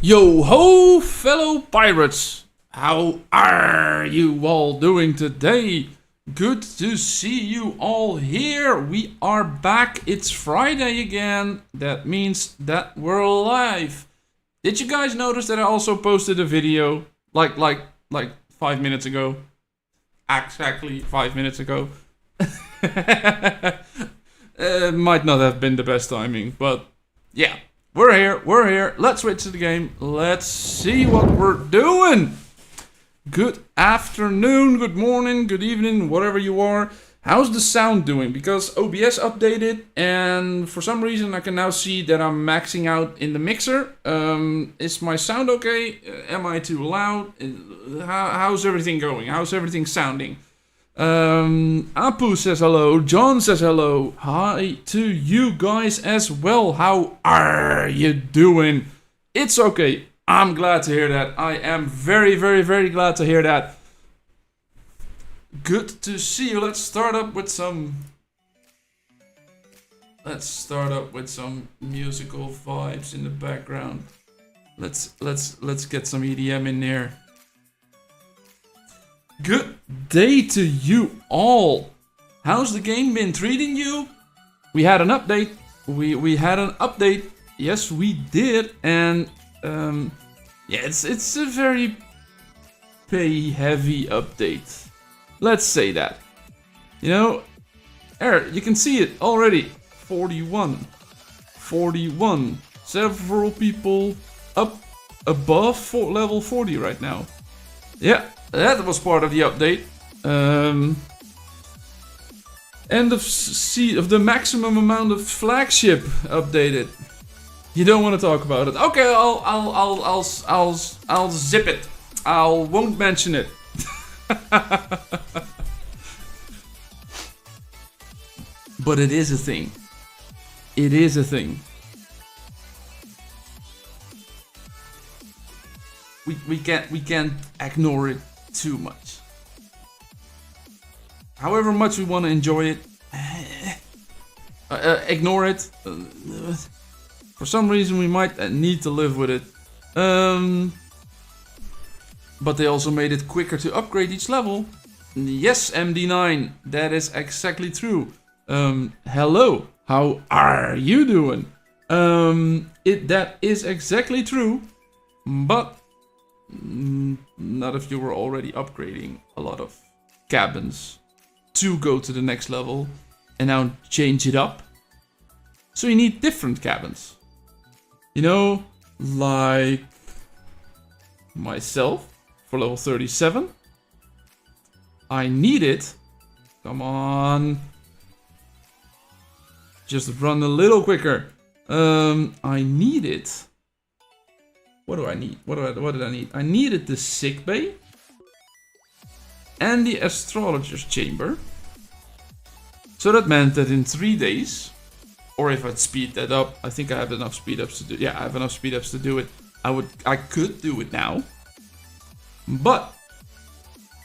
Yo ho, fellow pirates! How are you all doing today? Good to see you all here. We are back. It's Friday again. That means that we're live. Did you guys notice that I also posted a video like 5 minutes ago? Exactly 5 minutes ago. Might not have been the best timing, but yeah. We're here. Let's switch to the game. Let's see what we're doing. Good afternoon, good morning, good evening, whatever you are. How's the sound doing? Because OBS updated and for some reason I can now see that I'm maxing out in the mixer. Is my sound okay? Am I too loud? How's everything going? How's everything sounding? Apu says hello. John says hello. Hi to you guys as well. How are you doing? It's okay. I'm glad to hear that. I am very, very, very glad to hear that. Good to see you. Let's start up with some musical vibes in the background. Let's get some EDM in there. Good day to you all. How's the game been treating you? We had an update. We had an update. Yes, we did. And yeah, it's a very pay heavy update. Let's say that. You know, you can see it already. 41. Several people up above level 40 right now. Yeah. That was part of the update. End of the maximum amount of flagship updated. You don't want to talk about it. Okay, I'll zip it. Won't mention it. But it is a thing. It is a thing. We can't ignore it too much. However much we want to enjoy it, ignore it. For some reason we might need to live with it. But they also made it quicker to upgrade each level. Yes, MD9, that is exactly true. Hello, how are you doing? That is exactly true, but not if you were already upgrading a lot of cabins to go to the next level and now change it up. So you need different cabins. You know, like myself for level 37. I need it. Come on. Just run a little quicker. I need it. What do I need? What did I need? I needed the sick bay and the astrologer's chamber. So that meant that in 3 days, or if I'd speed that up, I think I have enough speed ups to do. Yeah, I have enough speed ups to do it. I could do it now, but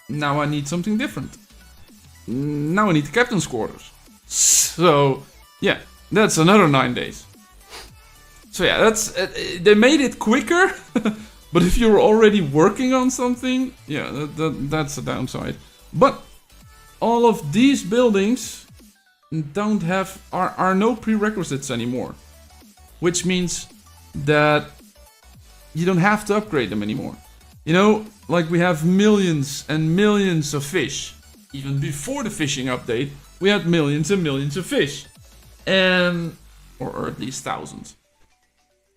now I need something different. Now I need the captain's quarters. So yeah, that's another 9 days. So yeah, that's they made it quicker, but if you're already working on something, yeah, that's a downside. But all of these buildings don't have are no prerequisites anymore, which means that you don't have to upgrade them anymore. You know, like we have millions and millions of fish. Even before the fishing update, we had millions and millions of fish, and or at least thousands.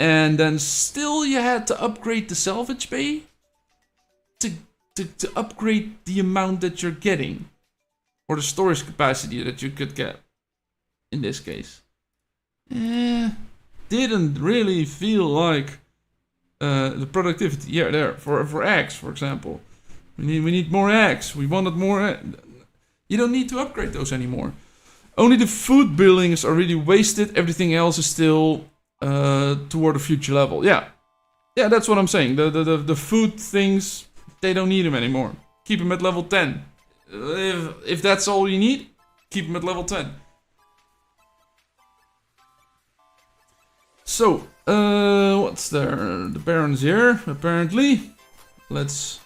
And then still you had to upgrade the salvage bay to upgrade the amount that you're getting. Or the storage capacity that you could get. In this case. Didn't really feel like the productivity. Yeah, there. For eggs, for example. We need more eggs. We wanted more. You don't need to upgrade those anymore. Only the food buildings are really wasted. Everything else is still toward a future level. Yeah, that's what I'm saying. The food things, they don't need them anymore. Keep them at level 10. If that's all you need, keep them at level 10. So, what's there? The Baron's here, apparently. Let's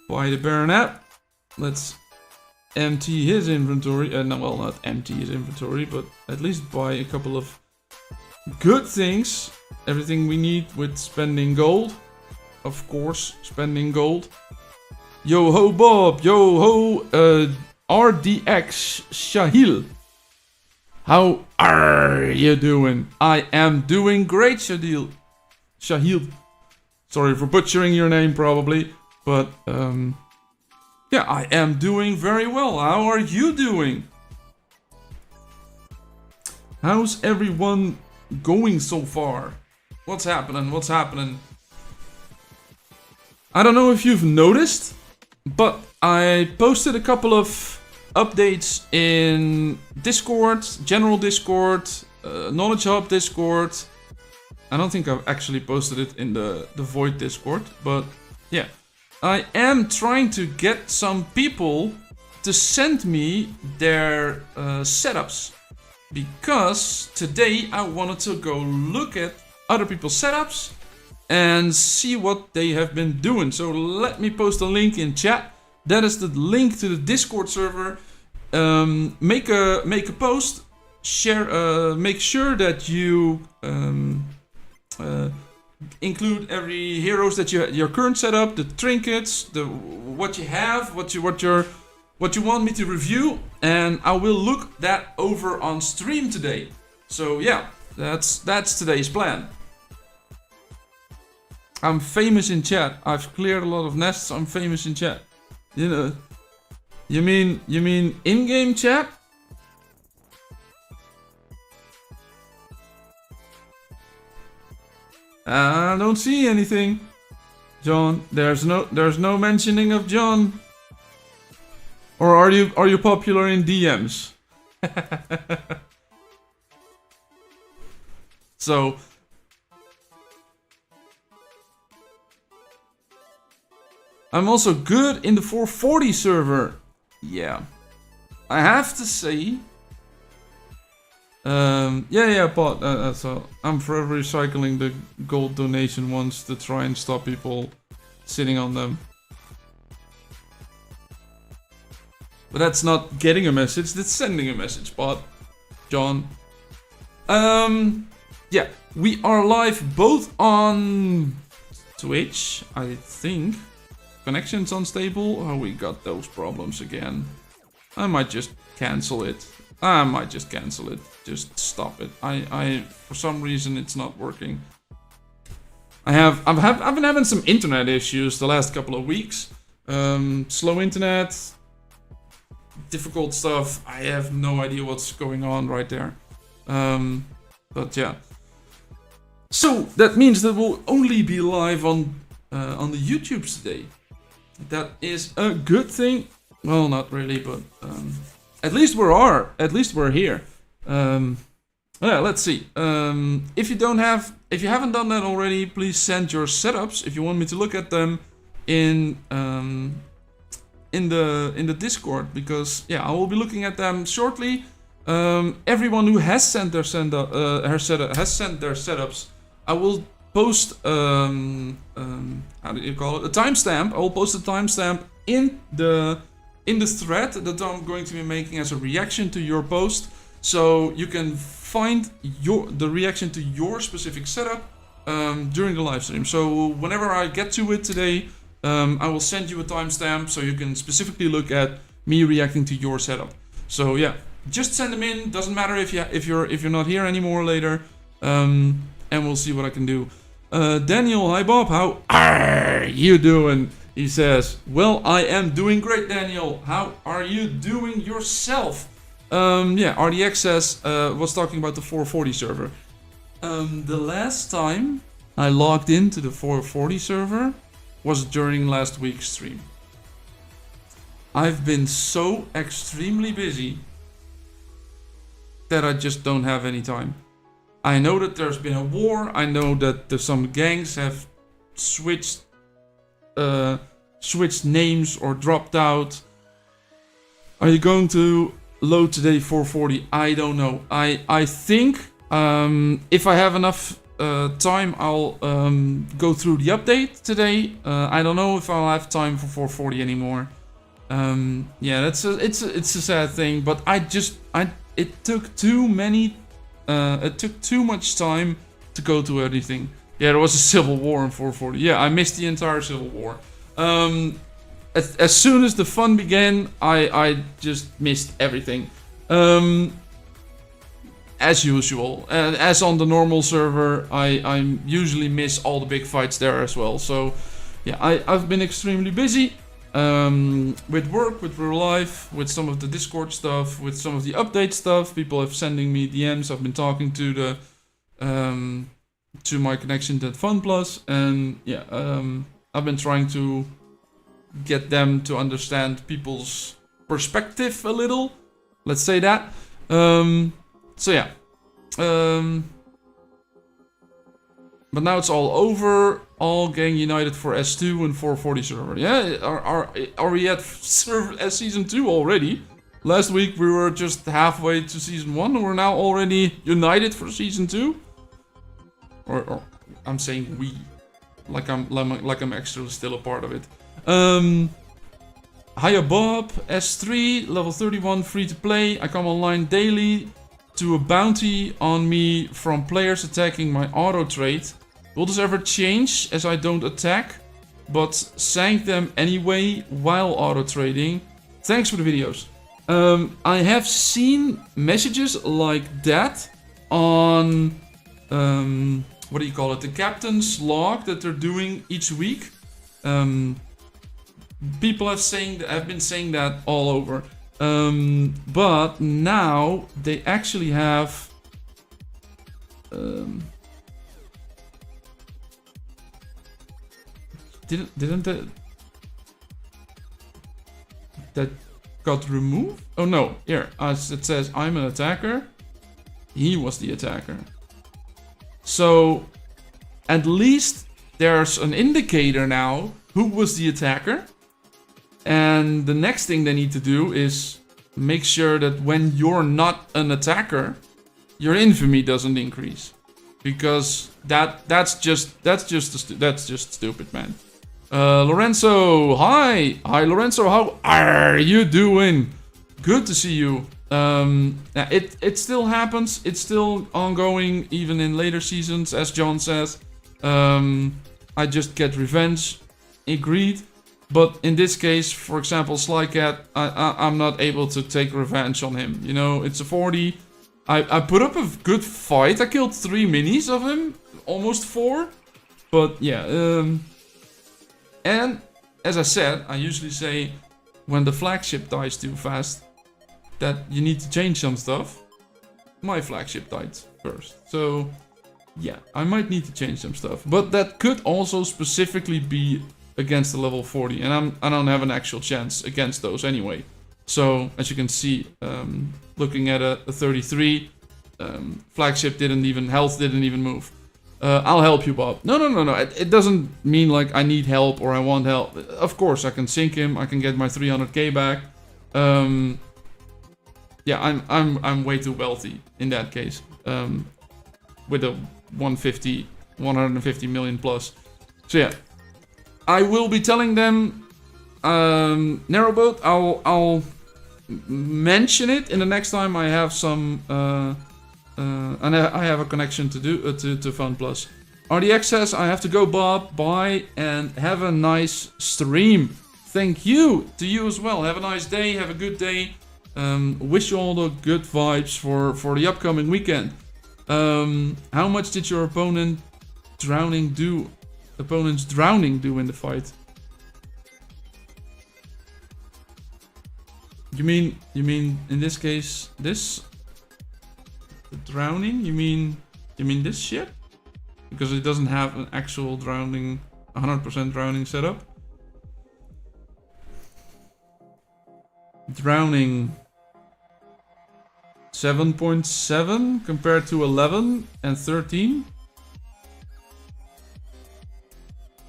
buy the Baron app. Let's empty his inventory. No, well, not empty his inventory, but at least buy a couple of good things. Everything we need with spending gold. Of course, spending gold. Yo ho Bob, yo ho RDX Shahil. How are you doing? I am doing great, Shahil. Shahil. Sorry for butchering your name probably, but yeah, I am doing very well. How are you doing? How's everyone going so far? What's happening? What's happening? I don't know if you've noticed, but I posted a couple of updates in Discord, general Discord, Knowledge Hub Discord. I don't think I've actually posted it in the Void Discord, but yeah. I am trying to get some people to send me their setups. Because today I wanted to go look at other people's setups and see what they have been doing. So let me post a link in chat. That is the link to the Discord server. Make a post. Share. Make sure that you include every heroes that your current setup, the trinkets, what you have, what you want me to review, and I will look that over on stream today. So yeah, that's today's plan. I'm famous in chat. I've cleared a lot of nests. I'm famous in chat. You know. You mean in-game chat? I don't see anything. John, there's no mentioning of John. Or are you popular in DMs? So I'm also good in the 440 server. Yeah. I have to say. Yeah, Pot. So I'm forever recycling the gold donation ones to try and stop people sitting on them. But that's not getting a message, that's sending a message, Pot. John. Yeah, we are live both on Twitch, I think. Connection's unstable. Oh, we got those problems again. I might just cancel it. Just stop it. I for some reason it's not working. I've been having some internet issues the last couple of weeks. Slow internet, difficult stuff. I have no idea what's going on right there. But yeah. So that means that we'll only be live on the YouTubes today. That is a good thing. Well, not really, but at least we're here. Yeah, let's see. If you haven't done that already, please send your setups if you want me to look at them in the Discord, because yeah, I will be looking at them shortly. Everyone who has sent their setups, I will post how do you call it? A timestamp. I will post a timestamp in the thread that I'm going to be making as a reaction to your post, so you can find the reaction to your specific setup during the live stream. So whenever I get to it today, I will send you a timestamp so you can specifically look at me reacting to your setup. So yeah, just send them in. Doesn't matter if you're not here anymore later, and we'll see what I can do. Daniel, hi Bob, how are you doing? He says, well, I am doing great, Daniel. How are you doing yourself? Yeah, RDX says, was talking about the 440 server. The last time I logged into the 440 server was during last week's stream. I've been so extremely busy that I just don't have any time. I know that there's been a war. I know that some gangs have switched names or dropped out. Are you going to load today 440? I don't know. I think If I have enough time, I'll go through the update today. I don't know if I'll have time for 440 anymore. Yeah, it's a sad thing, but it took too much time to go to everything. Yeah, there was a civil war in 440. Yeah, I missed the entire civil war. As soon as the fun began, I just missed everything. As usual, as on the normal server, I usually miss all the big fights there as well. So, yeah, I've been extremely busy with work, with real life, with some of the Discord stuff, with some of the update stuff. People have sending me DMs. I've been talking to the to my connection to FunPlus, and yeah, I've been trying to get them to understand people's perspective a little. Let's say that. So yeah, but now it's all over. All gang united for S2 and 440 server. Yeah, are we at season 2 already? Last week we were just halfway to season 1, and we're now already united for season 2. Or I'm saying we, like I'm actually still a part of it. Hiya Bob, S3, level 31, free to play. I come online daily to a bounty on me from players attacking my auto trade. Will this ever change as I don't attack, but sank them anyway while auto trading? Thanks for the videos. I have seen messages like that on what do you call it? The captain's log that they're doing each week. People have been saying that all over. But now they actually have didn't that got removed? Oh no, here it says I'm an attacker. He was the attacker. So at least there's an indicator now who was the attacker. And the next thing they need to do is make sure that when you're not an attacker, your infamy doesn't increase, because that's just stupid, man. Lorenzo, hi Lorenzo, how are you doing? Good to see you. It still happens. It's still ongoing, even in later seasons, as John says. I just get revenge, agreed. But in this case, for example, Slycat, I'm not able to take revenge on him. You know, it's a 40. I put up a good fight. I killed 3 minis of him, almost 4. But yeah, and as I said, I usually say when the flagship dies too fast, that you need to change some stuff. My flagship died first, so yeah, I might need to change some stuff. But that could also specifically be against the level 40, and I don't have an actual chance against those anyway. So as you can see, looking at a 33, flagship health didn't even move. I'll help you, Bob. No. It doesn't mean like I need help or I want help. Of course, I can sink him. I can get my 300k back. Yeah, I'm way too wealthy in that case. With a 150 million plus. So yeah, I will be telling them. Narrowboat. I'll mention it in the next time I have some. And I have a connection to FunPlus. RDX says I have to go, Bob. Bye and have a nice stream. Thank you to you as well. Have a nice day. Have a good day. Wish you all the good vibes for the upcoming weekend. How much did your opponents drowning do in the fight? You mean in this case this? Drowning? You mean this shit? Because it doesn't have an actual drowning, 100% drowning setup. Drowning 7.7 compared to 11 and 13.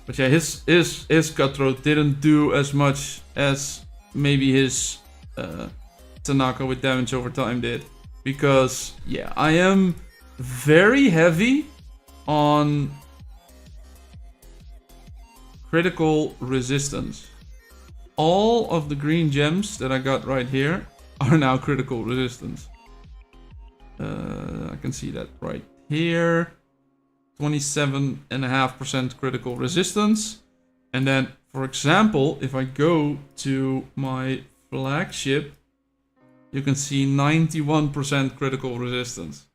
But yeah, his cutthroat didn't do as much as maybe his Tanaka with damage over time did. Because, yeah, I am very heavy on critical resistance. All of the green gems that I got right here are now critical resistance. I can see that right here. 27.5% critical resistance. And then, for example, if I go to my flagship, you can see 91% critical resistance.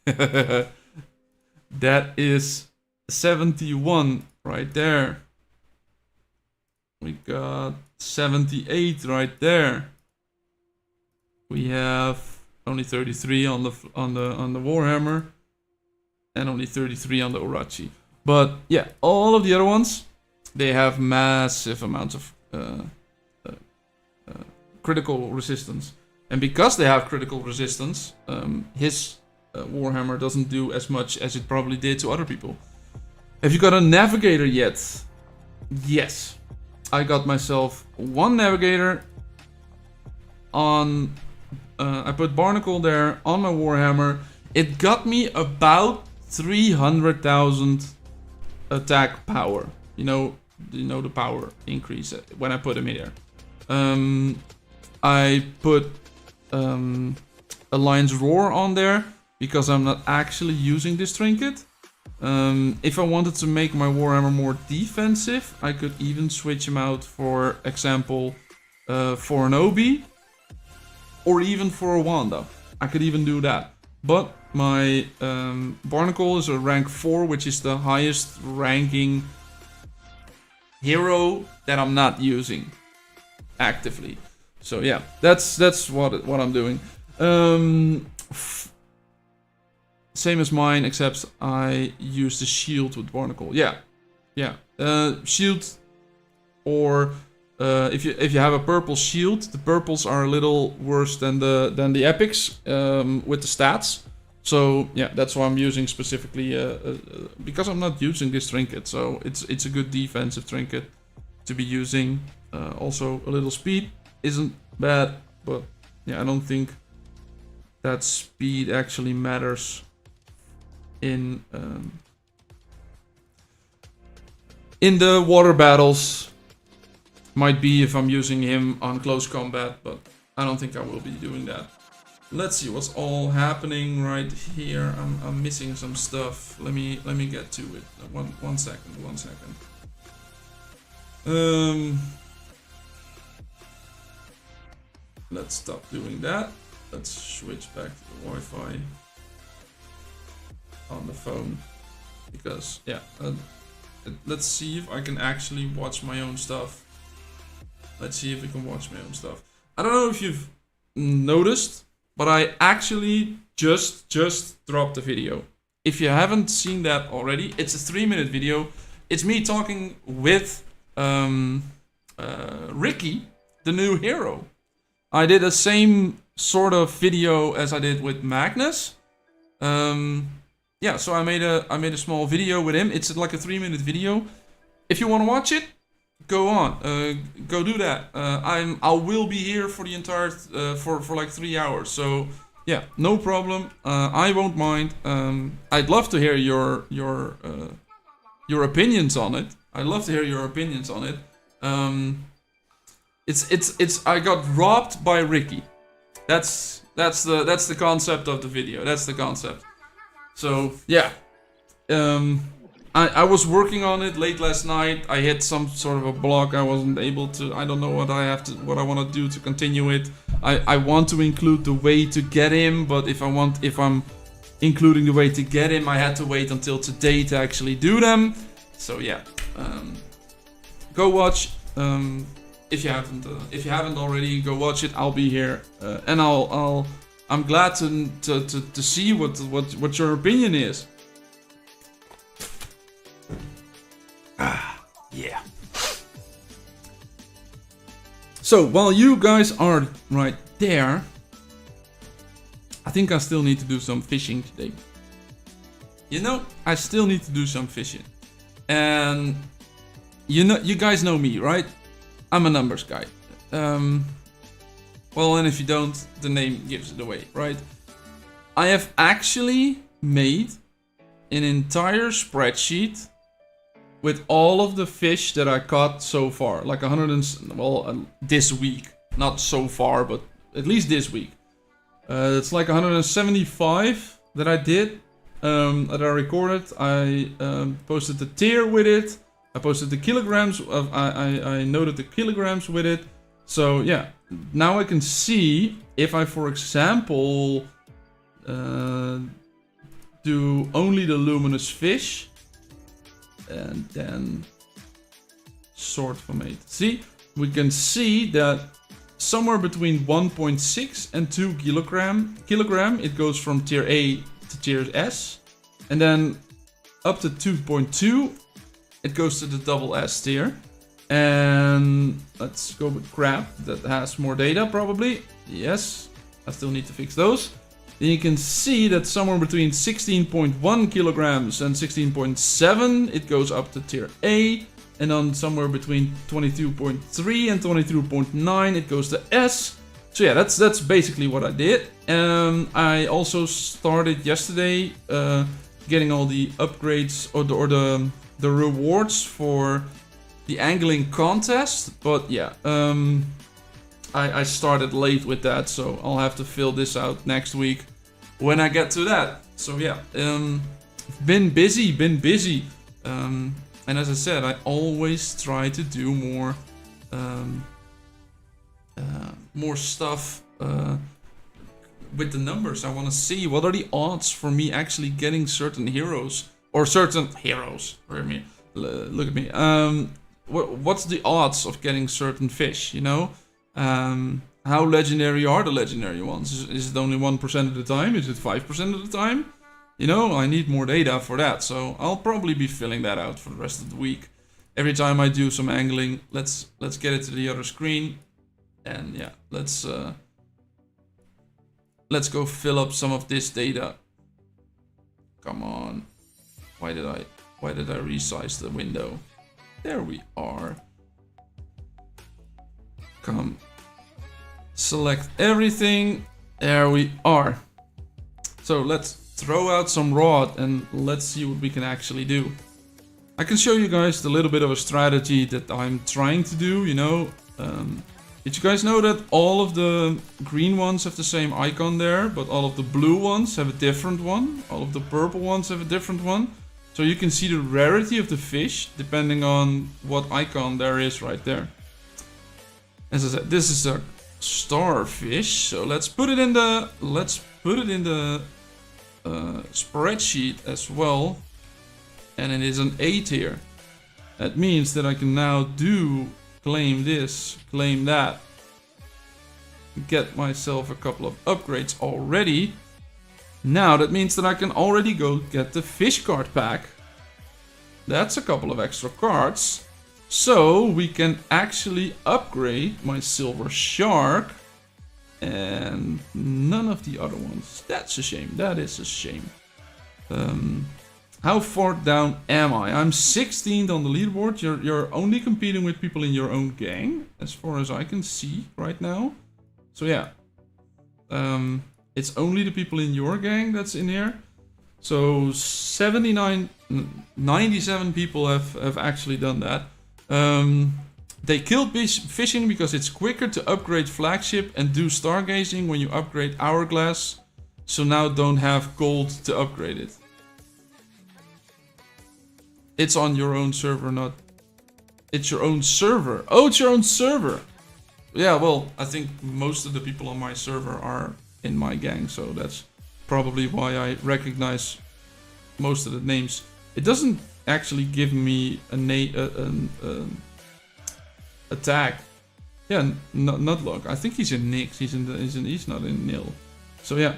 That is 71 right there. We got 78 right there. We have only 33 on the Warhammer, and only 33 on the Orochi. But yeah, all of the other ones, they have massive amounts of critical resistance. And because they have critical resistance, his Warhammer doesn't do as much as it probably did to other people. Have you got a navigator yet? Yes. I got myself one navigator on... I put Barnacle there on my Warhammer. It got me about 300,000 attack power. You know the power increase when I put him in there. I put Alliance Roar on there because I'm not actually using this trinket. If I wanted to make my Warhammer more defensive, I could even switch him out, for example, for an Obi, or even for a Wanda. I could even do that. But my Barnacle is a rank 4, which is the highest ranking hero that I'm not using actively. So yeah, that's what I'm doing. Same as mine, except I use the shield with Barnacle. Yeah. Shield, or if you have a purple shield, the purples are a little worse than the epics with the stats. So yeah, that's why I'm using specifically because I'm not using this trinket. So it's a good defensive trinket to be using. Also a little speed isn't bad, but yeah, I don't think that speed actually matters in the water battles. Might be if I'm using him on close combat, but I don't think I will be doing that. Let's see what's all happening right here. I'm missing some stuff. Let me get to it. One second. Let's stop doing that. Let's switch back to the Wi-Fi on the phone, because yeah, let's see if I can actually watch my own stuff. Let's see if we can watch my own stuff. I don't know if you've noticed, but I actually just dropped a video. If you haven't seen that already, it's a 3-minute video. It's me talking with Ricky, the new hero. I did the same sort of video as I did with Magnus. Yeah, so I made a small video with him. It's like a 3-minute video. If you want to watch it, go on, go do that. I will be here for the entire for like 3 hours. So yeah, no problem. I won't mind. I'd love to hear your opinions on it. I'd love to hear your opinions on it. It's I got robbed by Ricky. That's the concept of the video. That's the concept. So yeah, I was working on it late last night. I hit some sort of a block. I wasn't able to. I don't know what I want to do to continue it. I want to include the way to get him, but if I'm including the way to get him, I had to wait until today to actually do them. So yeah, go watch. If you haven't already, go watch it. I'll be here, and I'm glad to see what your opinion is. Yeah. So while you guys are right there, I think I still need to do some fishing today. You know, I still need to do some fishing, and you guys know me, right? I'm a numbers guy. Well, and if you don't, the name gives it away, right? I have actually made an entire spreadsheet with all of the fish that I caught so far. Like this week. Not so far, but at least this week. It's like 175 that I did, that I recorded. I posted the tier with it. I posted the kilograms. I noted the kilograms with it. So yeah, now I can see if I, for example, do only the luminous fish and then sort from 8. See, we can see that somewhere between 1.6 and 2 kilogram it goes from tier A to tier S, and then up to 2.2 it goes to the double S tier. And let's go with crab, that has more data probably. Yes, I still need to fix those. Then you can see that somewhere between 16.1 kilograms and 16.7 it goes up to tier A. And then somewhere between 22.3 and 22.9 it goes to S. So yeah, that's basically what I did. I also started yesterday getting all the upgrades or the rewards for the angling contest. But yeah, I started late with that, so I'll have to fill this out next week when I get to that. So yeah, been busy. And as I said, I always try to do more stuff with the numbers. I want to see what are the odds for me actually getting certain heroes or certain heroes. Look at me. What's the odds of getting certain fish? You know, how legendary are the legendary ones? Is it only 1% of the time? Is it 5% of the time? You know, I need more data for that, so I'll probably be filling that out for the rest of the week. Every time I do some angling, let's get it to the other screen, and yeah, let's go fill up some of this data. Come on, why did I resize the window? There we are. Come, select everything. There we are. So let's throw out some rod and let's see what we can actually do. I can show you guys the little bit of a strategy that I'm trying to do, you know. Did you guys know that all of the green ones have the same icon there, but all of the blue ones have a different one? All of the purple ones have a different one. So you can see the rarity of the fish depending on what icon there is right there. As I said, this is a starfish, so let's put it in the spreadsheet as well, and it is an A tier. That means that I can now claim this, claim that, get myself a couple of upgrades already. Now that means that I can already go get the fish card pack. That's a couple of extra cards, so we can actually upgrade my silver shark. And none of the other ones. That's a shame. That is a shame. How far down am I? I'm 16th on the leaderboard. You're only competing with people in your own gang, as far as I can see right now. So yeah. It's only the people in your gang that's in here. So 97 people have actually done that. They killed fishing because it's quicker to upgrade flagship and do stargazing when you upgrade hourglass. So now don't have gold to upgrade it. It's on your own server, not... It's your own server. Oh, it's your own server. Yeah, well, I think most of the people on my server are in my gang. So that's probably why I recognize most of the names. It doesn't actually give me a tag. Yeah, not log. I think he's in Nix. He's not in nil. So yeah.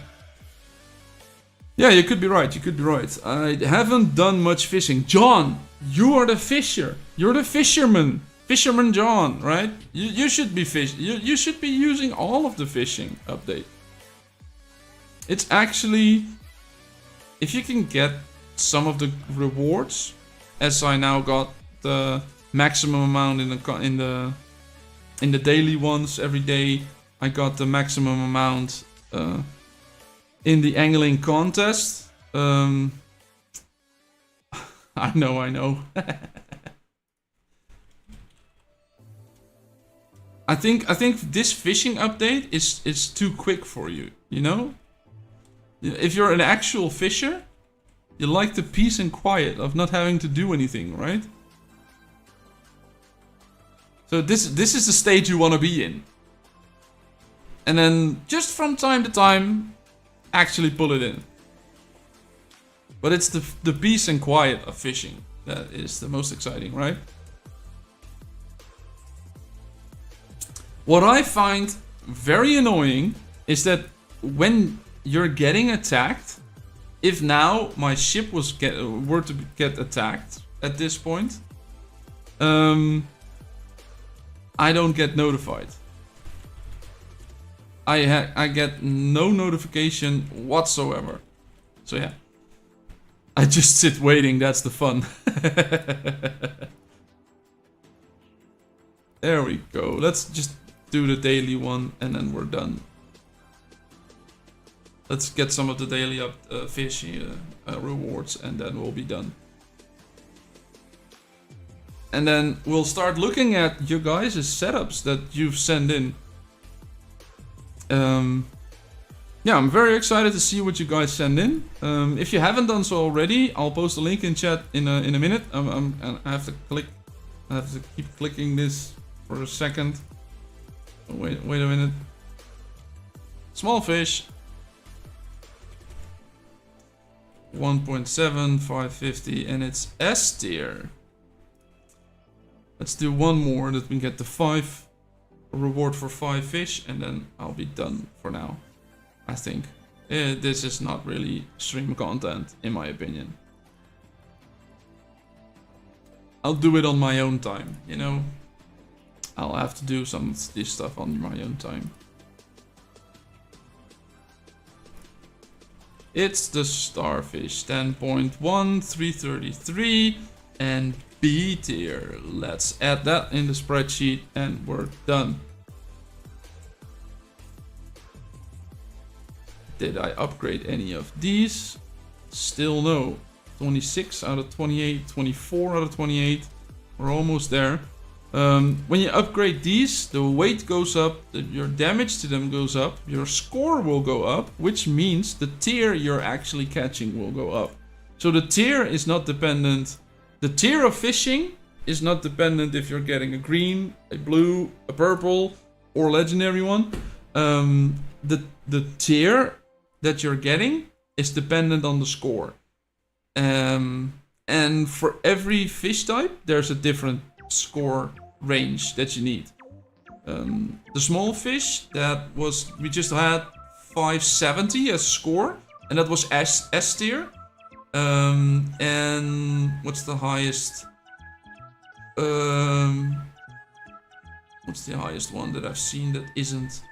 Yeah, you could be right. You could be right. I haven't done much fishing. John, you are the fisher. You're the fisherman. Fisherman John, right? You should be you should be using all of the fishing update. It's actually, if you can get some of the rewards, as I now got the maximum amount in the daily ones every day. I got the maximum amount in the angling contest. I know. I think this fishing update is too quick for you, you know? If you're an actual fisher, you like the peace and quiet of not having to do anything, right? So this is the stage you want to be in. And then just from time to time, actually pull it in. But it's the peace and quiet of fishing that is the most exciting, right? What I find very annoying is that when you're getting attacked, if now my ship were to get attacked at this point, I don't get notified. I get no notification whatsoever. So yeah, I just sit waiting. That's the fun. There we go. Let's just do the daily one and then we're done. Let's get some of the daily fish rewards and then we'll be done. And then we'll start looking at you guys' setups that you've sent in. Yeah, I'm very excited to see what you guys send in. If you haven't done so already, I'll post a link in chat in a minute. I have to keep clicking this for a second. Wait a minute. Small fish. 1.7, 550, and it's S tier. Let's do one more that we get the 5 reward for 5 fish, and then I'll be done for now. I think this is not really stream content, in my opinion. I'll do it on my own time, you know. I'll have to do some of this stuff on my own time. It's the starfish, 10.1, 333, and B tier. Let's add that in the spreadsheet and we're done. Did I upgrade any of these? Still no. 26 out of 28, 24 out of 28. We're almost there. When you upgrade these, the weight goes up, your damage to them goes up, your score will go up, which means the tier you're actually catching will go up. So the tier is not dependent. The tier of fishing is not dependent if you're getting a green, a blue, a purple, or legendary one. The tier that you're getting is dependent on the score. And for every fish type, there's a different score range that you need. The small fish, we just had 570 as score, and that was S tier. And what's the highest? What's the highest one that I've seen that isn't?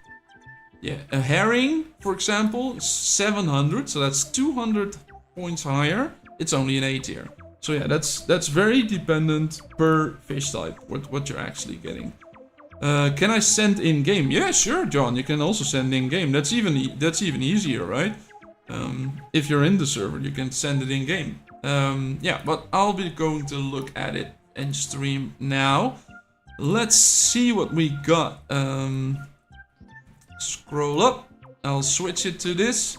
Yeah, a herring, for example, 700, so that's 200 points higher. It's only an A tier. So yeah, that's very dependent per fish type, what you're actually getting. Can I send in game? Yeah, sure, John. You can also send in game. That's even easier, right? If you're in the server, you can send it in game. Yeah, but I'll be going to look at it and stream now. Let's see what we got. Scroll up. I'll switch it to this.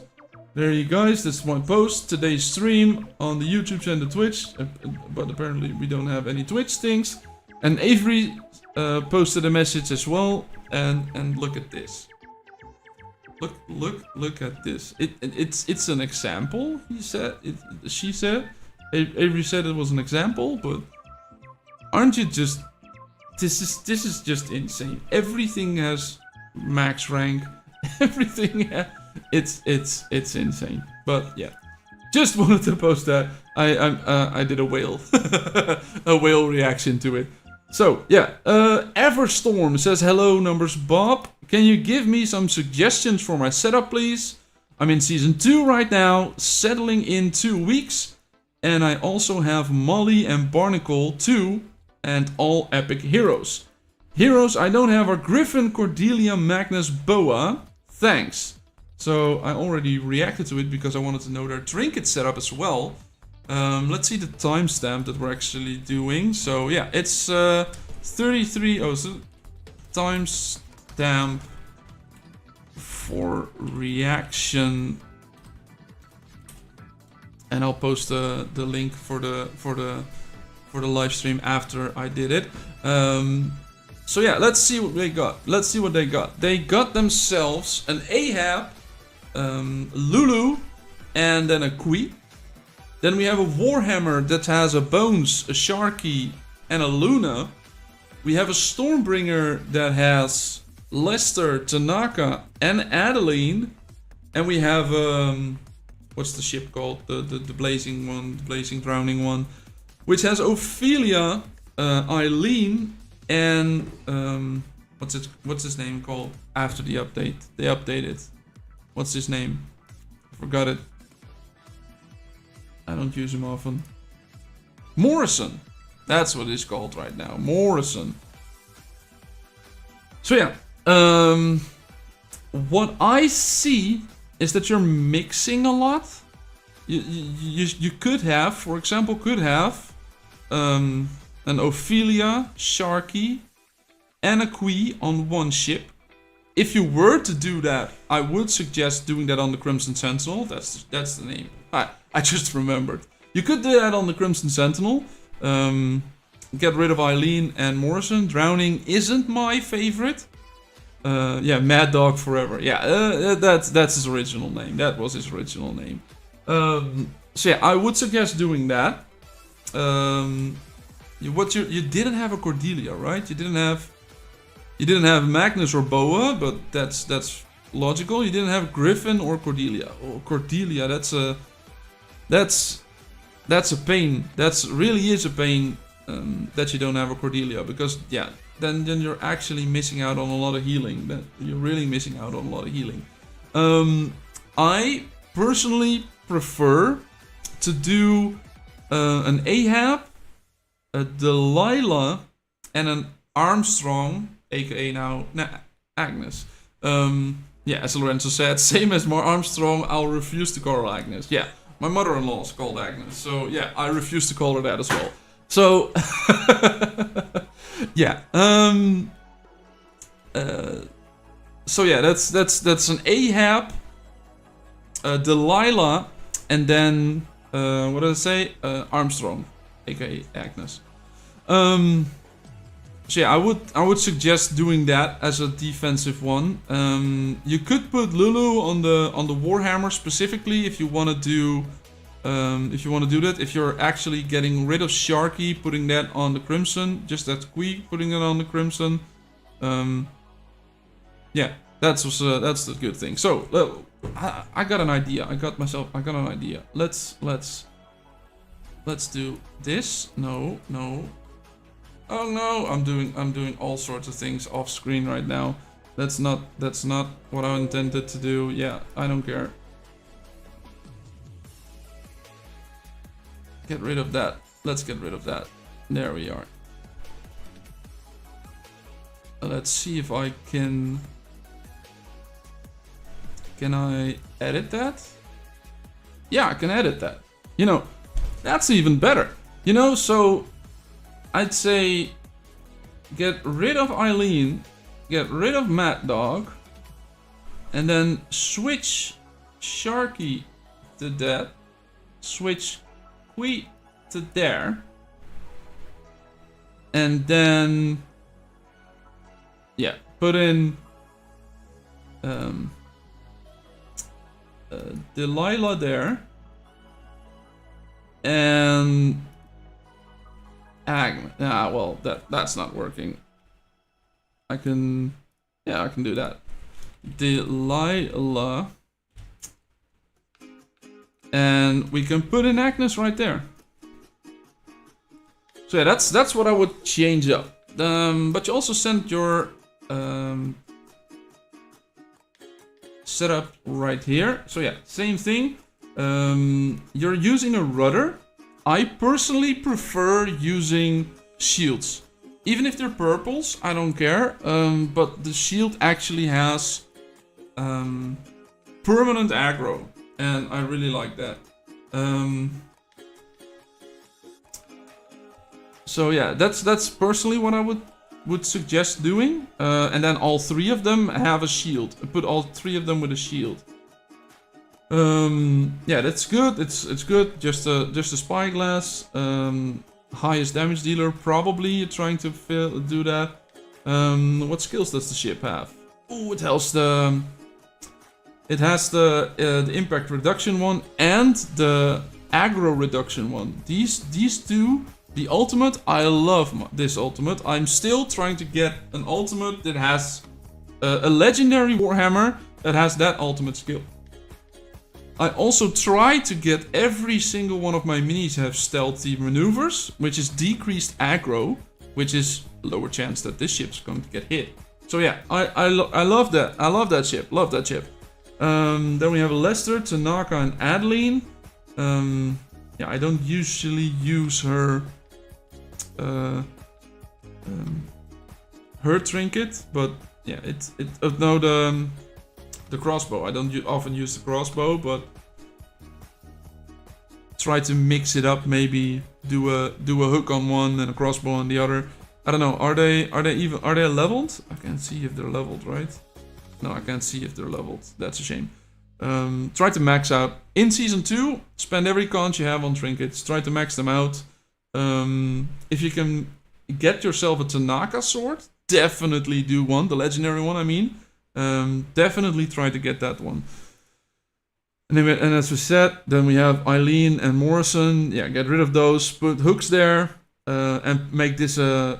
There you guys, that's my post, today's stream on the YouTube and the Twitch, but apparently we don't have any Twitch things. And Avery posted a message as well, and look at this. Look at this. It's an example, she said. Avery said it was an example, but aren't you just, this is just insane. Everything has max rank, everything it's insane. But yeah, just wanted to post that. I did a whale a whale reaction to it. So yeah, Everstorm says hello numbers Bob. Can you give me some suggestions for my setup, please? I'm in season 2 right now, settling in 2 weeks, and I also have Molly and Barnacle 2 and all epic heroes. Heroes I don't have are Griffin, Cordelia, Magnus, Boa. Thanks. So I already reacted to it because I wanted to know their trinket setup as well. Let's see the timestamp that we're actually doing. So yeah, it's 33. Oh, so timestamp for reaction, and I'll post the link for the live stream after I did it. So yeah, let's see what they got. Let's see what they got. They got themselves an Ahab, Lulu, and then a Kui. Then we have a Warhammer that has a Bones, a Sharky, and a Luna. We have a Stormbringer that has Lester, Tanaka, and Adeline. And we have what's the ship called? The blazing one, the blazing drowning one, which has Ophelia, Eileen, and what's his name called after the update? They updated. What's his name? I forgot it. I don't use him often. Morrison. That's what it's called right now. Morrison. So yeah. What I see is that you're mixing a lot. You could have, for example, an Ophelia, Sharky, and a Kui on one ship. If you were to do that, I would suggest doing that on the Crimson Sentinel. That's the name. I just remembered. You could do that on the Crimson Sentinel. Get rid of Eileen and Morrison. Drowning isn't my favorite. Yeah, Mad Dog Forever. Yeah, that's his original name. That was his original name. So yeah, I would suggest doing that. You didn't have a Cordelia, right? You didn't have Magnus or Boa, but that's logical. You didn't have Griffin or Cordelia. Oh, Cordelia, that's a pain. That's really is a pain that you don't have a Cordelia, because yeah, then you're actually missing out on a lot of healing. You're really missing out on a lot of healing. I personally prefer to do an Ahab, a Delilah, and an Armstrong, aka now Agnes. Yeah, as Lorenzo said, same as my Armstrong, I'll refuse to call her Agnes. Yeah, my mother-in-law is called Agnes, so yeah, I refuse to call her that as well. So yeah, so yeah, that's an Ahab, Delilah, and then what did I say? Armstrong, aka Agnes. So yeah, I would suggest doing that as a defensive one. You could put Lulu on the Warhammer specifically if you want to do that. If you're actually getting rid of Sharky, putting that on the Crimson, just that Kui, putting it on the Crimson. Yeah, that's the good thing. So I got an idea. I got an idea. Let's do this. No. Oh no, I'm doing all sorts of things off screen right now. That's not what I intended to do. Yeah, I don't care. Get rid of that. Let's get rid of that. There we are. Let's see if I can I edit that? Yeah, I can edit that. You know, that's even better. You know, so I'd say get rid of Eileen, get rid of Mad Dog, and then switch Sharky to that, switch Kui to there, and then yeah, put in Delilah there, and Agnes. Ah, well, that's not working. I can do that. Delilah, and we can put in Agnes right there. So yeah, that's what I would change up. But you also send your setup right here. So yeah, same thing. You're using a rudder. I personally prefer using shields. Even if they're purples, I don't care. But the shield actually has permanent aggro, and I really like that. So yeah, that's personally what I would suggest doing. And then all 3 of them have a shield. Put all 3 of them with a shield. Yeah, that's good. It's good. Just a spyglass. Highest damage dealer, probably trying to do that. What skills does the ship have? Oh, it has the impact reduction one and the aggro reduction one. These 2, the ultimate, I love this ultimate. I'm still trying to get an ultimate that has a legendary warhammer that has that ultimate skill. I also try to get every single one of my minis have stealthy maneuvers, which is decreased aggro, which is lower chance that this ship's going to get hit. So yeah, I love that. I love that ship. Love that ship. Then we have Lester, Tanaka, and Adeline. Yeah, I don't usually use her trinket, but yeah, no, the crossbow. I don't often use the crossbow, but try to mix it up. Maybe do a hook on one and a crossbow on the other. I don't know. Are they leveled? I can't see if they're leveled, right? No, I can't see if they're leveled. That's a shame. Try to max out in season 2. Spend every conch you have on trinkets. Try to max them out. If you can get yourself a Tanaka sword, definitely do one. The legendary one, I mean. Definitely try to get that one. And as we said, then we have Eileen and Morrison. Yeah, get rid of those. Put hooks there, and make this an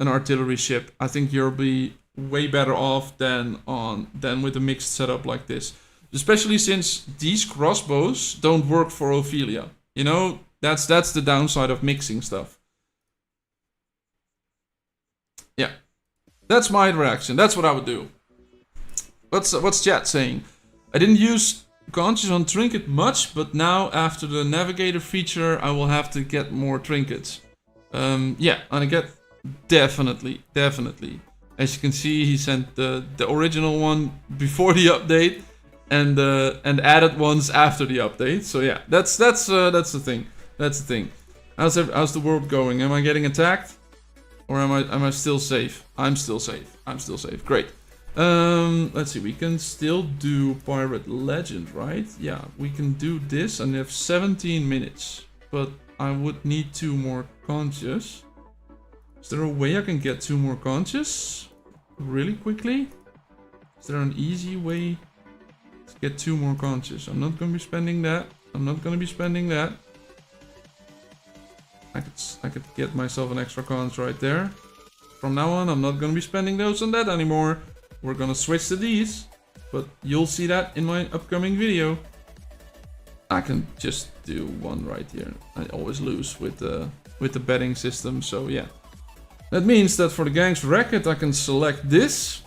artillery ship. I think you'll be way better off than with a mixed setup like this. Especially since these crossbows don't work for Ophelia. You know, that's the downside of mixing stuff. Yeah, that's my reaction. That's what I would do. What's chat saying? I didn't use conches on trinket much, but now after the navigator feature, I will have to get more trinkets. Yeah, and I get definitely. As you can see, he sent the original one before the update, and added ones after the update. So yeah, that's the thing. That's the thing. How's the world going? Am I getting attacked, or am I still safe? I'm still safe. Great. Let's see. We can still do Pirate Legend, right? Yeah, we can do this, and we have 17 minutes. But I would need 2 more conches. Is there a way I can get 2 more conches really quickly? Is there an easy way to get 2 more conches? I'm not gonna be spending that. I could get myself an extra conch right there. From now on, I'm not gonna be spending those on that anymore. We're gonna switch to these, but you'll see that in my upcoming video. I can just do one right here. I always lose with the betting system, so yeah. That means that for the gang's racket, I can select this.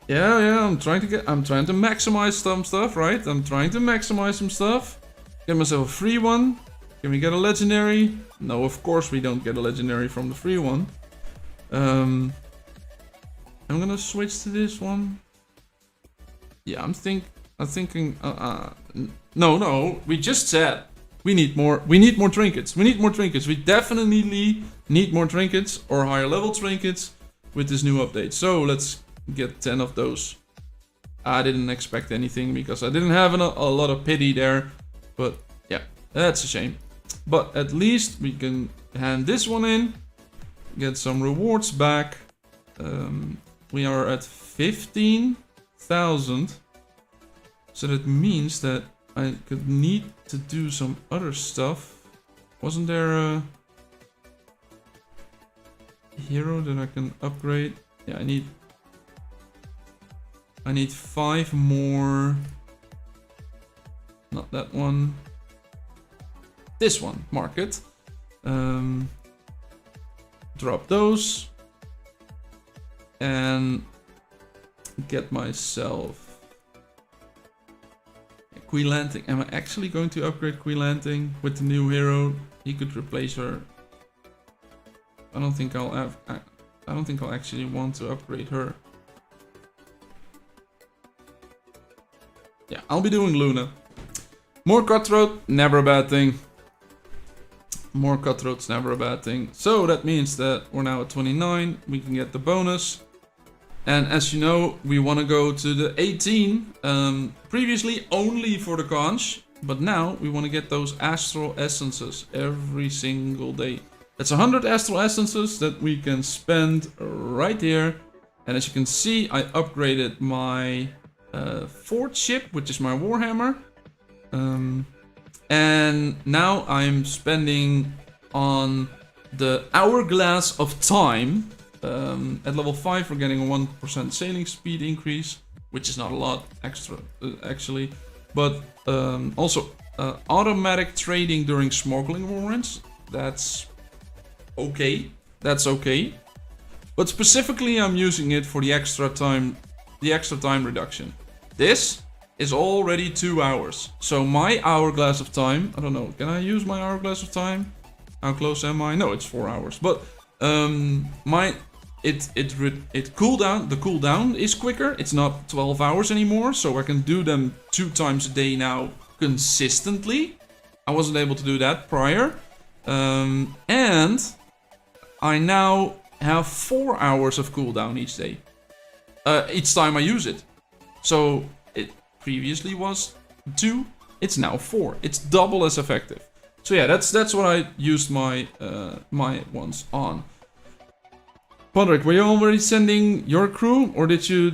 Yeah, I'm trying to maximize some stuff, right? I'm trying to maximize some stuff. Get myself a free one. Can we get a legendary? No, of course we don't get a legendary from the free one. I'm gonna switch to this one. Yeah, I'm thinking. No. We just said we need more trinkets. We definitely need more trinkets or higher level trinkets with this new update. So let's get 10 of those. I didn't expect anything because I didn't have a lot of pity there. But yeah, that's a shame. But at least we can hand this one in, get some rewards back. We are at 15,000. So that means that I could need to do some other stuff. Wasn't there a hero that I can upgrade? Yeah, I need 5 more. Not that one. This one, market. Drop those. And get myself Queen Lanting. Am I actually going to upgrade Queen Lanting with the new hero? He could replace her. I don't think I'll actually want to upgrade her. Yeah, I'll be doing Luna. More Cutthroat, never a bad thing. More Cutthroat's never a bad thing. So that means that we're now at 29. We can get the bonus. And as you know, we want to go to the 18. Previously only for the conch. But now we want to get those Astral Essences every single day. That's 100 Astral Essences that we can spend right here. And as you can see, I upgraded my 4th ship, which is my Warhammer. And now I'm spending on the Hourglass of Time. At level 5 we're getting a 1% sailing speed increase, which is not a lot extra actually. But also automatic trading during smuggling warrants. That's okay. That's okay. But specifically I'm using it for the extra time reduction. This is already 2 hours. So my Hourglass of Time, I don't know, can I use my Hourglass of Time? How close am I? No, it's 4 hours. But the cooldown is quicker. It's not 12 hours anymore, so I can do them 2 times a day now consistently. I wasn't able to do that prior. And I now have 4 hours of cooldown each day. Each time I use it. So it previously was 2, it's now 4. It's double as effective. So yeah, that's what I used my my ones on. Podrick, were you already sending your crew, or did you?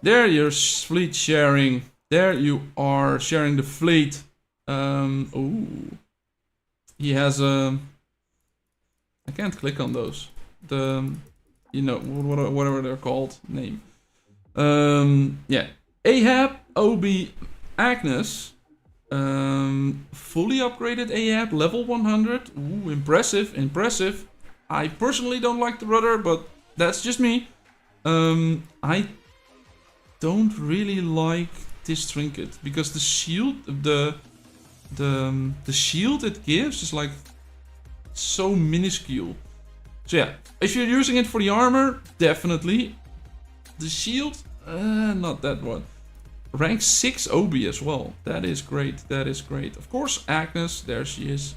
There, you're fleet sharing. There you are sharing the fleet. Ooh, he has a. I can't click on those. Whatever they're called, name. Yeah, Ahab, Obi, Agnes. Fully upgraded Ahab, level 100. Ooh, impressive, impressive. I personally don't like the rudder, but that's just me. I don't really like this trinket because the shield, the shield it gives is like so minuscule. So yeah, if you're using it for the armor, definitely. The shield, not that one. Rank 6 Obi as well. That is great. That is great. Of course, Agnes. There she is.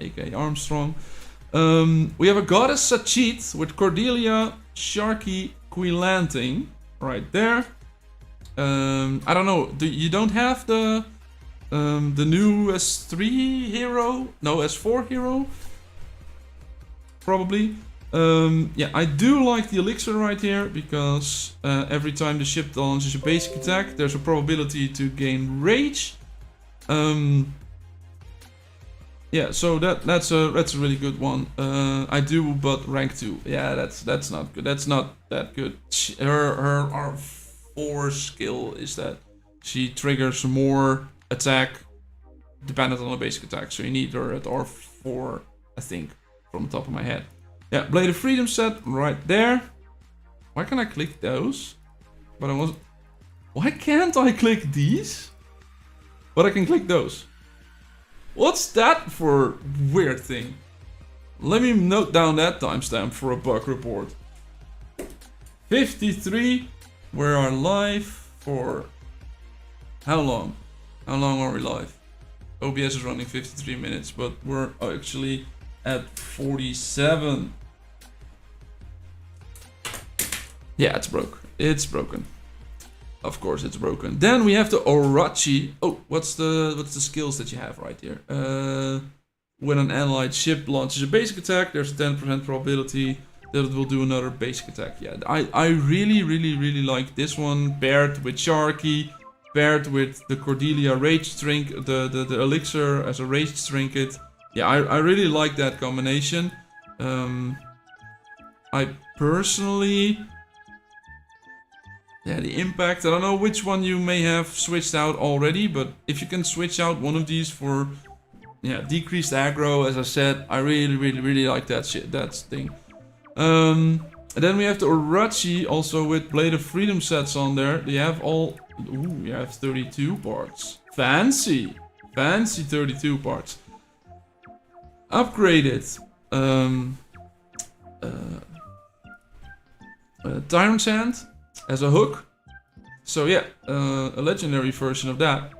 aka Armstrong. We have a Goddess Sachit with Cordelia, Sharky, Quillanting. Right there. I don't know. You don't have the new S3 hero? No, S4 hero? Probably. Yeah, I do like the elixir right here because every time the ship launches a basic attack, there's a probability to gain rage. Yeah, so that's a really good one. I do, but rank 2. Yeah, that's not good. That's not that good. Her R4 skill is that she triggers more attack dependent on a basic attack. So you need her at R4, I think, from the top of my head. Yeah, Blade of Freedom set right there. Why can I click those? But I wasn't. Why can't I click these? But I can click those. What's that for weird thing? Let me note down that timestamp for a bug report. 53. We are live for how long? How long are we live? OBS is running 53 minutes, but we're actually at 47. Yeah, it's broke. It's broken. Of course it's broken. Then we have the Orochi. Oh, what's the skills that you have right here? When an allied ship launches a basic attack, there's a 10% probability that it will do another basic attack. Yeah, I really like this one paired with Sharky, paired with the Cordelia Rage Trinket, the elixir as a Rage Trinket. Yeah, I really like that combination. I personally... Yeah, the impact, I don't know which one you may have switched out already, but if you can switch out one of these for, yeah, decreased aggro, as I said, I really like that thing. And then we have the Orochi, also with Blade of Freedom sets on there. They have all, ooh, you have 32 parts. Fancy! Fancy 32 parts. Upgraded. Tyrant's Hand as a hook. So yeah, a legendary version of that.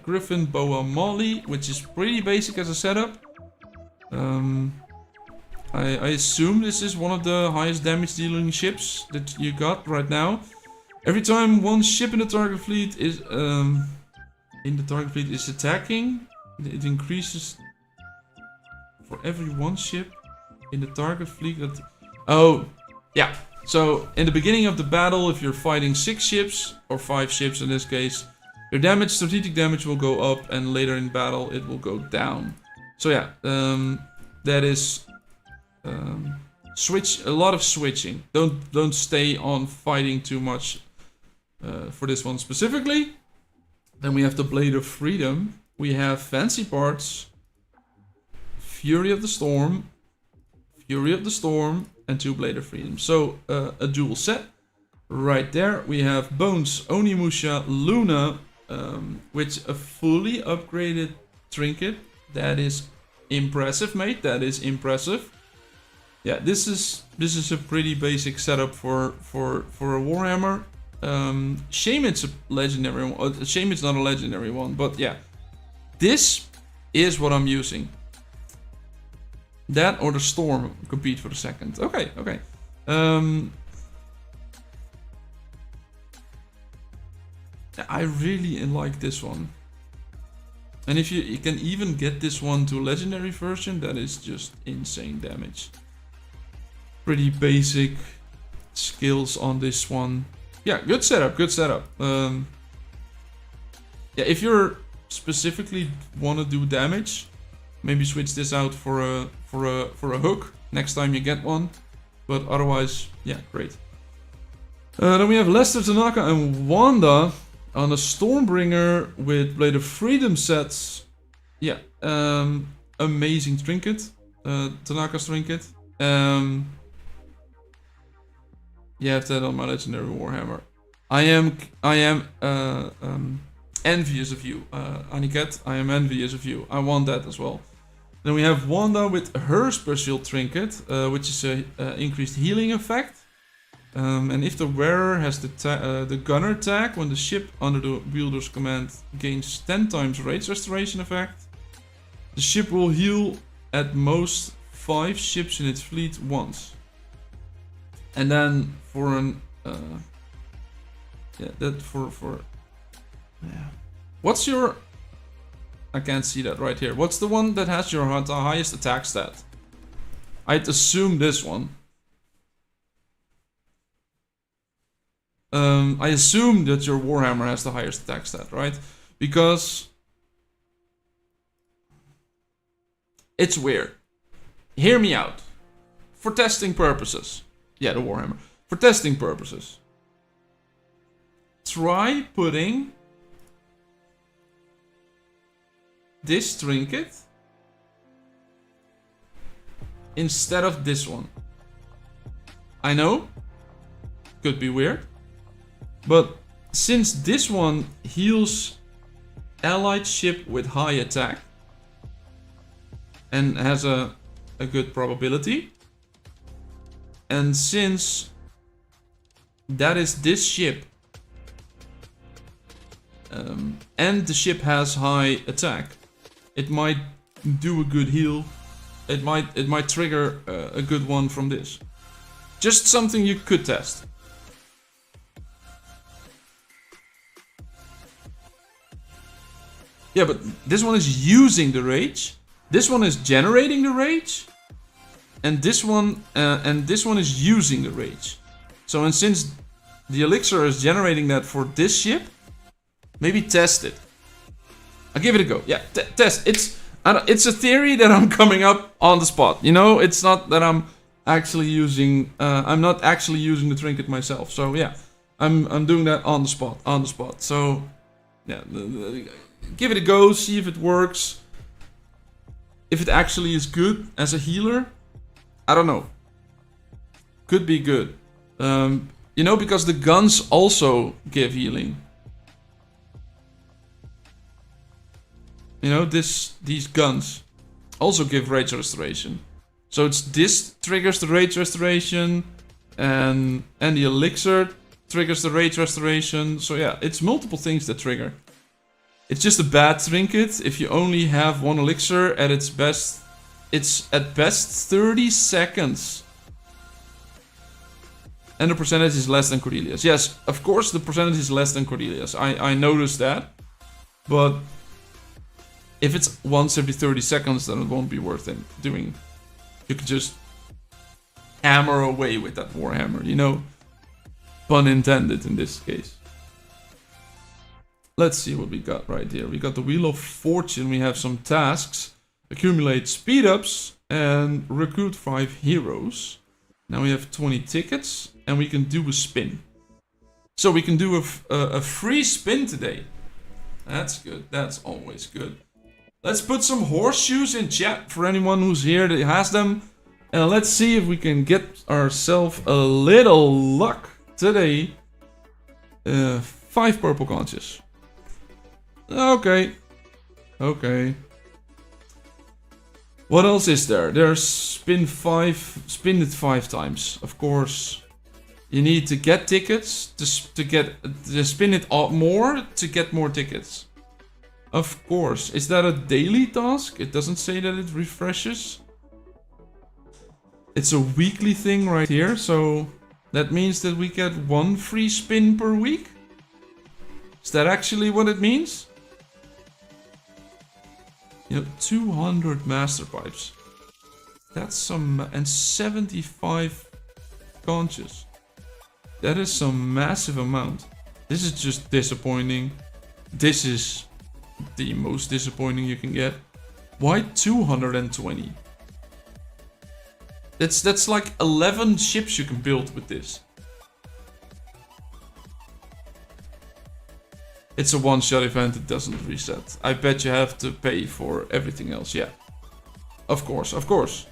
Griffin, Boa, Molly, which is pretty basic as a setup. I assume this is one of the highest damage dealing ships that you got right now. Every time one ship in the target fleet is attacking, it increases for every one ship in the target fleet that... Oh, yeah. So in the beginning of the battle, if you're fighting 6 ships, or 5 ships in this case, your damage, strategic damage will go up, and later in battle it will go down. So yeah, that is a lot of switching. Don't stay on fighting too much for this one specifically. Then we have the Blade of Freedom. We have Fancy Parts, Fury of the Storm, and 2 Blade of Freedom. So a dual set right there. We have Bones, Onimusha, Luna, which a fully upgraded trinket. That is impressive, mate. That is impressive. Yeah, this is a pretty basic setup for a Warhammer. Shame it's a legendary one. Shame it's not a legendary one, but yeah, this is what I'm using. That or the Storm compete for the second. Okay. I really like this one. And if you can even get this one to a legendary version, that is just insane damage. Pretty basic skills on this one. Yeah, good setup. Yeah, if you're specifically want to do damage, maybe switch this out for a hook next time you get one. But otherwise, yeah, great. Then we have Lester, Tanaka, and Wanda on a Stormbringer with Blade of Freedom sets. Yeah, amazing trinket. Tanaka's trinket. You have that on my legendary Warhammer. I am envious of you, Aniket. I am envious of you. I want that as well. Then we have Wanda with her special trinket, which is a increased healing effect. And if the wearer has the gunner tag, when the ship under the wielder's command gains 10 times rage restoration effect, the ship will heal at most 5 ships in its fleet once. And then for an what's your... I can't see that right here. What's the one that has your highest attack stat? I'd assume this one. I assume that your Warhammer has the highest attack stat, right? Because it's weird. Hear me out. For testing purposes. Yeah, the Warhammer. For testing purposes. Try putting this trinket instead of this one. I know. Could be weird. But since this one heals allied ship with high attack and has a good probability, and since that is this ship, and the ship has high attack, it might do a good heal. It might trigger a good one from this. Just something you could test. Yeah, but this one is using the rage. This one is generating the rage. And this one is using the rage. So, and since the elixir is generating that for this ship, maybe test it. I'll give it a go. Yeah, test. It's a theory that I'm coming up on the spot. You know, it's not that I'm actually using. I'm not actually using the trinket myself. So yeah, I'm doing that on the spot. So yeah, give it a go. See if it works. If it actually is good as a healer, I don't know. Could be good. You know, because the guns also give healing. You know, these guns also give rage restoration. So it's this triggers the rage restoration, and the elixir triggers the rage restoration. So yeah, it's multiple things that trigger. It's just a bad trinket. If you only have one elixir at its best, it's at best 30 seconds. And the percentage is less than Cordelia's. Yes, of course the percentage is less than Cordelia's. I noticed that. But if it's once every 30 seconds, then it won't be worth it doing. You could just hammer away with that Warhammer, you know? Pun intended in this case. Let's see what we got right here. We got the Wheel of Fortune. We have some tasks. Accumulate speed ups and recruit 5 heroes. Now we have 20 tickets and we can do a spin. So we can do a free spin today. That's good. That's always good. Let's put some horseshoes in chat for anyone who's here that has them. And let's see if we can get ourselves a little luck today. 5 purple conches. Okay. Okay. What else is there? There's spin it 5 times. Of course, you need to get tickets to spin it more to get more tickets. Of course. Is that a daily task? It doesn't say that it refreshes. It's a weekly thing right here, so that means that we get 1 free spin per week? Is that actually what it means? You know, 200 master pipes. That's some... and 75 conches. That is some massive amount. This is just disappointing. This is the most disappointing you can get. Why 220? That's like 11 ships you can build with this. It's a one-shot event, it doesn't reset. I bet you have to pay for everything else, yeah. Of course, of course.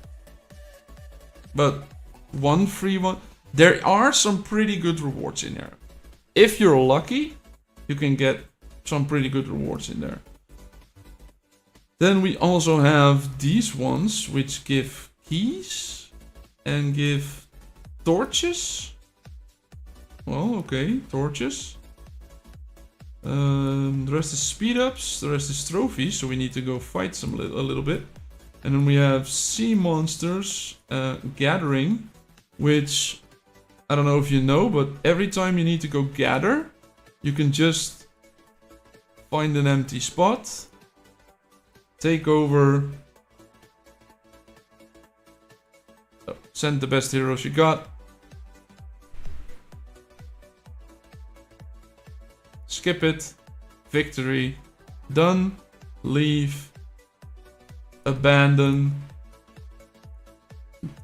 But 1 free one... There are some pretty good rewards in there. If you're lucky, you can get some pretty good rewards in there. Then we also have these ones, which give keys and give torches. Well, okay, torches. The rest is speed ups, the rest is trophies, so we need to go fight a little bit. And then we have sea monsters, gathering, which I don't know if you know, but every time you need to go gather, you can just find an empty spot, take over, send the best heroes you got, skip it, victory, done, leave, abandon,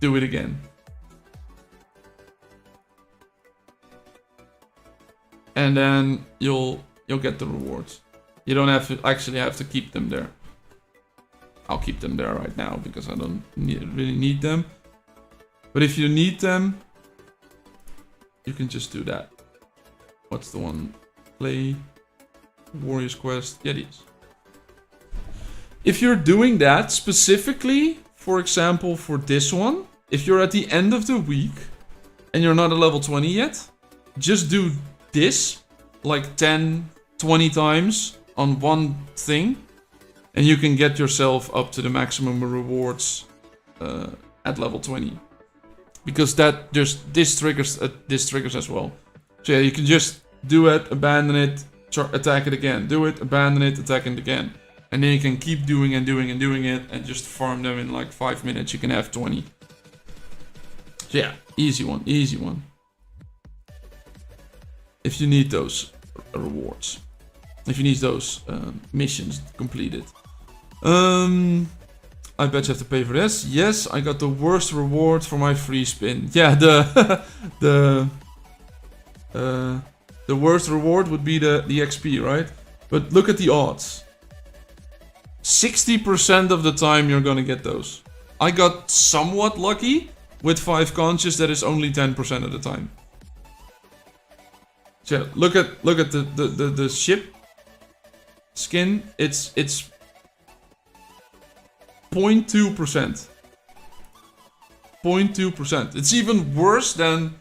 do it again. And then you'll get the rewards. You don't actually have to keep them there. I'll keep them there right now because I don't really need them. But if you need them, you can just do that. What's the one? Play Warrior's Quest. Yeah, these. If you're doing that specifically, for example, for this one, if you're at the end of the week and you're not at level 20 yet, just do this like 10, 20 times on one thing, and you can get yourself up to the maximum rewards at level 20. Because that just this triggers as well. So yeah, you can just do it, abandon it, attack it again, do it, abandon it, attack it again, and then you can keep doing and doing and doing it, and just farm them in like 5 minutes. You can have 20. So yeah, easy one, easy one. If you need those rewards, if you need those missions completed. I bet you have to pay for this. Yes, I got the worst reward for my free spin. Yeah, the worst reward would be the XP, right? But look at the odds. 60% of the time you're gonna get those. I got somewhat lucky with 5 conches. That is only 10% of the time. So look at the ship skin. It's 0.2%. 0.2%. It's even worse than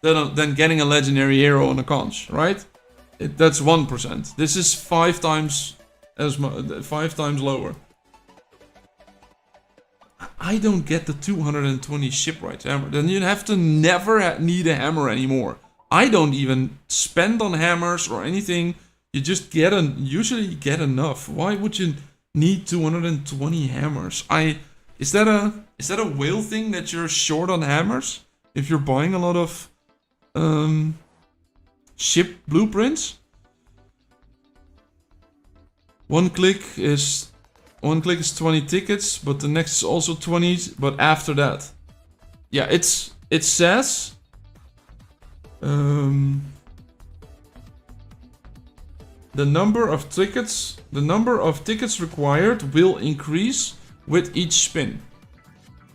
than getting a legendary hero on a conch, right? That's 1%. This is 5 times as 5 times lower. I don't get the 220 shipwright hammer. Then you have to never need a hammer anymore. I don't even spend on hammers or anything. You just usually get enough. Why would you need 220 hammers? Is that a whale thing that you're short on hammers? If you're buying a lot of ship blueprints? One click is 20 tickets, but the next is also 20, but after that. Yeah, it says the number of tickets required will increase with each spin.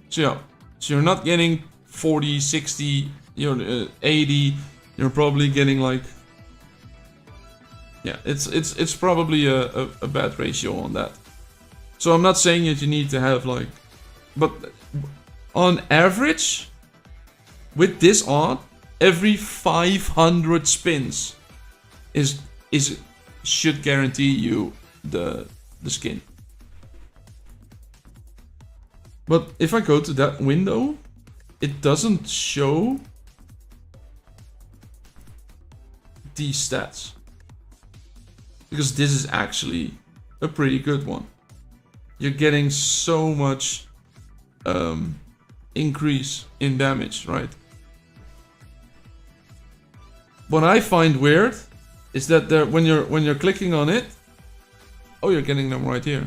So yeah, so you're not getting 40, 60, 80. You're probably getting like, yeah, it's probably a bad ratio on that. So I'm not saying that you need to have like, but on average, with this on, every 500 spins should guarantee you the skin. But if I go to that window, it doesn't show these stats. Because this is actually a pretty good one. You're getting so much increase in damage, right? What I find weird is that when you're clicking on it, oh, you're getting them right here.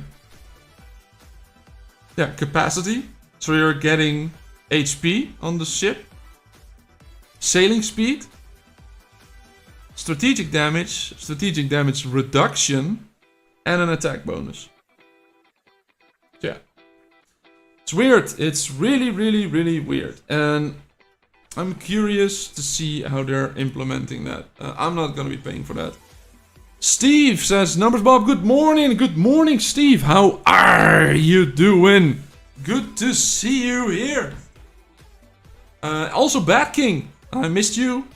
Yeah, capacity. So you're getting HP on the ship, sailing speed, strategic damage reduction, and an attack bonus. Yeah. It's weird. It's really, really, really weird. And I'm curious to see how they're implementing that. I'm not going to be paying for that. Steve says, Numbers Bob, good morning. Good morning, Steve. How are you doing? Good to see you here. Also, Bat King, I missed you.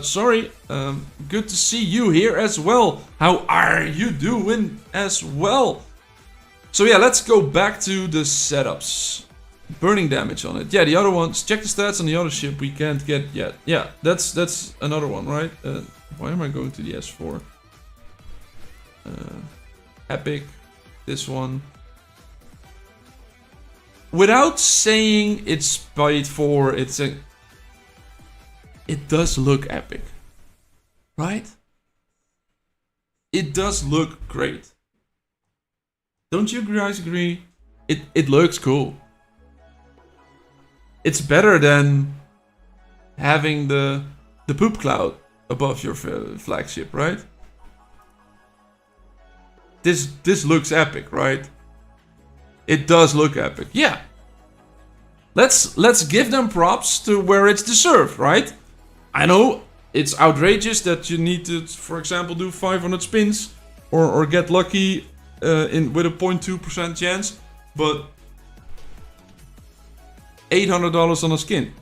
Sorry. Good to see you here as well. How are you doing as well? So yeah, let's go back to the setups. Burning damage on it. Yeah, the other ones. Check the stats on the other ship we can't get yet. Yeah, that's another one, right? Why am I going to the S4? Epic. This one. Without saying it's paid for, it does look epic. Right? It does look great. Don't you guys agree? It looks cool. It's better than having the poop cloud above your flagship, right? This looks epic, right? It does look epic. Yeah. Let's give them props to where it's deserved, right? I know it's outrageous that you need to, for example, do 500 spins or get lucky with a 0.2% chance, but $800 on a skin.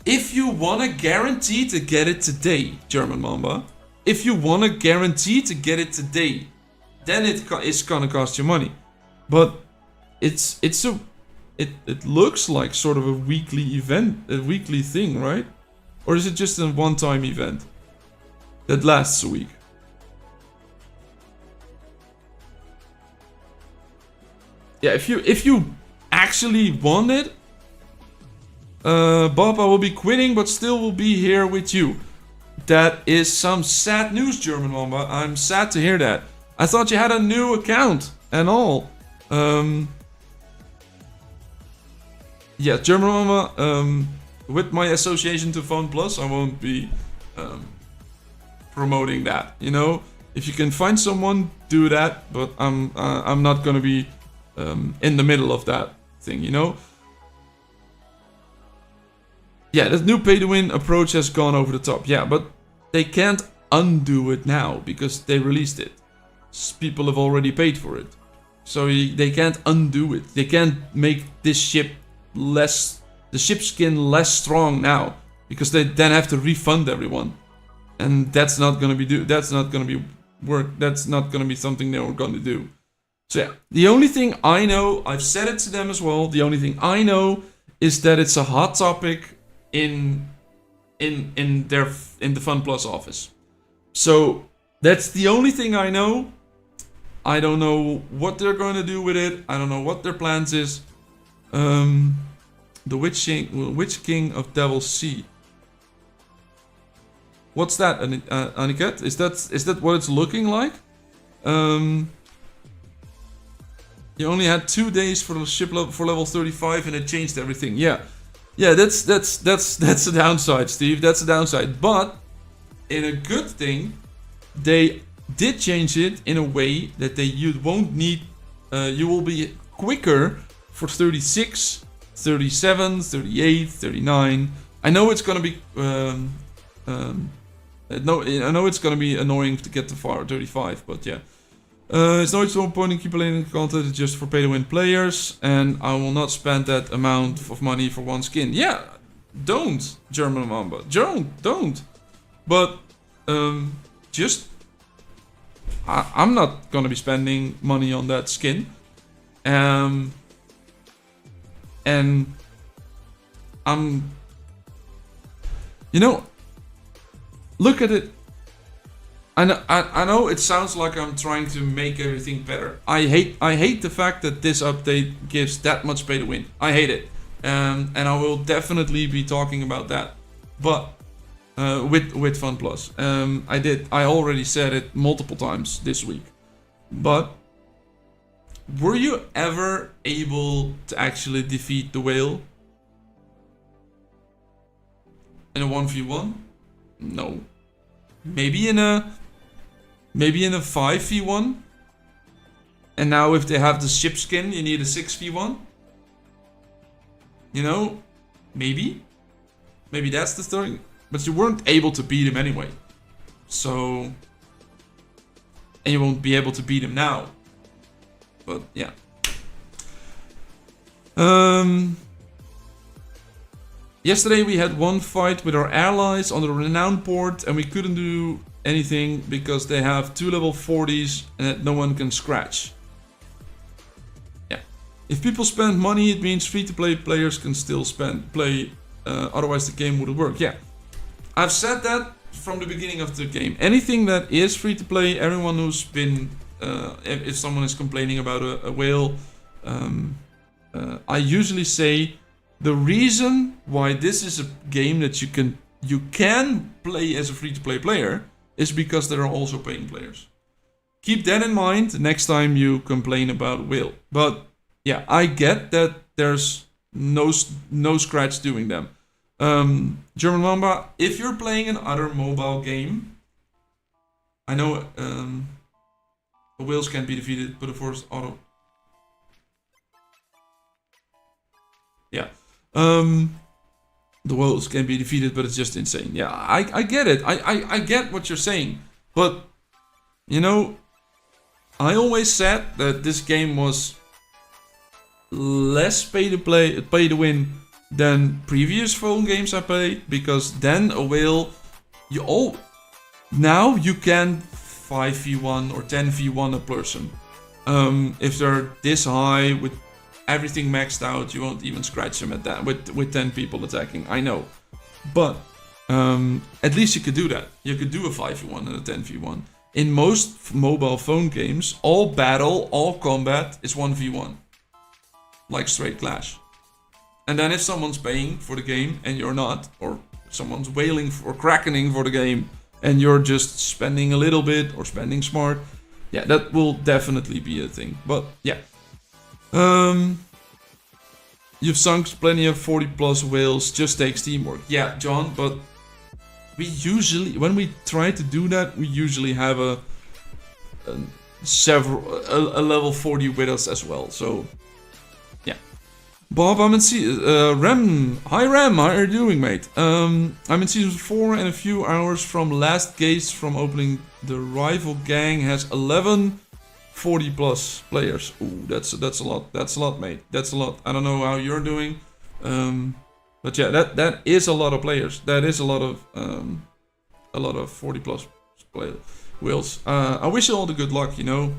If you want to guarantee to get it today, German Mamba, if you want to guarantee to get it today, then it's gonna cost you money. But it looks like sort of a weekly event, a weekly thing, right? Or is it just a one-time event that lasts a week? Yeah, if you actually want it, Bob, I will be quitting, but still will be here with you. That is some sad news, German Mamba. I'm sad to hear that. I thought you had a new account and all. Yeah, German Mamba. With my association to Phone Plus, I won't be promoting that. You know, if you can find someone, do that. But I'm not gonna be in the middle of that thing. You know. Yeah, the new pay-to-win approach has gone over the top. Yeah, but they can't undo it now because they released it. People have already paid for it. So they can't undo it. They can't make this ship less, the ship skin less strong now. because they then have to refund everyone, and that's not gonna be that's not gonna be work. That's not gonna be something they were gonna do. So yeah, the only thing I know, I've said it to them as well. The only thing I know is that it's a hot topic in the Fun Plus office. So that's the only thing I know. I don't know what they're going to do with it. I don't know what their plans is. The Witch King of Devil's Sea. What's that, Aniket? Is that what it's looking like? You only had 2 days for the ship for level 35, and it changed everything. Yeah, that's the downside, Steve. That's the downside. But in a good thing, they did change it in a way that you won't need. You will be quicker for 36, 37, 38, 39. I know it's gonna be. I know it's gonna be annoying to get to 35, but yeah. It's no point in keep playing content just for pay-to-win players, and I will not spend that amount of money for one skin. Yeah, don't, German Mamba. Don't. But, just... I'm not gonna be spending money on that skin. And... I'm... You know... Look at it. I know it sounds like I'm trying to make everything better. I hate the fact that this update gives that much pay to win. I hate it, and I will definitely be talking about that. But with Fun Plus, I already said it multiple times this week. But were you ever able to actually defeat the whale in a 1v1? No. Maybe in a 5v1. And now if they have the ship skin, you need a 6v1. You know, maybe that's the thing. But you weren't able to beat him anyway. So, and you won't be able to beat him now. But yeah. Yesterday we had one fight with our allies on the renowned port, and we couldn't do anything because they have 2 level 40s and no one can scratch. Yeah. If people spend money, it means free-to-play players can still play, otherwise the game wouldn't work. Yeah. I've said that from the beginning of the game. Anything that is free-to-play, everyone who's been... if someone is complaining about a whale, I usually say... The reason why this is a game that you can play as a free-to-play player is because there are also paying players. Keep that in mind next time you complain about whale. But yeah, I get that there's no scratch doing them. German Mamba, if you're playing an other mobile game, I know the whales can't be defeated, but of course auto. Yeah. The whales can be defeated, but it's just insane. Yeah, I get it. I get what you're saying. But, you know, I always said that this game was less pay to win than previous phone games I played. Because then a whale, now you can 5v1 or 10v1 a person. If they're this high with everything maxed out, you won't even scratch them at that with 10 people attacking. I know, but at least you could do that. You could do a 5v1 and a 10v1. In most mobile phone games, all battle, all combat is 1v1, like straight clash. And then if someone's paying for the game and you're not, or someone's wailing or crackening for the game and you're just spending a little bit or spending smart, yeah, that will definitely be a thing. But yeah. You've sunk plenty of 40 plus whales, just takes teamwork. Yeah, John, but we usually, when we try to do that, we usually have a level 40 with us as well, so yeah. Bob, I'm in Rem. Hi Rem, how are you doing, mate? I'm in season 4 and a few hours from last gates from opening. The rival gang has 11 40 plus players. Ooh, that's a lot. That's a lot, mate. That's a lot. I don't know how you're doing. But yeah, that is a lot of players. That is a lot of 40 plus wheels. I wish you all the good luck, you know.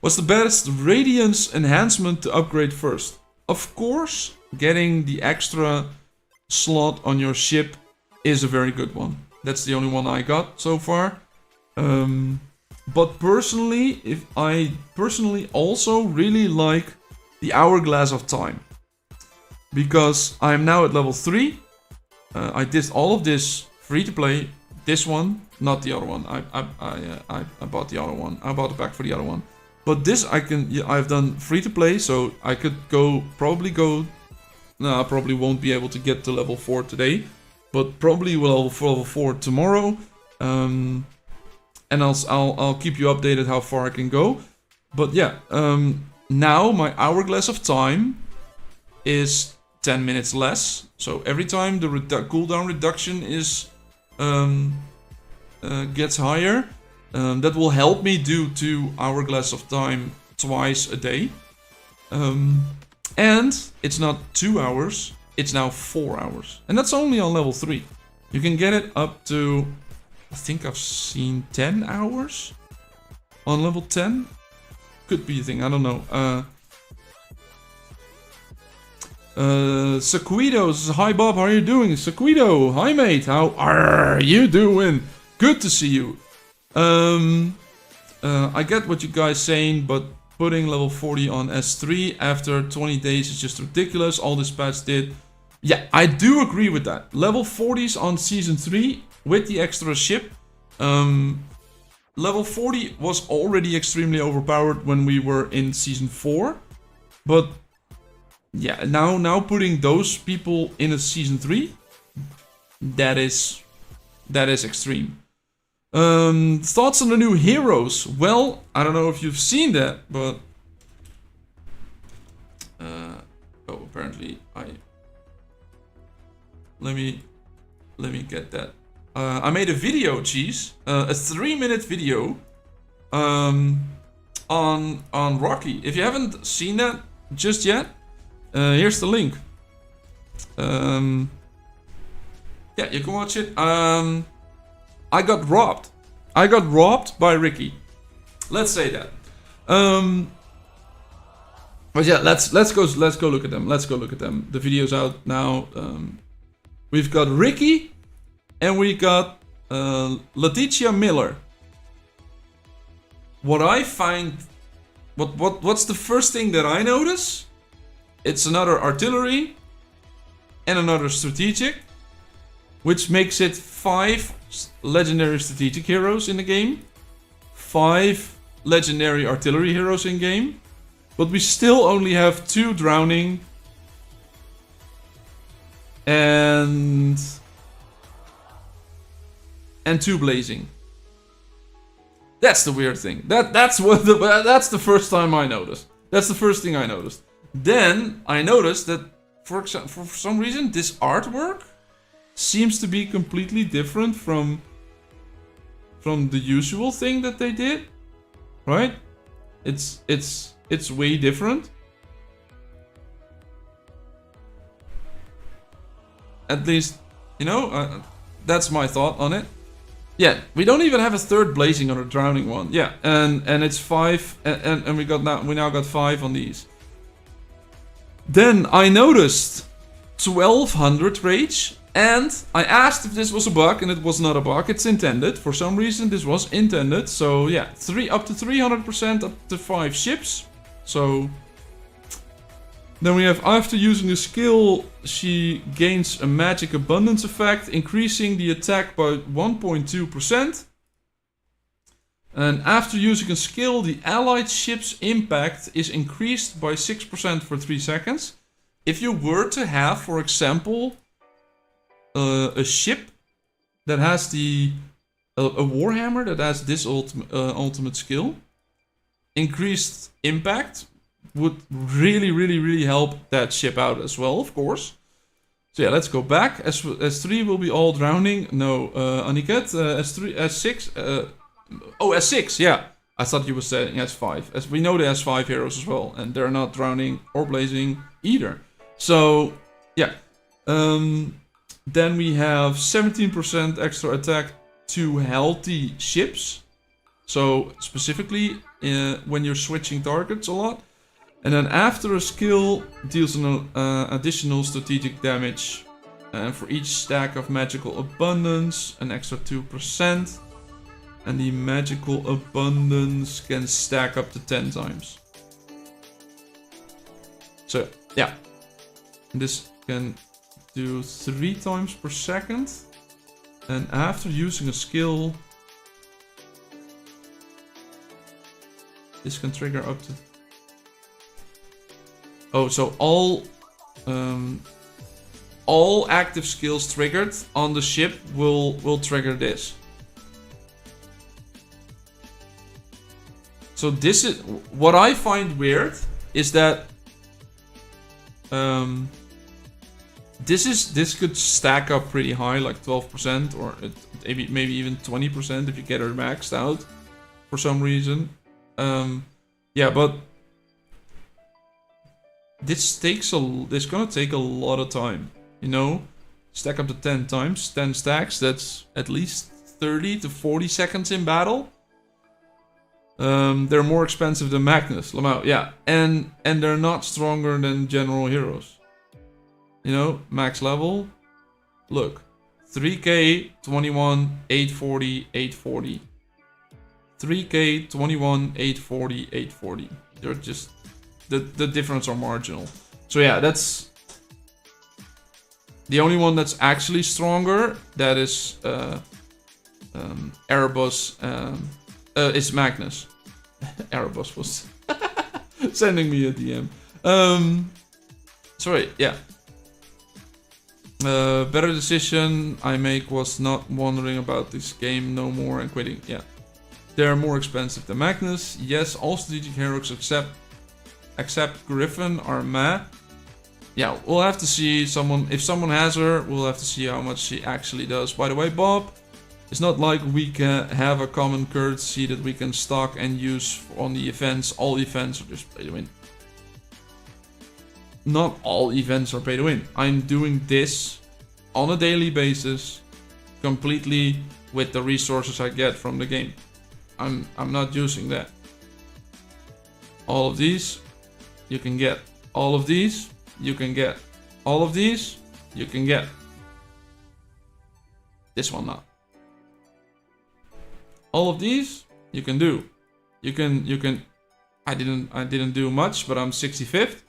What's the best radiance enhancement to upgrade first? Of course, getting the extra slot on your ship is a very good one. That's the only one I got so far. But personally, I also really like the Hourglass of Time. Because I'm now at level 3. I did all of this free to play. This one, not the other one. I bought the other one. I bought the pack for the other one. But this I've done free to play, so I could probably won't be able to get to level 4 today, but probably will level 4 tomorrow. And I'll keep you updated how far I can go. But yeah, now my Hourglass of Time is 10 minutes less. So every time the cooldown reduction is gets higher, that will help me do 2 Hourglass of Time twice a day. And it's not 2 hours, it's now 4 hours. And that's only on level 3. You can get it up to, I think I've seen 10 hours on level 10. Could be a thing, I don't know. Sequido says, hi Bob, how are you doing? Sequido, hi mate, how are you doing? Good to see you. I get what you guys saying, but putting level 40 on S3 after 20 days is just ridiculous. All this patch did. Yeah, I do agree with that. Level 40s on Season 3 with the extra ship. Level 40 was already extremely overpowered when we were in Season 4. But yeah, now putting those people in a Season 3, that is extreme. Thoughts on the new heroes? Well, I don't know if you've seen that, but apparently let me get that. I made a video, cheese, a 3-minute video, on Rocky. If you haven't seen that just yet, here's the link. Yeah, you can watch it. I got robbed. I got robbed by Ricky. Let's say that. But yeah, let's go look at them. Let's go look at them. The video's out now. We've got Ricky and we got Letitia Miller. What I find, what's the first thing that I notice? It's another artillery and another strategic, which makes it 5 legendary strategic heroes in the game, 5 legendary artillery heroes in game, but we still only have 2 drowning and 2 blazing. That's the weird thing. That's the first time I noticed. That's the first thing I noticed. Then I noticed that for some reason this artwork seems to be completely different from the usual thing that they did, right? It's way different. At least, you know, that's my thought on it. Yeah, we don't even have a 3rd blazing or a drowning one. Yeah, and it's 5, and we now got 5 on these. Then I noticed 1200 rage. And I asked if this was a bug, and it was not a bug. It's intended. For some reason, this was intended. So yeah, up to 300%, up to 5 ships. So then we have, after using the skill, she gains a magic abundance effect, increasing the attack by 1.2%. And after using a skill, the allied ship's impact is increased by 6% for 3 seconds. If you were to have, for example, a ship that has a warhammer that has this ultimate skill, increased impact would really help that ship out as well, of course. So yeah, let's go back. S3 will be all drowning. No, Aniket, S3, S6. S6, yeah. I thought you were saying S5. As we know the S5 heroes as well, and they're not drowning or blazing either. So yeah. Then we have 17% extra attack to healthy ships. So specifically when you're switching targets a lot. And then after a skill deals an additional strategic damage. And for each stack of magical abundance, an extra 2%. And the magical abundance can stack up to 10 times. So, yeah. This can do 3 times per second. And after using a skill, this can trigger up to... Oh, so all active skills triggered on the ship will trigger this. So this is what I find weird is that this could stack up pretty high, like 12%, or maybe even 20% if you get her maxed out for some reason. Yeah, but this gonna take a lot of time, you know. Stack up to 10 times, 10 stacks. That's at least 30 to 40 seconds in battle. They're more expensive than Magnus, Lamau, yeah, and they're not stronger than general heroes. You know, max level. Look, 3k, 21, 840, 840. 3k, 21, 840, 840. They're just the difference are marginal. So yeah, that's the only one that's actually stronger. That is Erebus. It's Magnus. Erebus was sending me a DM. Sorry, yeah. Better decision I make was not wondering about this game no more and quitting. Yeah. They're more expensive than Magnus. Yes, all strategic heroes except Griffin are meh. Yeah, we'll have to see if someone has her, we'll have to see how much she actually does. By the way, Bob, it's not like we can have a common currency that we can stock and use on the events. All events are just pay to win. Not all events are pay to win. I'm doing this on a daily basis, completely with the resources I get from the game. I'm not using that. All of these, you can get. All of these, you can get. All of these, you can get. This one not. All of these, you can do. You can. I didn't do much, but I'm 65th.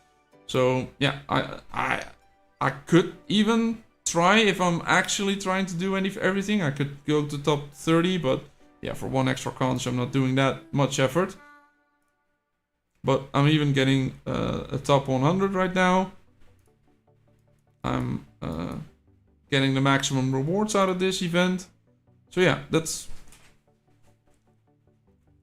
So yeah, I could even try if I'm actually trying to do everything. I could go to top 30, but yeah, for one extra con, so I'm not doing that much effort. But I'm even getting a top 100 right now. I'm getting the maximum rewards out of this event. So yeah, that's...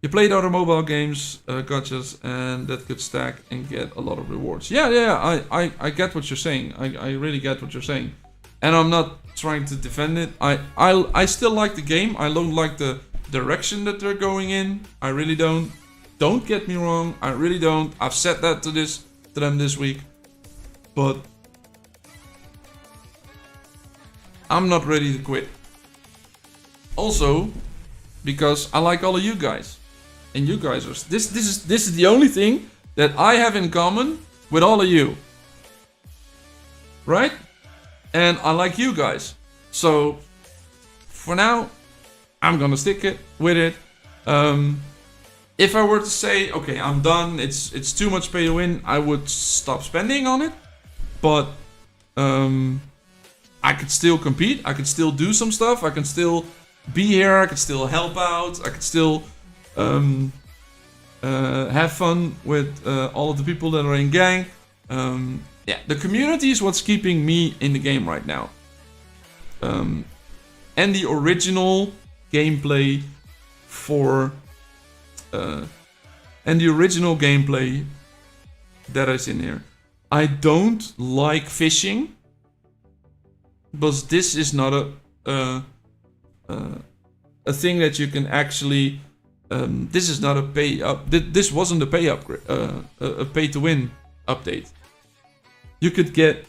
You played other mobile games, gotchas, and that could stack and get a lot of rewards. Yeah, I get what you're saying. I really get what you're saying. And I'm not trying to defend it. I still like the game. I don't like the direction that they're going in. I really don't. Don't get me wrong. I really don't. I've said that to them this week. But I'm not ready to quit. Also, because I like all of you guys. And you guys are... This is the only thing that I have in common with all of you. Right? And I like you guys. So, for now, I'm gonna stick with it. If I were to say, okay, I'm done, it's too much pay to win, I would stop spending on it. But I could still compete. I could still do some stuff. I can still be here. I could still help out. I could still have fun with all of the people that are in gang. Yeah, the community is what's keeping me in the game right now. And the original gameplay that is in here. I don't like fishing, but this is not a thing that you can actually. This is not a pay up. This wasn't a pay upgrade, a pay to win update. You could get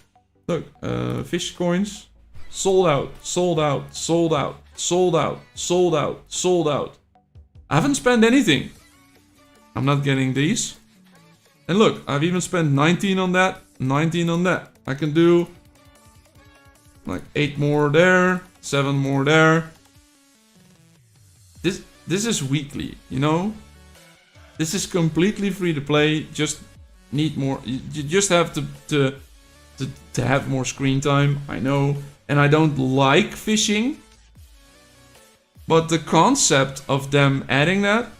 Look, fish coins. Sold out, sold out, sold out, sold out, sold out, sold out. I haven't spent anything. I'm not getting these. And look, I've even spent 19 on that, 19 on that. I can do like 8 more there, 7 more there. This is weekly, you know? This is completely free to play. Just need more. You just have to have more screen time. I know, and I don't like fishing, but the concept of them adding that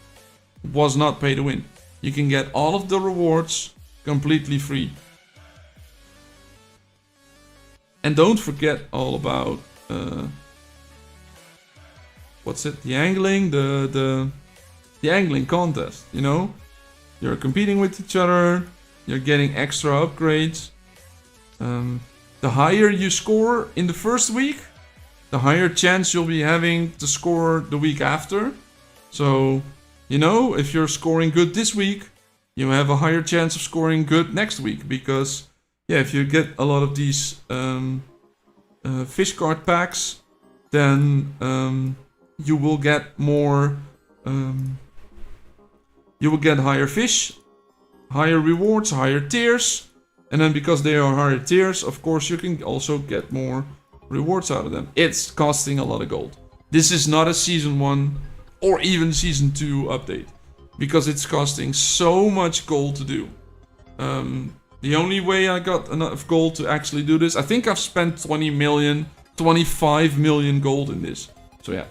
was not pay to win. You can get all of the rewards completely free. And don't forget all about what's it? The angling, the angling contest. You know, you're competing with each other. You're getting extra upgrades. The higher you score in the first week, the higher chance you'll be having to score the week after. So, you know, if you're scoring good this week, you have a higher chance of scoring good next week. Because, yeah, if you get a lot of these fish card packs, then you will get more. You will get higher fish, higher rewards, higher tiers. And then because they are higher tiers, of course, you can also get more rewards out of them. It's costing a lot of gold. This is not a Season 1 or even Season 2 update. Because it's costing so much gold to do. The only way I got enough gold to actually do this, I think I've spent 25 million gold in this. So yeah,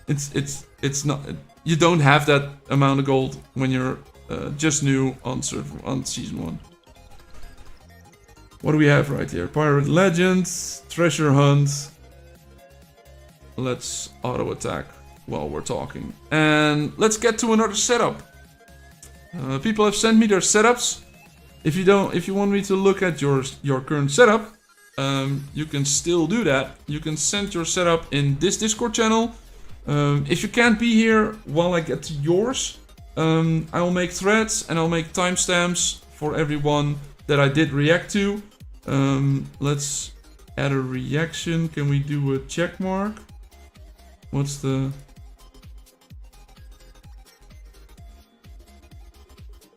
it's not, you don't have that amount of gold when you're just new on Season 1. What do we have right here? Pirate Legends, Treasure Hunt. Let's auto attack while we're talking. And let's get to another setup. People have sent me their setups. If you want me to look at your current setup, you can still do that. You can send your setup in this Discord channel. If you can't be here while I get to yours, I'll make threads and I'll make timestamps for everyone that I did react to. Let's add a reaction. Can we do a check mark? What's the...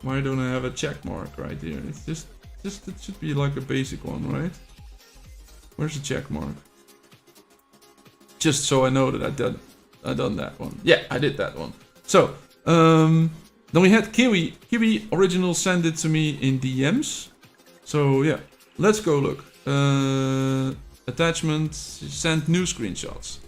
Why don't I have a check mark right here? It's just it should be like a basic one, right? Where's the check mark? Just so I know that I done that one. Yeah, I did that one. So, then we had Kiwi. Kiwi original sent it to me in DMs. So yeah, let's go look. Attachment, send new screenshots.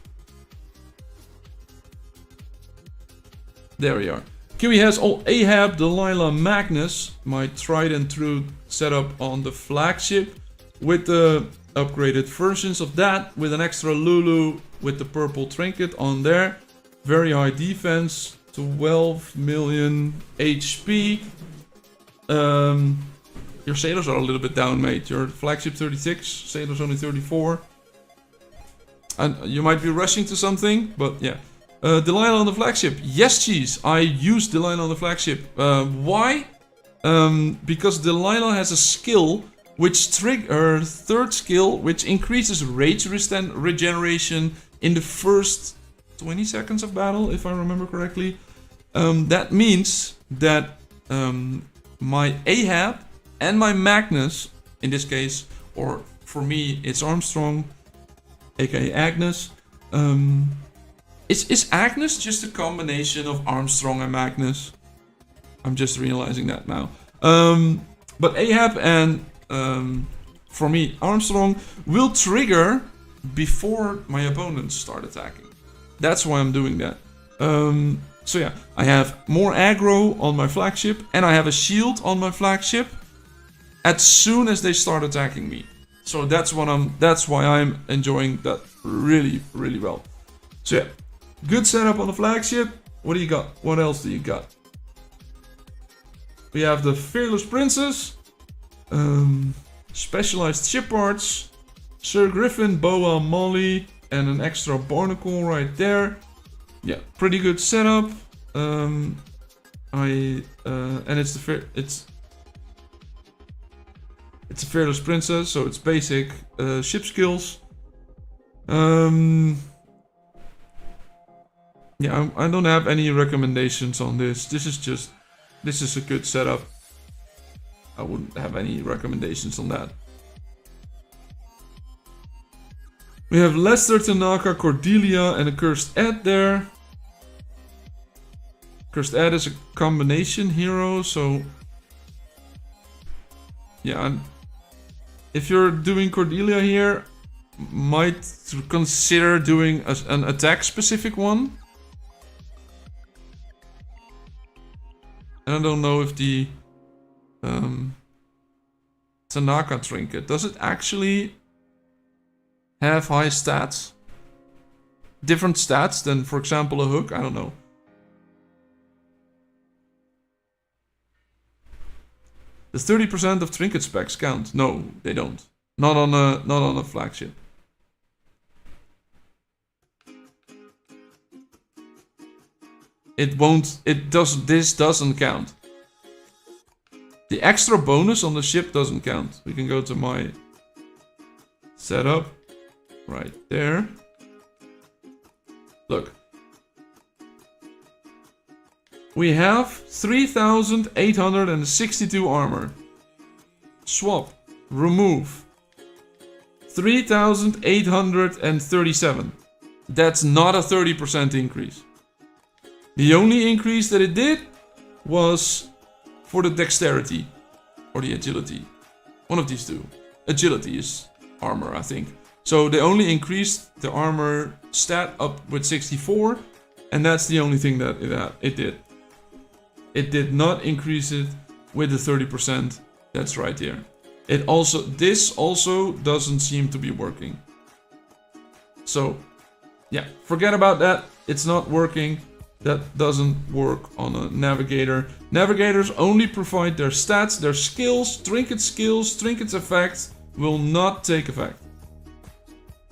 There we are. Kiwi has all Ahab, Delilah, Magnus, my tried and true setup on the flagship, with the upgraded versions of that, with an extra Lulu with the purple trinket on there. Very high defense, 12 million HP. Your sailors are a little bit down, mate. Your flagship 36, sailors only 34. And you might be rushing to something, but yeah. Delilah on the flagship. Yes, cheese. I used Delilah on the flagship. Why? Because Delilah has a skill which her third skill, which increases rage regeneration in the first 20 seconds of battle, if I remember correctly. That means that my Ahab and my Magnus, in this case, or for me, it's Armstrong, aka Agnes. Is Agnes just a combination of Armstrong and Magnus? I'm just realizing that now. But Ahab and, for me, Armstrong will trigger before my opponents start attacking. That's why I'm doing that. So yeah, I have more aggro on my flagship, and I have a shield on my flagship as soon as they start attacking me. So that's why I'm enjoying that really, really well. So yeah. Good setup on the flagship. What do you got? What else do you got? We have the Fearless Princess. Specialized ship parts. Sir Griffin, Boa, Molly. And an extra barnacle right there. Yeah, pretty good setup. And it's It's a fearless princess, so it's basic ship skills. Yeah, I don't have any recommendations on this. This is a good setup. I wouldn't have any recommendations on that. We have Lester, Tanaka, Cordelia, and a Cursed Ed there. Cursed Ed is a combination hero, so yeah. If you're doing Cordelia here, might consider doing an attack specific one. And I don't know if the Tanaka trinket, does it actually have high stats? Different stats than, for example, a hook? I don't know. The 30% of trinket specs count. No, they don't. Not on a flagship. This doesn't count. The extra bonus on the ship doesn't count. We can go to my setup. Right there. Look. We have 3,862 armor. Swap. Remove. 3,837. That's not a 30% increase. The only increase that it did was for the dexterity or the agility. One of these two. Agility is armor, I think. So they only increased the armor stat up with 64, and that's the only thing that it did. It did not increase it with the 30%. That's right here. This also doesn't seem to be working. So, yeah, forget about that. It's not working. That doesn't work on a navigator. Navigators only provide their stats, their skills, trinkets effects will not take effect.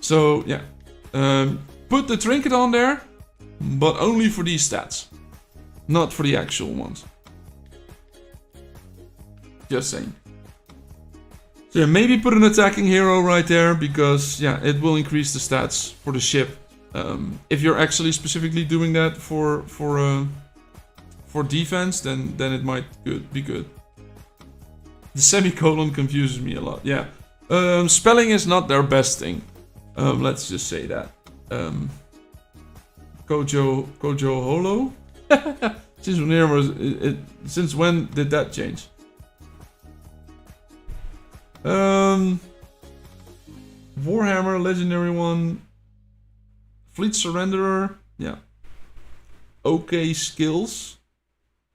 So, yeah. Put the trinket on there, but only for these stats. Not for the actual ones. Just saying. So yeah, maybe put an attacking hero right there, because yeah, it will increase the stats for the ship. If you're actually specifically doing that for defense, then it might be good. The semicolon confuses me a lot. Yeah, spelling is not their best thing. Let's just say that. Kojo Holo. Since when did that change? Warhammer, legendary one. Fleet Surrenderer, yeah. Okay skills.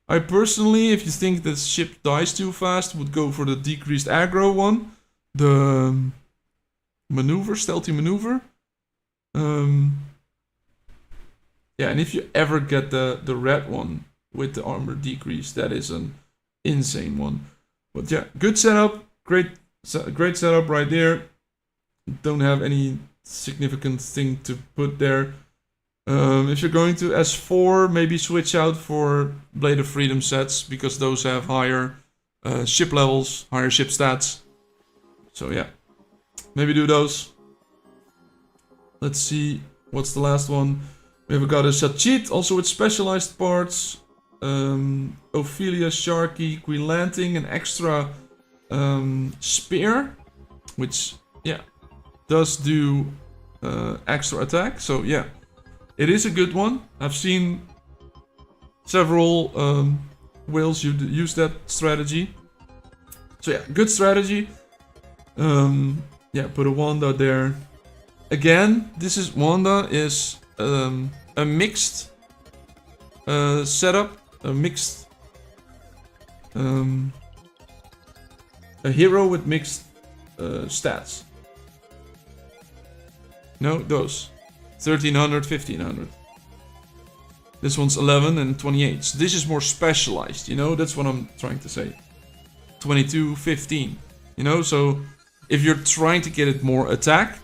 I personally, if you think the ship dies too fast, would go for the decreased aggro one. The maneuver, stealthy maneuver. Yeah, and if you ever get the red one with the armor decrease, that is an insane one. But yeah, good setup, great setup right there. Don't have any significant thing to put there. If you're going to S4, maybe switch out for Blade of Freedom sets, because those have higher ship levels, higher ship stats. So yeah, maybe do those. Let's see, what's the last one? We've got a Sachit, also with specialized parts. Ophelia, Sharky, Queen Lanting, an extra spear, which yeah, does do extra attack. So yeah, it is a good one. I've seen several whales use that strategy. So yeah, good strategy. Yeah, put a Wanda there. Again, Wanda is a mixed setup, a mixed a hero with mixed stats. No, those 1300, 1500. This one's 11 and 28. So this is more specialized, you know, that's what I'm trying to say. 22, 15, you know, so if you're trying to get it more attack,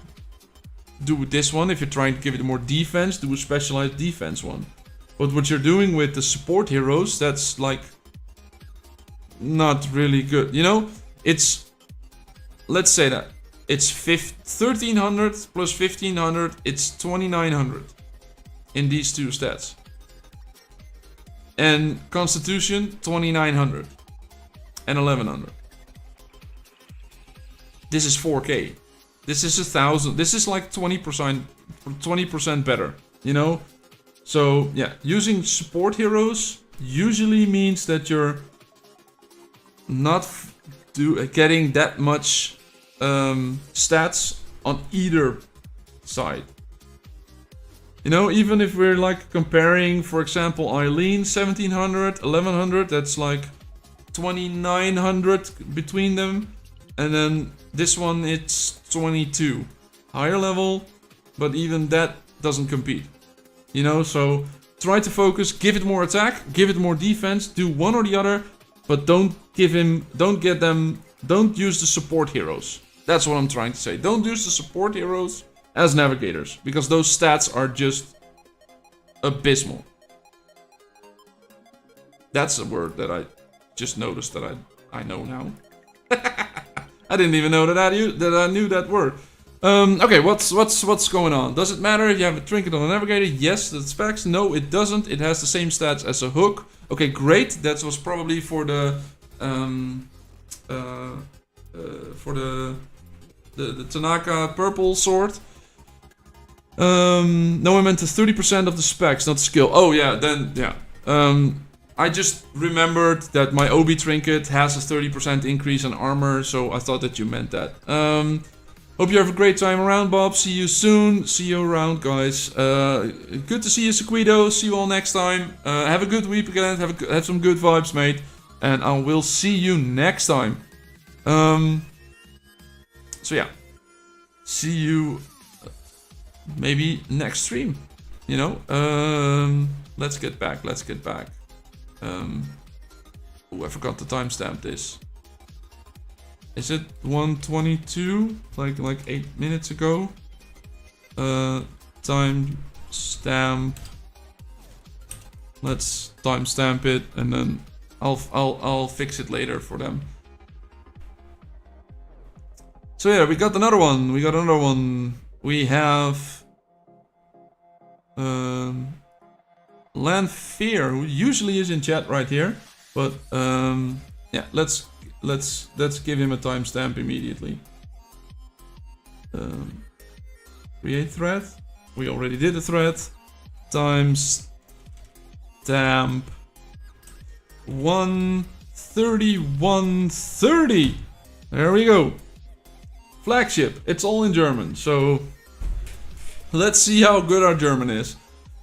do this one. If you're trying to give it more defense, do a specialized defense one. But what you're doing with the support heroes, that's like not really good. You know, it's let's say that. It's 1300 plus 1500, it's 2900 in these two stats. And Constitution, 2900 and 1100. This is 4k. This is 1000. This is like 20% better, you know? So, yeah, using support heroes usually means that you're not getting that much stats on either side. You know, even if we're like comparing, for example, Eileen 1700, 1100, that's like 2900 between them. And then this one, it's 22. Higher level, but even that doesn't compete. You know, so try to focus, give it more attack, give it more defense, do one or the other, but don't use the support heroes. That's what I'm trying to say. Don't use the support heroes as navigators, because those stats are just abysmal. That's a word that I just noticed that I know now. I didn't even know that I knew that word. Okay, what's going on? Does it matter if you have a trinket on a navigator? Yes, the specs. No, it doesn't. It has the same stats as a hook. Okay, great. That was probably for the Tanaka purple sword. No, I meant the 30% of the specs, not skill. Oh yeah, then yeah. I just remembered that my Obi trinket has a 30% increase in armor, so I thought that you meant that. Hope you have a great time around, Bob. See you soon. See you around, guys. Good to see you, Sequido. See you all next time. Have a good weekend. Have some good vibes, mate. And I will see you next time. So yeah. See you maybe next stream. You know? Let's get back. Oh, I forgot to timestamp this. Is it 1:22? Like 8 minutes ago? Timestamp. Let's timestamp it, and then I'll fix it later for them. So yeah, we got another one. We have Lanfear, who usually is in chat right here, but yeah, let's give him a timestamp immediately. Create thread. We already did a thread. Timestamp 1:31:30. There we go. Flagship. It's all in German, so let's see how good our German is.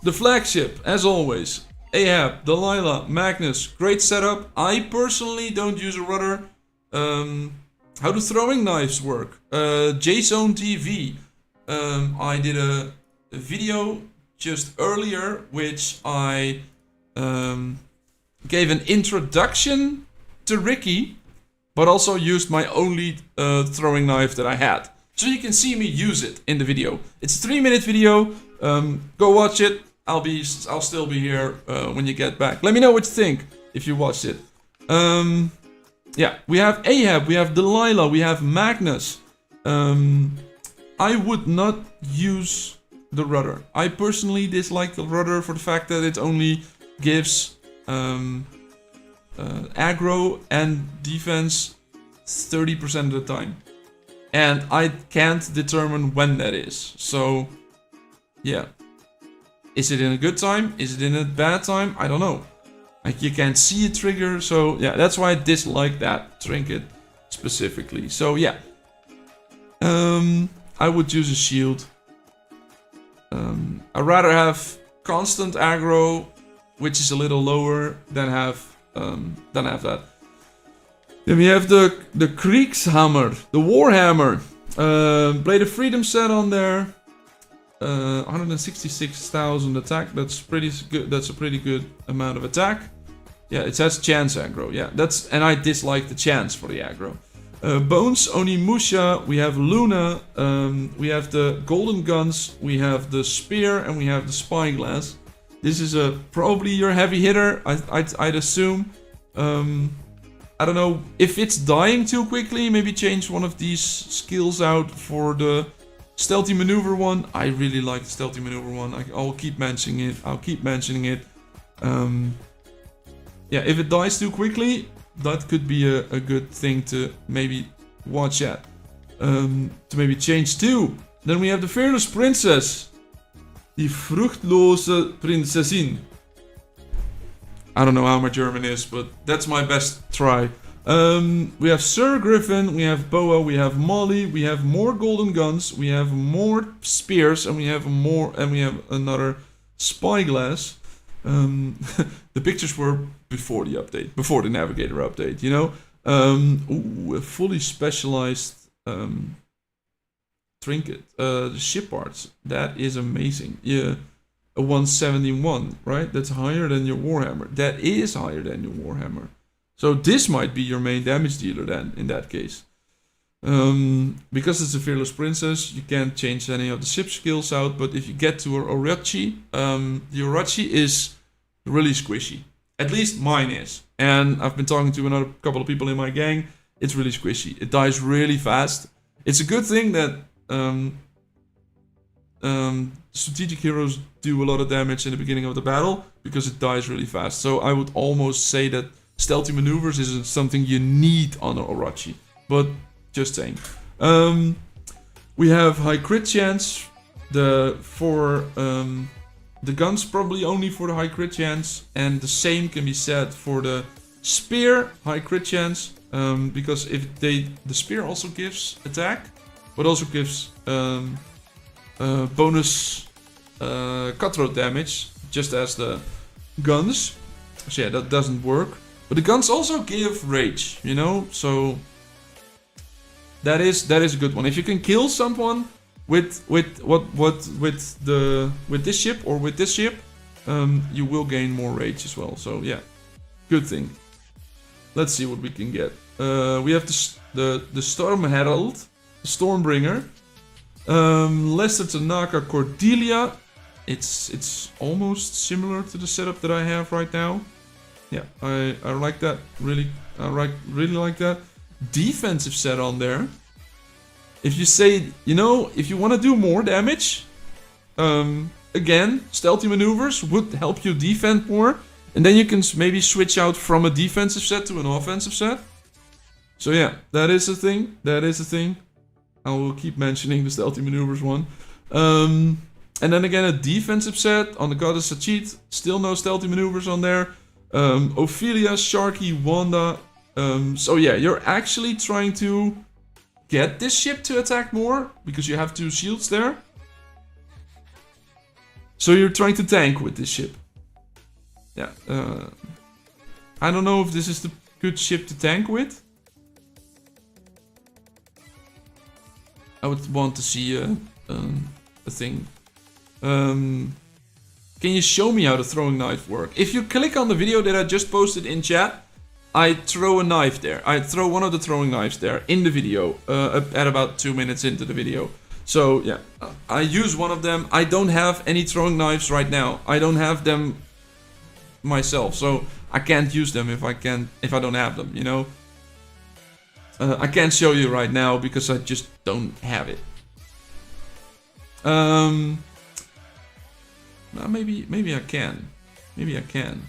The flagship, as always. Ahab, Delilah, Magnus, great setup. I personally don't use a rudder. How do throwing knives work? JZone TV. I did a video just earlier, which I gave an introduction to Ricky, but also used my only throwing knife that I had. So you can see me use it in the video. It's a 3-minute video. Go watch it. I'll still be here when you get back. Let me know what you think if you watched it. Yeah, we have Ahab, we have Delilah, we have Magnus. I would not use the rudder. I personally dislike the rudder for the fact that it only gives aggro and defense 30% of the time. And I can't determine when that is. So, yeah. Is it in a good time? Is it in a bad time? I don't know. Like, you can't see a trigger, so yeah, that's why I dislike that trinket specifically. So yeah, I would use a shield. I'd rather have constant aggro, which is a little lower, than have that. Then we have the Kriegshammer, the Warhammer, Blade of Freedom set on there. 166,000 attack. That's pretty good. That's a pretty good amount of attack. Yeah, it says chance aggro. Yeah, and I dislike the chance for the aggro. Bones, Onimusha. We have Luna. We have the golden guns. We have the spear, and we have the spyglass. This is probably your heavy hitter. I'd assume. I don't know, if it's dying too quickly, maybe change one of these skills out for the stealthy maneuver one. I really like the stealthy maneuver one. I'll keep mentioning it. Yeah, if it dies too quickly, that could be a good thing to maybe watch at. To maybe change too. Then we have the Fearless Princess. Die vruchtlose Prinzessin. I don't know how my German is, but that's my best try. We have Sir Griffin, we have Boa, we have Molly, we have more golden guns, we have more spears, and we have another spyglass. The pictures were before the update, before the navigator update, you know. A fully specialized trinket, the ship parts. That is amazing. Yeah, a 171, right? That's higher than your Warhammer. That is higher than your Warhammer. So this might be your main damage dealer then, in that case. Because it's a Fearless Princess, you can't change any of the ship skills out, but if you get to her Orochi, the Orochi is really squishy. At least mine is. And I've been talking to another couple of people in my gang, it's really squishy. It dies really fast. It's a good thing that strategic heroes do a lot of damage in the beginning of the battle, because it dies really fast. So I would almost say that stealthy maneuvers isn't something you need on an Orochi, but just saying. We have high crit chance. For the guns probably only for the high crit chance, and the same can be said for the spear, high crit chance, because if the spear also gives attack, but also gives bonus cutthroat damage, just as the guns. So yeah, that doesn't work. But the guns also give rage, you know, so that is a good one. If you can kill someone with this ship or with this ship, you will gain more rage as well. So yeah, good thing. Let's see what we can get. We have the Storm Herald, the Stormbringer, Lester Tanaka Cordelia. It's almost similar to the setup that I have right now. Yeah, I like that. Really like that. Defensive set on there. If you say, you know, if you want to do more damage, again, stealthy maneuvers would help you defend more. And then you can maybe switch out from a defensive set to an offensive set. So yeah, that is a thing. I will keep mentioning the stealthy maneuvers one. And then again, a defensive set on the Goddess Sachit. Still no stealthy maneuvers on there. Ophelia, Sharky, Wanda. So yeah, you're actually trying to get this ship to attack more, because you have 2 shields there. So you're trying to tank with this ship. Yeah, I don't know if this is the good ship to tank with. I would want to see a thing. Can you show me how the throwing knife works? If you click on the video that I just posted in chat, I throw a knife there. I throw one of the throwing knives there in the video, at about 2 minutes into the video. So yeah, I use one of them. I don't have any throwing knives right now. I don't have them myself, so I can't use them if I don't have them, you know. I can't show you right now because I just don't have it. Maybe I can. Maybe I can.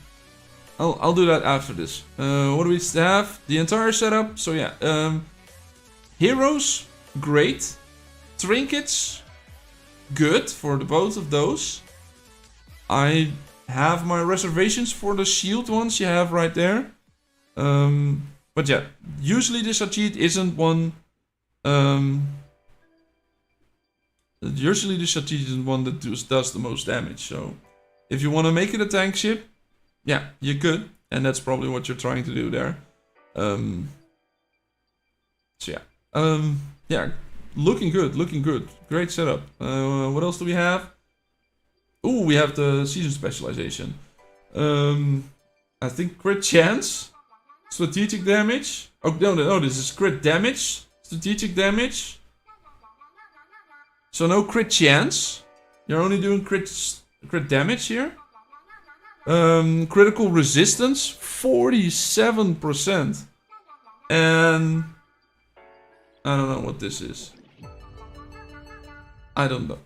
I'll do that after this. What do we have? The entire setup. So yeah, heroes, great. Trinkets, good for both of those. I have my reservations for the shield ones you have right there. But yeah, usually the Sachit isn't one. Usually the Sachit isn't one that does the most damage. So if you want to make it a tank ship, yeah, you could, and that's probably what you're trying to do there. So yeah, yeah, looking good, great setup. What else do we have? Ooh, we have the season specialization. I think crit chance, strategic damage. Oh no, this is crit damage, strategic damage. So no crit chance. You're only doing crit damage here. Critical resistance, 47%. And I don't know what this is. I don't know.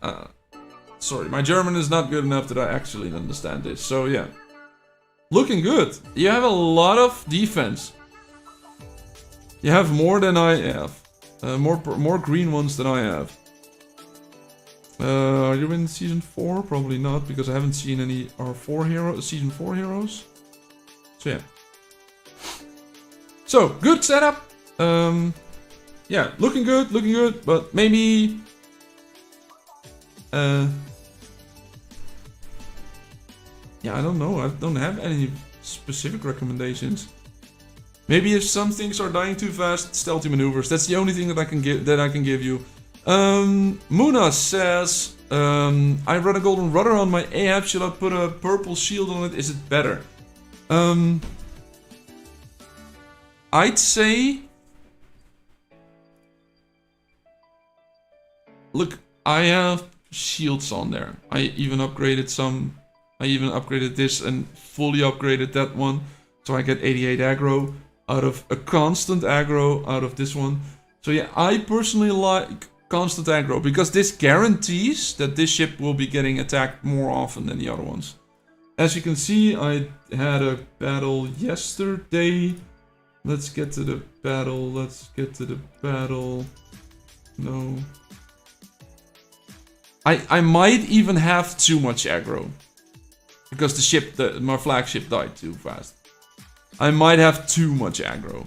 Sorry, my German is not good enough that I actually understand this. So yeah, looking good. You have a lot of defense. You have more than I have. More green ones than I have. Are you in season 4? Probably not, because I haven't seen any season 4 heroes. So yeah. So good setup. Yeah, looking good, but maybe. Yeah, I don't know. I don't have any specific recommendations. Maybe if some things are dying too fast, stealthy maneuvers. That's the only thing that I can give you. Muna says, I run a golden rudder on my Ahab. Should I put a purple shield on it? Is it better? I'd say. Look, I have shields on there. I even upgraded some. I even upgraded this and fully upgraded that one. So I get 88 aggro out of a constant aggro out of this one. So yeah, I personally like constant aggro because this guarantees that this ship will be getting attacked more often than the other ones. As you can see, I had a battle yesterday. Let's get to the battle. No. I might even have too much aggro. Because the ship, my flagship died too fast. I might have too much aggro.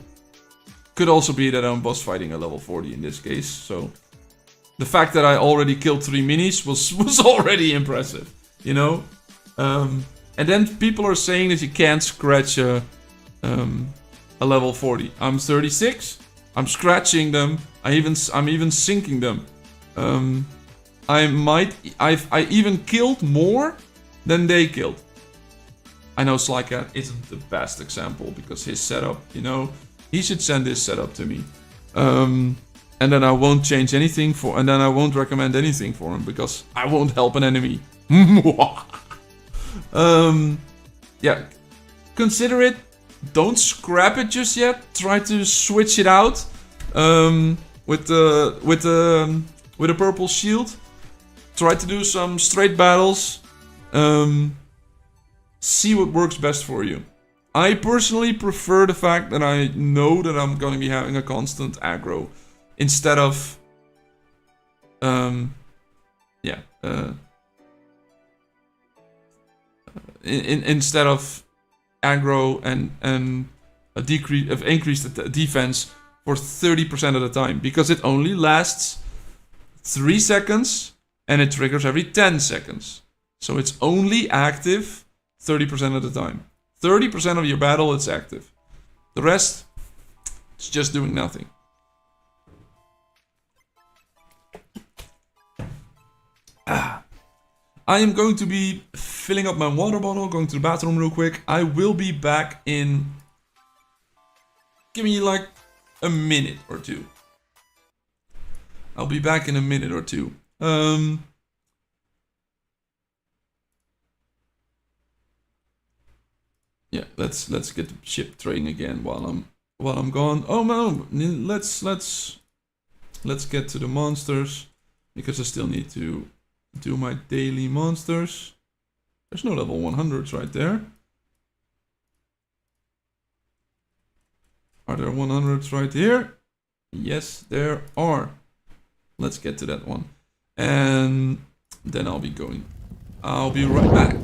Could also be that I'm boss fighting a level 40 in this case, so... The fact that I already killed 3 minis was already impressive, you know? And then people are saying that you can't scratch a level 40. I'm 36, I'm scratching them, I'm even sinking them. I even killed more than they killed. I know Slycat isn't the best example because his setup, you know, he should send his setup to me. And then I won't change anything and then I won't recommend anything for him because I won't help an enemy. Yeah, consider it. Don't scrap it just yet. Try to switch it out with a purple shield. Try to do some straight battles. See what works best for you. I personally prefer the fact that I know that I'm going to be having a constant aggro instead of instead of aggro and a decrease of increased defense for 30% of the time, because it only lasts 3 seconds and it triggers every 10 seconds. So it's only active 30% of the time. 30% of your battle it's active. The rest, it's just doing nothing. I am going to be filling up my water bottle, going to the bathroom real quick. I will be back in... Give me like a minute or two. I'll be back in a minute or two. Yeah, let's get the ship trading again while I'm gone. Oh no, let's get to the monsters because I still need to do my daily monsters. There's no level 100s right there. Are there 100s right here? Yes, there are. Let's get to that one. And then I'll be right back.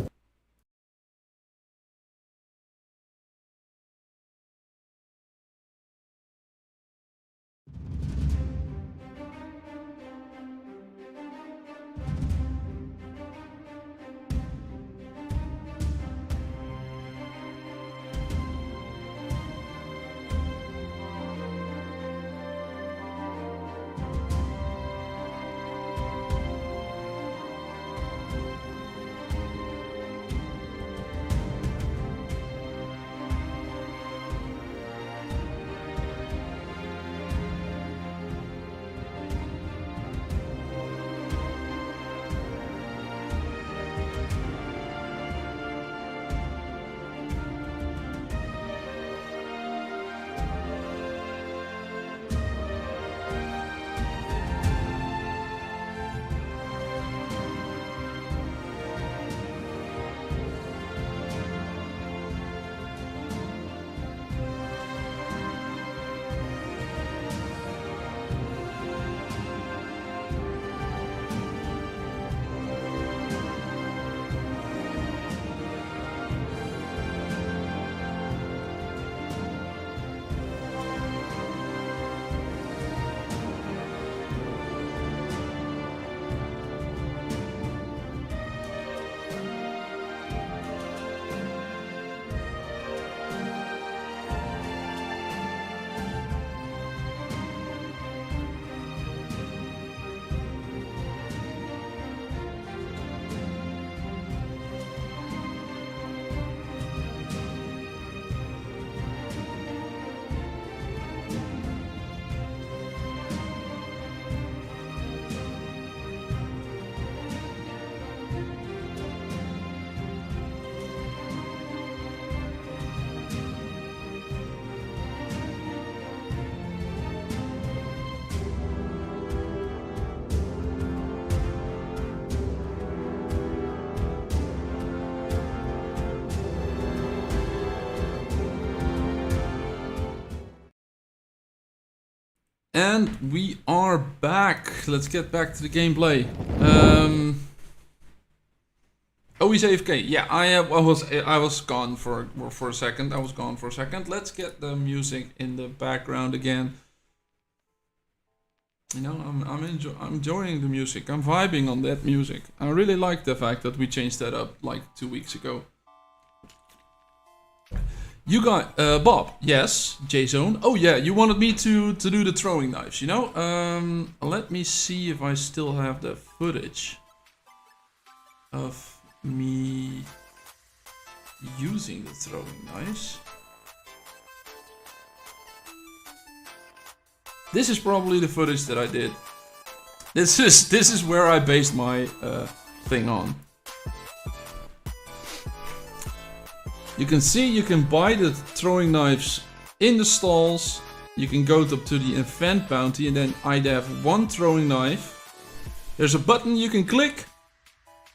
And we are back. Let's get back to the gameplay. Oh, he's AFK. Yeah, I was gone for a second. I was gone for a second. Let's get the music in the background again. You know, I'm enjoying the music. I'm vibing on that music. I really like the fact that we changed that up like 2 weeks ago. You got Bob, yes, J-Zone. Oh yeah, you wanted me to do the throwing knives, you know? Let me see if I still have the footage of me using the throwing knives. This is probably the footage that I did. This is where I based my thing on. You can see you can buy the throwing knives in the stalls. You can go up to the event bounty and then I'd have one throwing knife. There's a button you can click.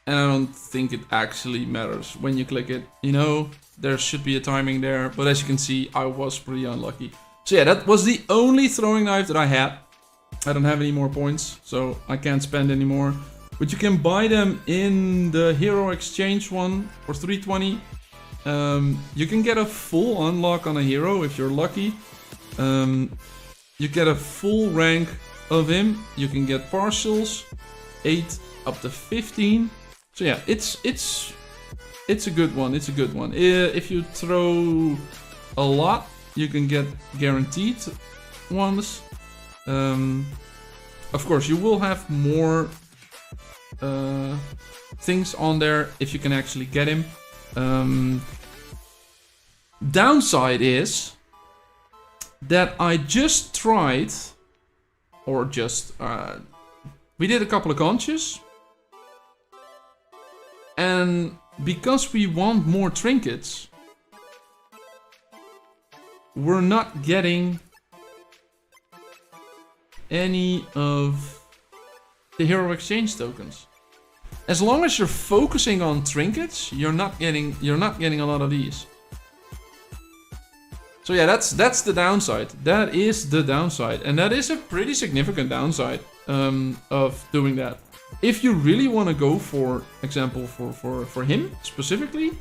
And I don't think it actually matters when you click it. You know, there should be a timing there. But as you can see, I was pretty unlucky. So yeah, that was the only throwing knife that I had. I don't have any more points, so I can't spend any more. But you can buy them in the Hero Exchange one for 320. You can get a full unlock on a hero if you're lucky. You get a full rank of him. You can get partials, 8 up to 15. So yeah, it's a good one. It's a good one. If you throw a lot, you can get guaranteed ones. Of course, you will have more things on there if you can actually get him. Downside is that I just tried, or just we did a couple of conches, and because we want more trinkets, we're not getting any of the Hero Exchange tokens. As long as you're focusing on trinkets, you're not getting a lot of these. So yeah, that's the downside. That is the downside, and that is a pretty significant downside of doing that. If you really want to go, for example, for him specifically,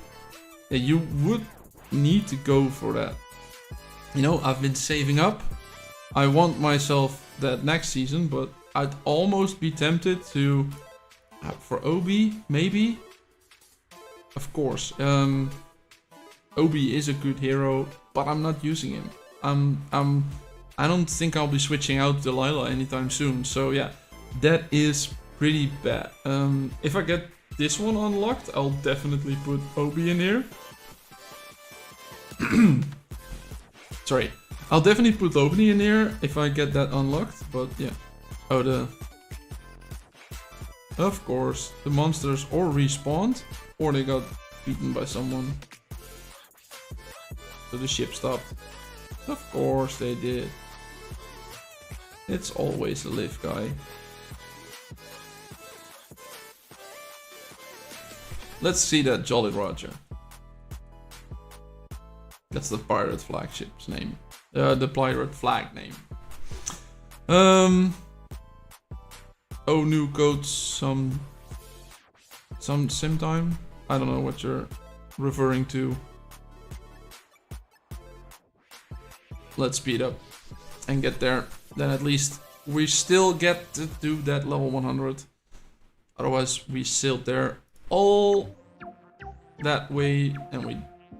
yeah, you would need to go for that. You know, I've been saving up. I want myself that next season, but I'd almost be tempted to for Obi, maybe. Of course, Obi is a good hero, but I'm not using him. I don't think I'll be switching out Delilah anytime soon. So yeah, that is pretty bad. If I get this one unlocked, I'll definitely put Obi in here. Sorry, I'll definitely put Obi in here if I get that unlocked. But yeah, of course, the monsters or respawned or they got beaten by someone. So the ship stopped. Of course they did. It's always a live guy. Let's see that Jolly Roger. That's the pirate flagship's name. The pirate flag name. Oh, new code some sim time. I don't know what you're referring to. Let's speed up and get there. Then at least we still get to do that level 100. Otherwise, we sailed there all that way and we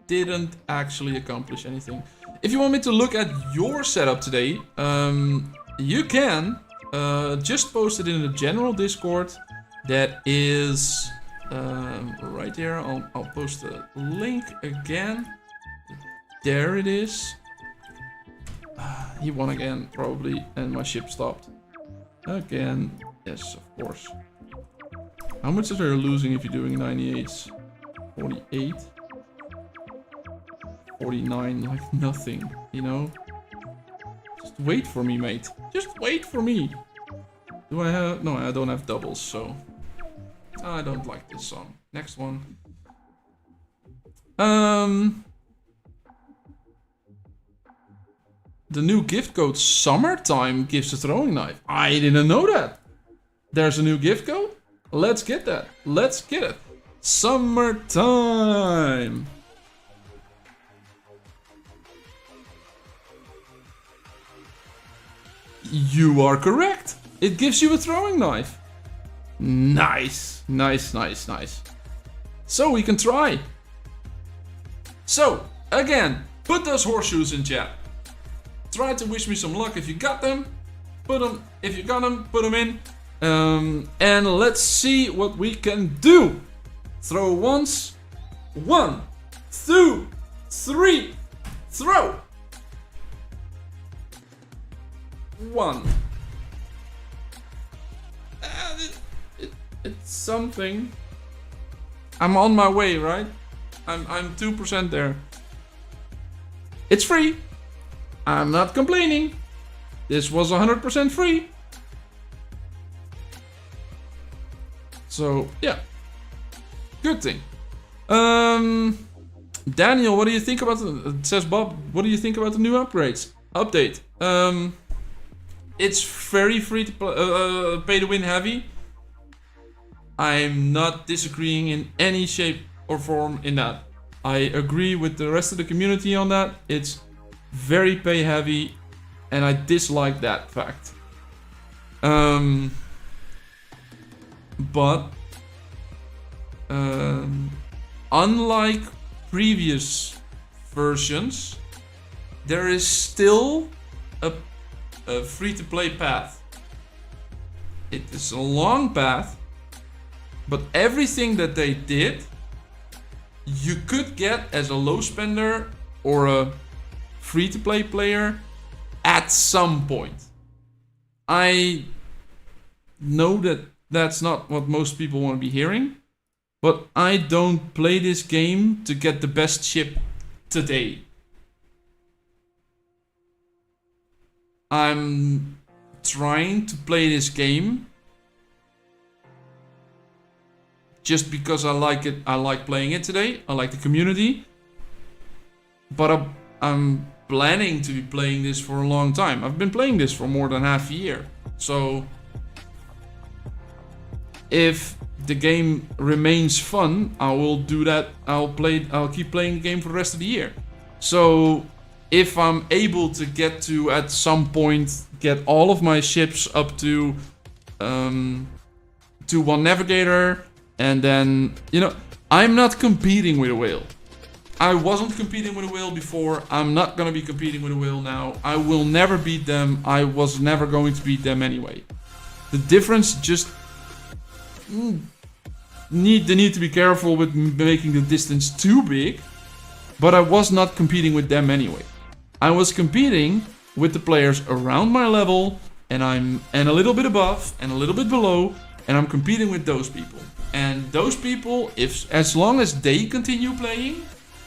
didn't actually accomplish anything. If you want me to look at your setup today, you can just post it in the general Discord. That is right here. I'll post the link again. There it is. He won again, probably, and my ship stopped. Again, yes, of course. How much are you losing if you're doing 98s? 48? 49, like nothing, you know? Just wait for me, mate. Just wait for me. Do I have... No, I don't have doubles, so... I don't like this song. Next one. the new gift code Summertime gives a throwing knife. I didn't know that. There's a new gift code? Let's get that. Let's get it. Summertime. You are correct. It gives you a throwing knife. Nice. Nice, nice, nice. So we can try. So, again, put those horseshoes in chat. Try to wish me some luck if you got them. Put them, if you got them, put them in. And let's see what we can do. Throw once. 1, 2, 3. Throw. 1. It's something. I'm on my way, right? I'm 2% there. It's free. I'm not complaining. This was 100% free. So, yeah. Good thing. Daniel, what do you think about the... Says Bob, what do you think about the new upgrades? Update. It's very free to pay to win heavy. I'm not disagreeing in any shape or form in that. I agree with the rest of the community on that. It's very pay heavy and I dislike that fact. But unlike previous versions, there is still a free-to-play path. It is a long path, but everything that they did, you could get as a low spender or a free-to-play player at some point. I know that that's not what most people want to be hearing, but I don't play this game to get the best ship today. I'm trying to play this game just because I like it. I like playing it today. I like the community. But I'm planning to be playing this for a long time. I've been playing this for more than half a year. So if the game remains fun, I will do that. I'll keep playing the game for the rest of the year. So if I'm able to get to, at some point, get all of my ships up to 1 navigator, and then, you know, I'm not competing with a whale. I wasn't competing with a whale before. I'm not gonna be competing with a whale now. I will never beat them. I was never going to beat them anyway. The difference just they need to be careful with making the distance too big. But I was not competing with them anyway. I was competing with the players around my level, and a little bit above and a little bit below, and I'm competing with those people. And those people, as long as they continue playing,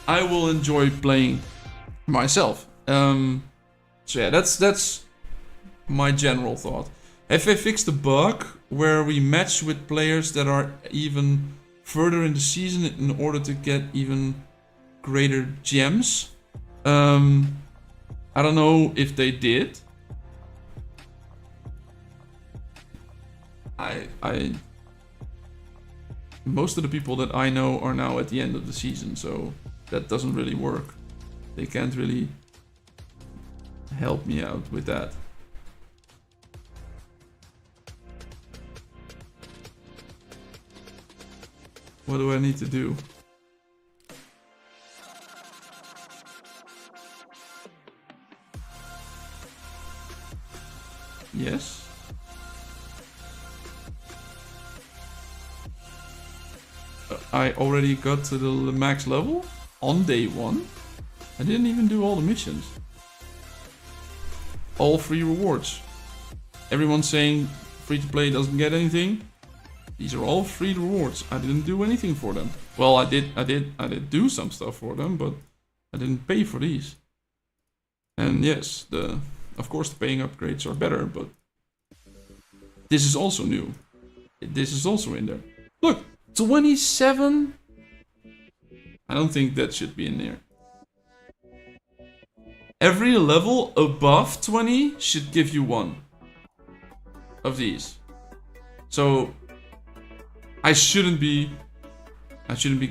I will enjoy playing myself. So yeah, that's my general thought. Have they fixed the bug where we match with players that are even further in the season in order to get even greater gems? I don't know if they did. Most of the people that I know are now at the end of the season, so that doesn't really work. They can't really help me out with that. What do I need to do? Yes. I already got to the max level on day 1. I didn't even do all the missions. All free rewards. Everyone's saying free to play doesn't get anything. These are all free rewards. I didn't do anything for them. Well, I did do some stuff for them, but I didn't pay for these. And yes, of course the paying upgrades are better, but this is also new. This is also in there. Look, 27? I don't think that should be in there. every level above 20 should give you one of these. So I shouldn't be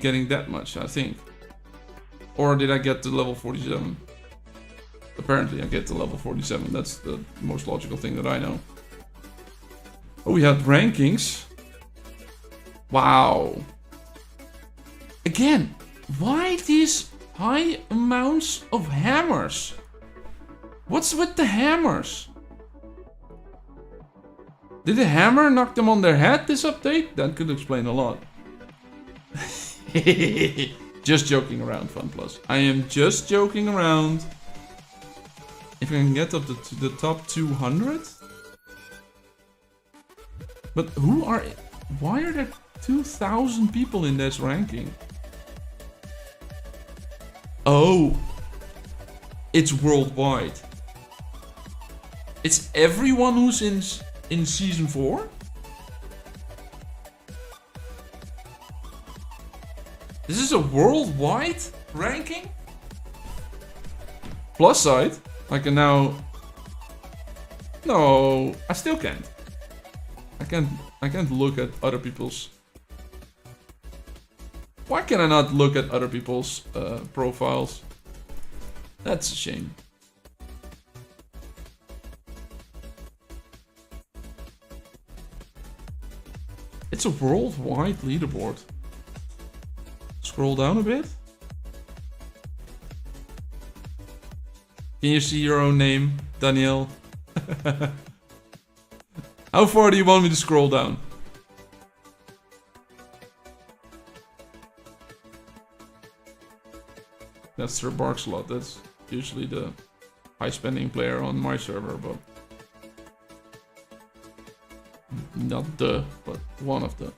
getting that much, I think. Or did I get to level 47? Apparently I get to level 47. That's the most logical thing that I know. Oh, we had rankings. Wow. Again, why these high amounts of hammers? What's with the hammers? Did the hammer knock them on their head this update? That could explain a lot. Just joking around, FunPlus. I am just joking around. If I can get up to the top 200? But why are there 2,000 people in this ranking? Oh, it's worldwide. It's everyone who's in season 4? This is a worldwide ranking? Plus side, I can now... No, I still can't. I can't look at other people's... Why can I not look at other people's profiles? That's a shame. It's a worldwide leaderboard. Scroll down a bit. Can you see your own name, Daniel? How far do you want me to scroll down? That's Sir Barkslot. That's usually the high spending player on my server, but not the, but one of the.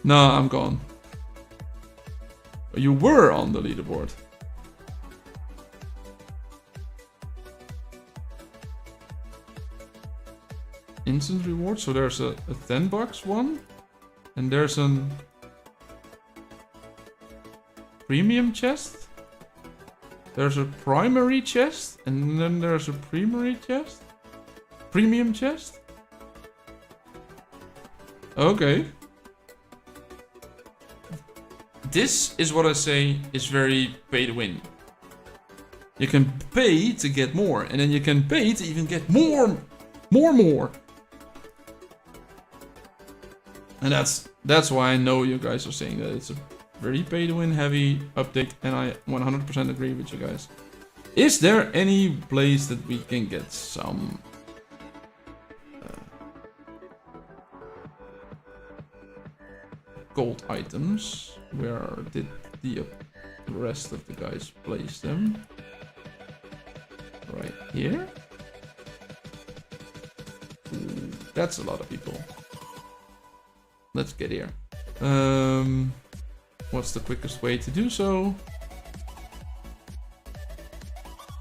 Nah, I'm gone. You were on the leaderboard. Instant reward, so there's a 10 bucks one, and there's an premium chest. There's a primary chest, and then there's a primary chest. Premium chest. Okay. This is what I say is very pay to win. You can pay to get more, and then you can pay to even get more. And that's why I know you guys are saying that it's a very pay to win heavy update, and I 100% agree with you guys. Is there any place that we can get some gold items? Where did the rest of the guys place them? Right here? Ooh, that's a lot of people. Let's get here. What's the quickest way to do so?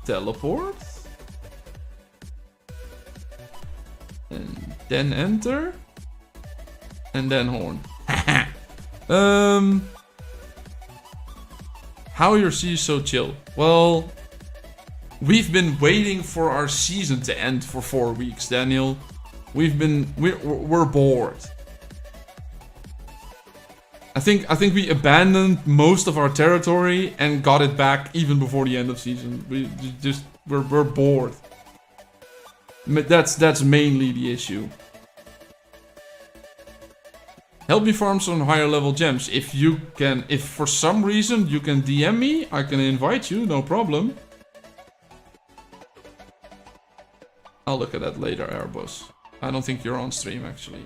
Teleport. And then enter. And then horn. How your season so chill? Well, we've been waiting for our season to end for 4 weeks, Daniel. We're bored. I think we abandoned most of our territory and got it back even before the end of season. We're bored. That's mainly the issue. Help me farm some higher level gems. If for some reason you can DM me, I can invite you, no problem. I'll look at that later, Airbus. I don't think you're on stream actually.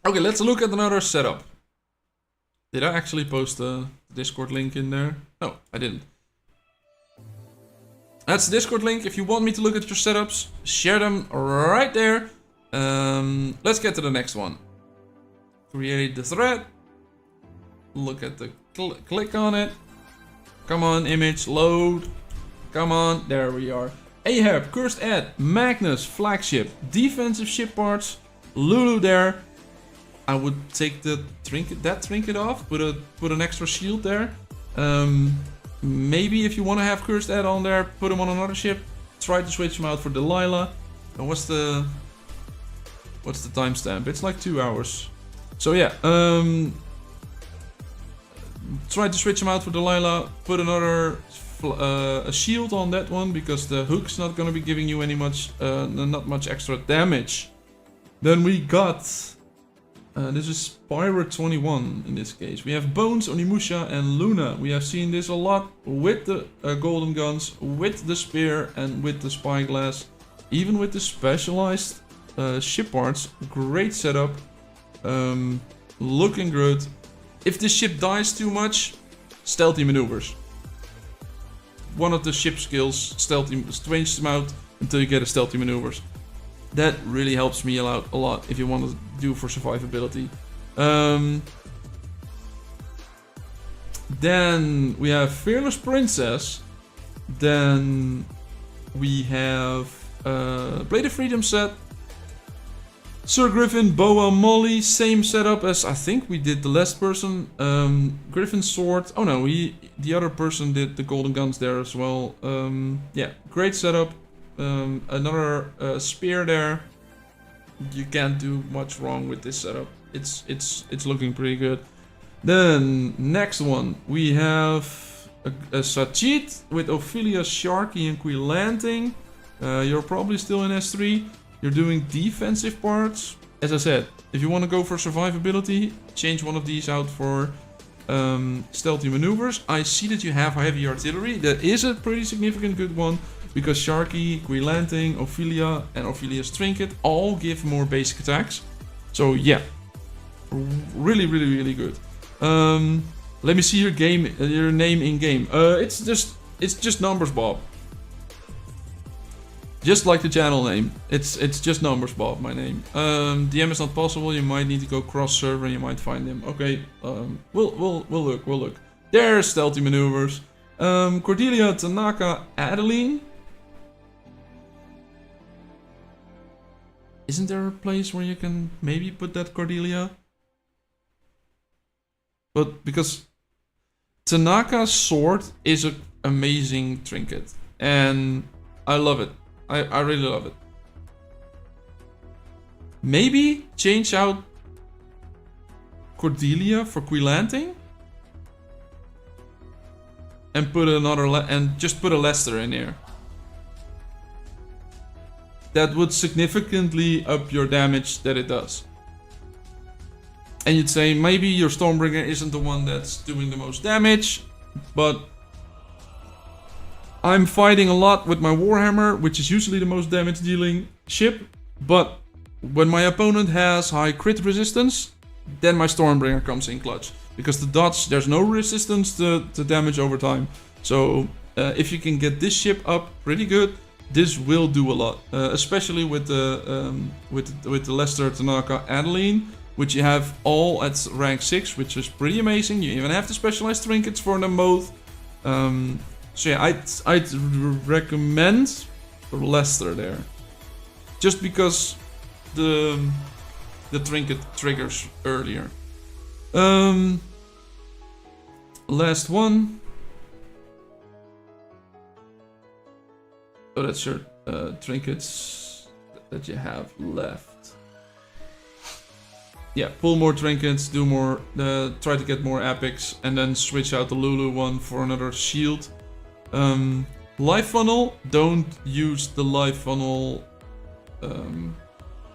Okay, let's look at another setup. Did I actually post a Discord link in there? No, I didn't. That's the Discord link. If you want me to look at your setups, share them right there. Let's get to the next one. Create the thread. Look at the click on it. Come on, image, load. Come on, there we are. Ahab, Cursed Ad, Magnus, Flagship, Defensive Ship Parts, Lulu there. I would take the trinket off, put an extra shield there. Maybe if you want to have Cursed Add on there, put him on another ship. Try to switch him out for Delilah. And what's the timestamp? It's like 2 hours. So yeah, try to switch him out for Delilah. Put another a shield on that one because the hook's not gonna be giving you not much extra damage. Then we got this is Pirate 21 in this case. We have Bones, Onimusha, and Luna. We have seen this a lot with the golden guns, with the spear, and with the spyglass. Even with the specialized ship parts. Great setup. Looking good. If the ship dies too much, stealthy maneuvers. One of the ship skills, stealthy, strange them out until you get a stealthy maneuvers. That really helps me out a lot if you want to do for survivability. Then we have Fearless Princess. Then we have Blade of Freedom set. Sir Griffin, Boa, Molly, same setup as I think we did the last person. Griffin's sword. Oh no, the other person did the golden guns there as well. Yeah, great setup. Another spear there. You can't do much wrong with this setup. It's looking pretty good. Then next one we have a Sachit with Ophelia, Sharky, and Queen Lanting. You're probably still in S3. You're doing defensive parts. As I said, if you want to go for survivability, change one of these out for stealthy maneuvers. I see that you have heavy artillery. That is a pretty significant good one because Sharky, Queen Lanting, Ophelia, and Ophelia's trinket all give more basic attacks. So yeah, really, really, really good. Let me see your name in game. It's just numbers, Bob. Just like the channel name, it's just numbers, Bob. My name. DM is not possible. You might need to go cross server and you might find him. Okay. We'll look. There's stealthy maneuvers. Cordelia, Tanaka, Adeline. Isn't there a place where you can maybe put that Cordelia? But because Tanaka's sword is an amazing trinket and I love it. I really love it. Maybe change out Cordelia for Queen Lanting and put just put a Lester in here. That would significantly up your damage that it does. And you'd say maybe your Stormbringer isn't the one that's doing the most damage, but I'm fighting a lot with my Warhammer, which is usually the most damage dealing ship, but when my opponent has high crit resistance, then my Stormbringer comes in clutch. Because the dodge, there's no resistance to damage over time. So if you can get this ship up pretty good, this will do a lot. Especially with the Lester, Tanaka, Adeline, which you have all at rank 6, which is pretty amazing. You even have the specialized trinkets for them both. So yeah, I'd recommend Lester there. Just because the trinket triggers earlier. Last one. So that's your trinkets that you have left. Yeah, pull more trinkets, do more, try to get more epics, and then switch out the Lulu one for another shield. Life funnel, don't use the life funnel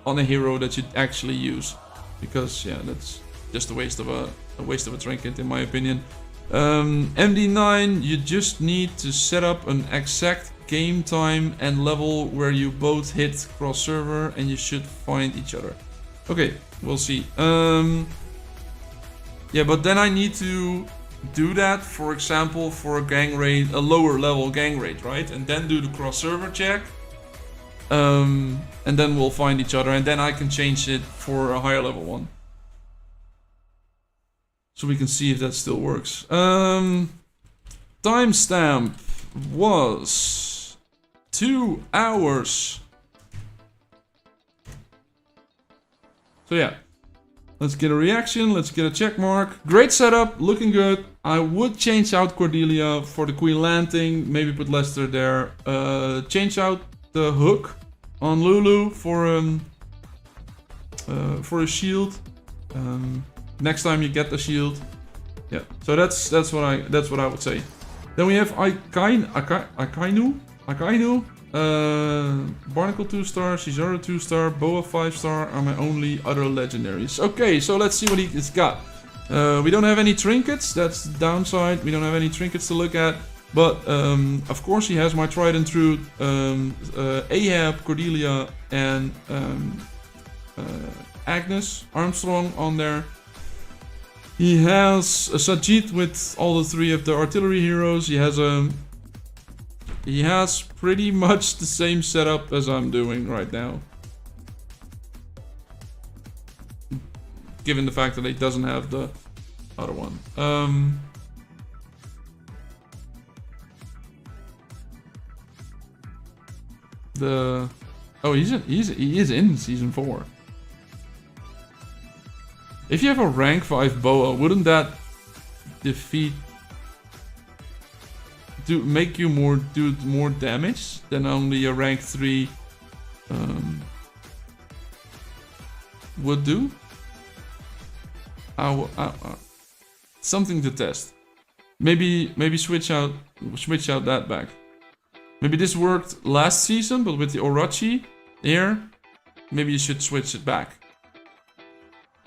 on a hero that you actually use, because yeah, that's just a waste of a trinket in my opinion. MD9, you just need to set up an exact game time and level where you both hit cross server and you should find each other. Okay, we'll see. Yeah, but then I need to do that, for example, for a gang raid, a lower level gang raid, right? And then do the cross server check. And then we'll find each other, and then I can change it for a higher level one. So we can see if that still works. Timestamp was 2 hours. So yeah. Let's get a reaction. Let's get a check mark. Great setup. Looking good. I would change out Cordelia for the Queen Landing. Maybe put Lester there. Change out the hook on Lulu for a shield. Next time you get the shield. Yeah. So that's what I would say. Then we have Akainu. Barnacle 2-star, Cesaro 2-star, Boa 5-star are my only other legendaries. Okay, so let's see what he's got. We don't have any trinkets, that's the downside. We don't have any trinkets to look at. But, of course, he has my tried and true Ahab, Cordelia, and Agnes Armstrong on there. He has a Sajid with all the 3 of the artillery heroes. He has pretty much the same setup as I'm doing right now. Given the fact that he doesn't have the other one. He is in season 4. If you have a rank 5 boa, wouldn't that defeat make you do more damage than only a rank 3 would do? Something to test. Maybe switch out that back. Maybe this worked last season, but with the Orochi here, maybe you should switch it back.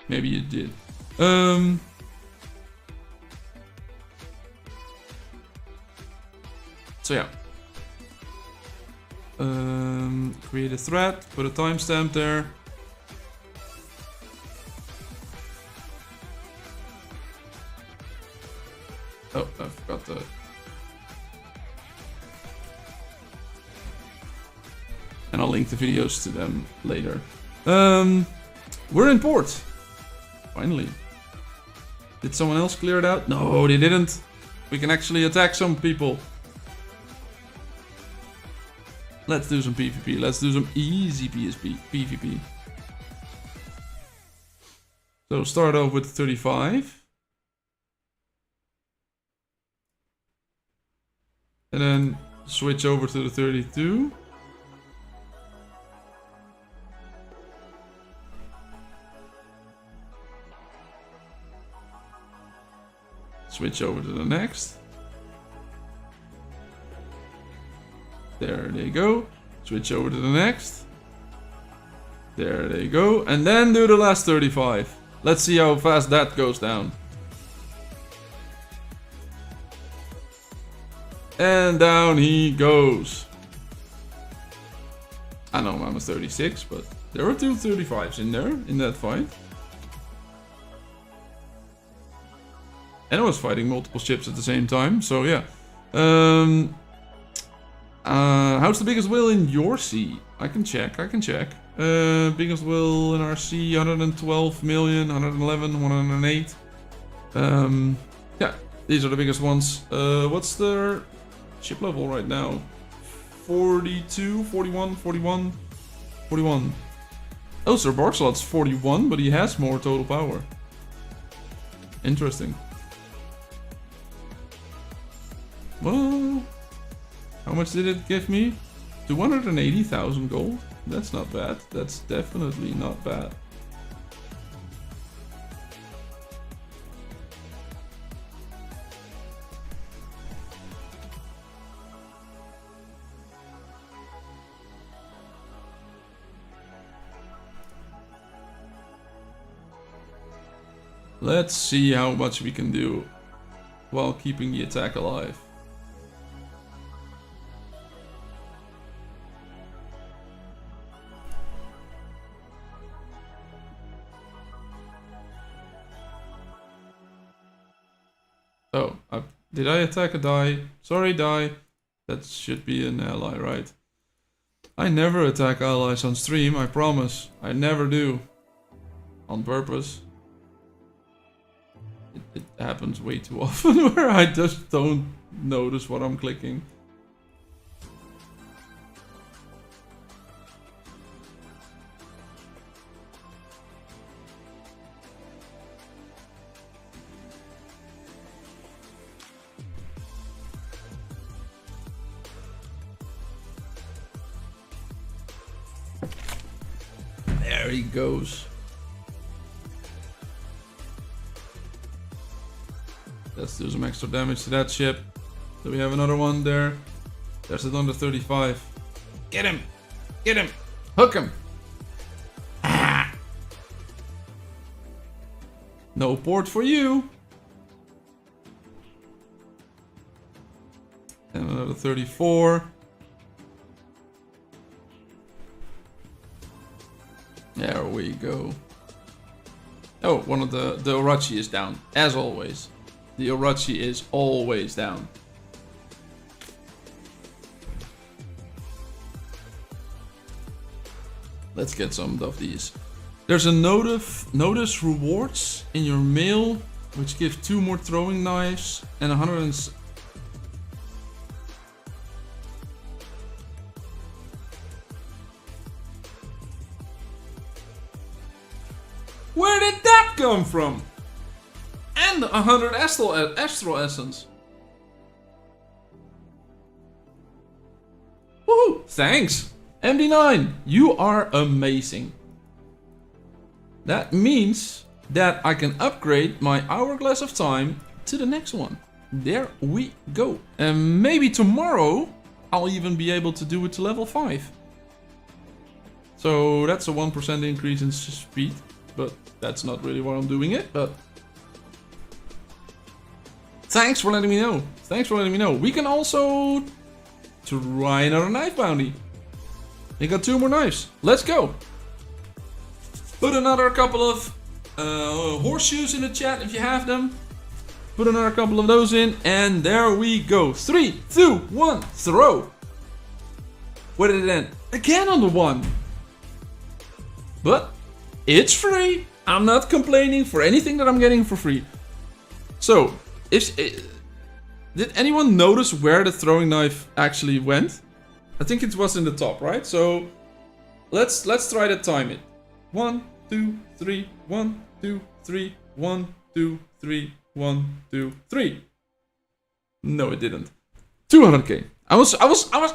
Maybe you did. So yeah. Create a thread, put a timestamp there. Oh, I forgot the... And I'll link the videos to them later. We're in port. Finally. Did someone else clear it out? No, they didn't. We can actually attack some people. Let's do some PvP. Let's do some easy PvP. So start off with 35. And then switch over to the 32. Switch over to the next. There they go. Switch over to the next. There they go. And then do the last 35. Let's see how fast that goes down. And down he goes. I know I'm a 36, but there were 2 35s in there, in that fight. And I was fighting multiple ships at the same time, so yeah. How's the biggest whale in your sea? I can check. Biggest whale in our sea, 112 million, 111, 108. Yeah, these are the biggest ones. What's their ship level right now? 42, 41, 41, 41. Oh, Sir Barcelot's 41, but he has more total power. Interesting. Well, how much did it give me? 280,000 gold. That's not bad. That's definitely not bad. Let's see how much we can do while keeping the attack alive. Oh, did I attack a die? Sorry, die. That should be an ally, right? I never attack allies on stream, I promise. I never do. On purpose. It happens way too often where I just don't notice what I'm clicking. There he goes. Let's do some extra damage to that ship. Do we have another one there? There's it under 35. Get him! Get him! Hook him! Ah. No port for you! And another 34. There we go. Oh, one of the Orochi is down, as always. The Orochi is always down. Let's get some of these. There's a notice rewards in your mail, which give 2 more throwing knives and 100 and... Where did that come from? And 100 astral essence. Woohoo! Thanks! MD9, you are amazing. That means that I can upgrade my Hourglass of Time to the next one. There we go. And maybe tomorrow I'll even be able to do it to level 5. So that's a 1% increase in speed. But that's not really why I'm doing it, but... Thanks for letting me know. Thanks for letting me know. We can also try another knife bounty. We got 2 more knives. Let's go. Put another couple of horseshoes in the chat if you have them. Put another couple of those in, and there we go. 3, 2, 1, throw. Where did it end? Again on the 1. But it's free. I'm not complaining for anything that I'm getting for free. So, did anyone notice where the throwing knife actually went? I think it was in the top, right? So, let's try to time it. 1, 2, 3, 1, 2, 3, 1, 2, 3, 1, 2, 3. No, it didn't. 200k. I was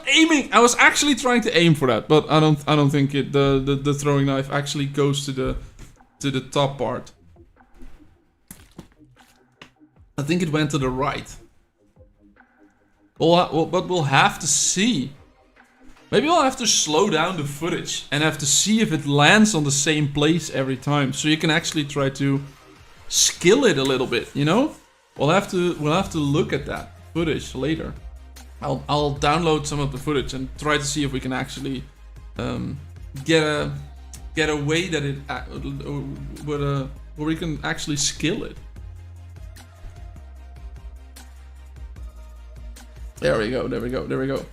aiming. I was actually trying to aim for that, but I don't think the throwing knife actually goes to the top part. I think it went to the right. But we'll have to see. Maybe I'll have to slow down the footage and have to see if it lands on the same place every time, so you can actually try to skill it a little bit. You know, we'll have to look at that footage later. I'll download some of the footage and try to see if we can actually get a way that it where we can actually skill it. There we go. There we go. There we go.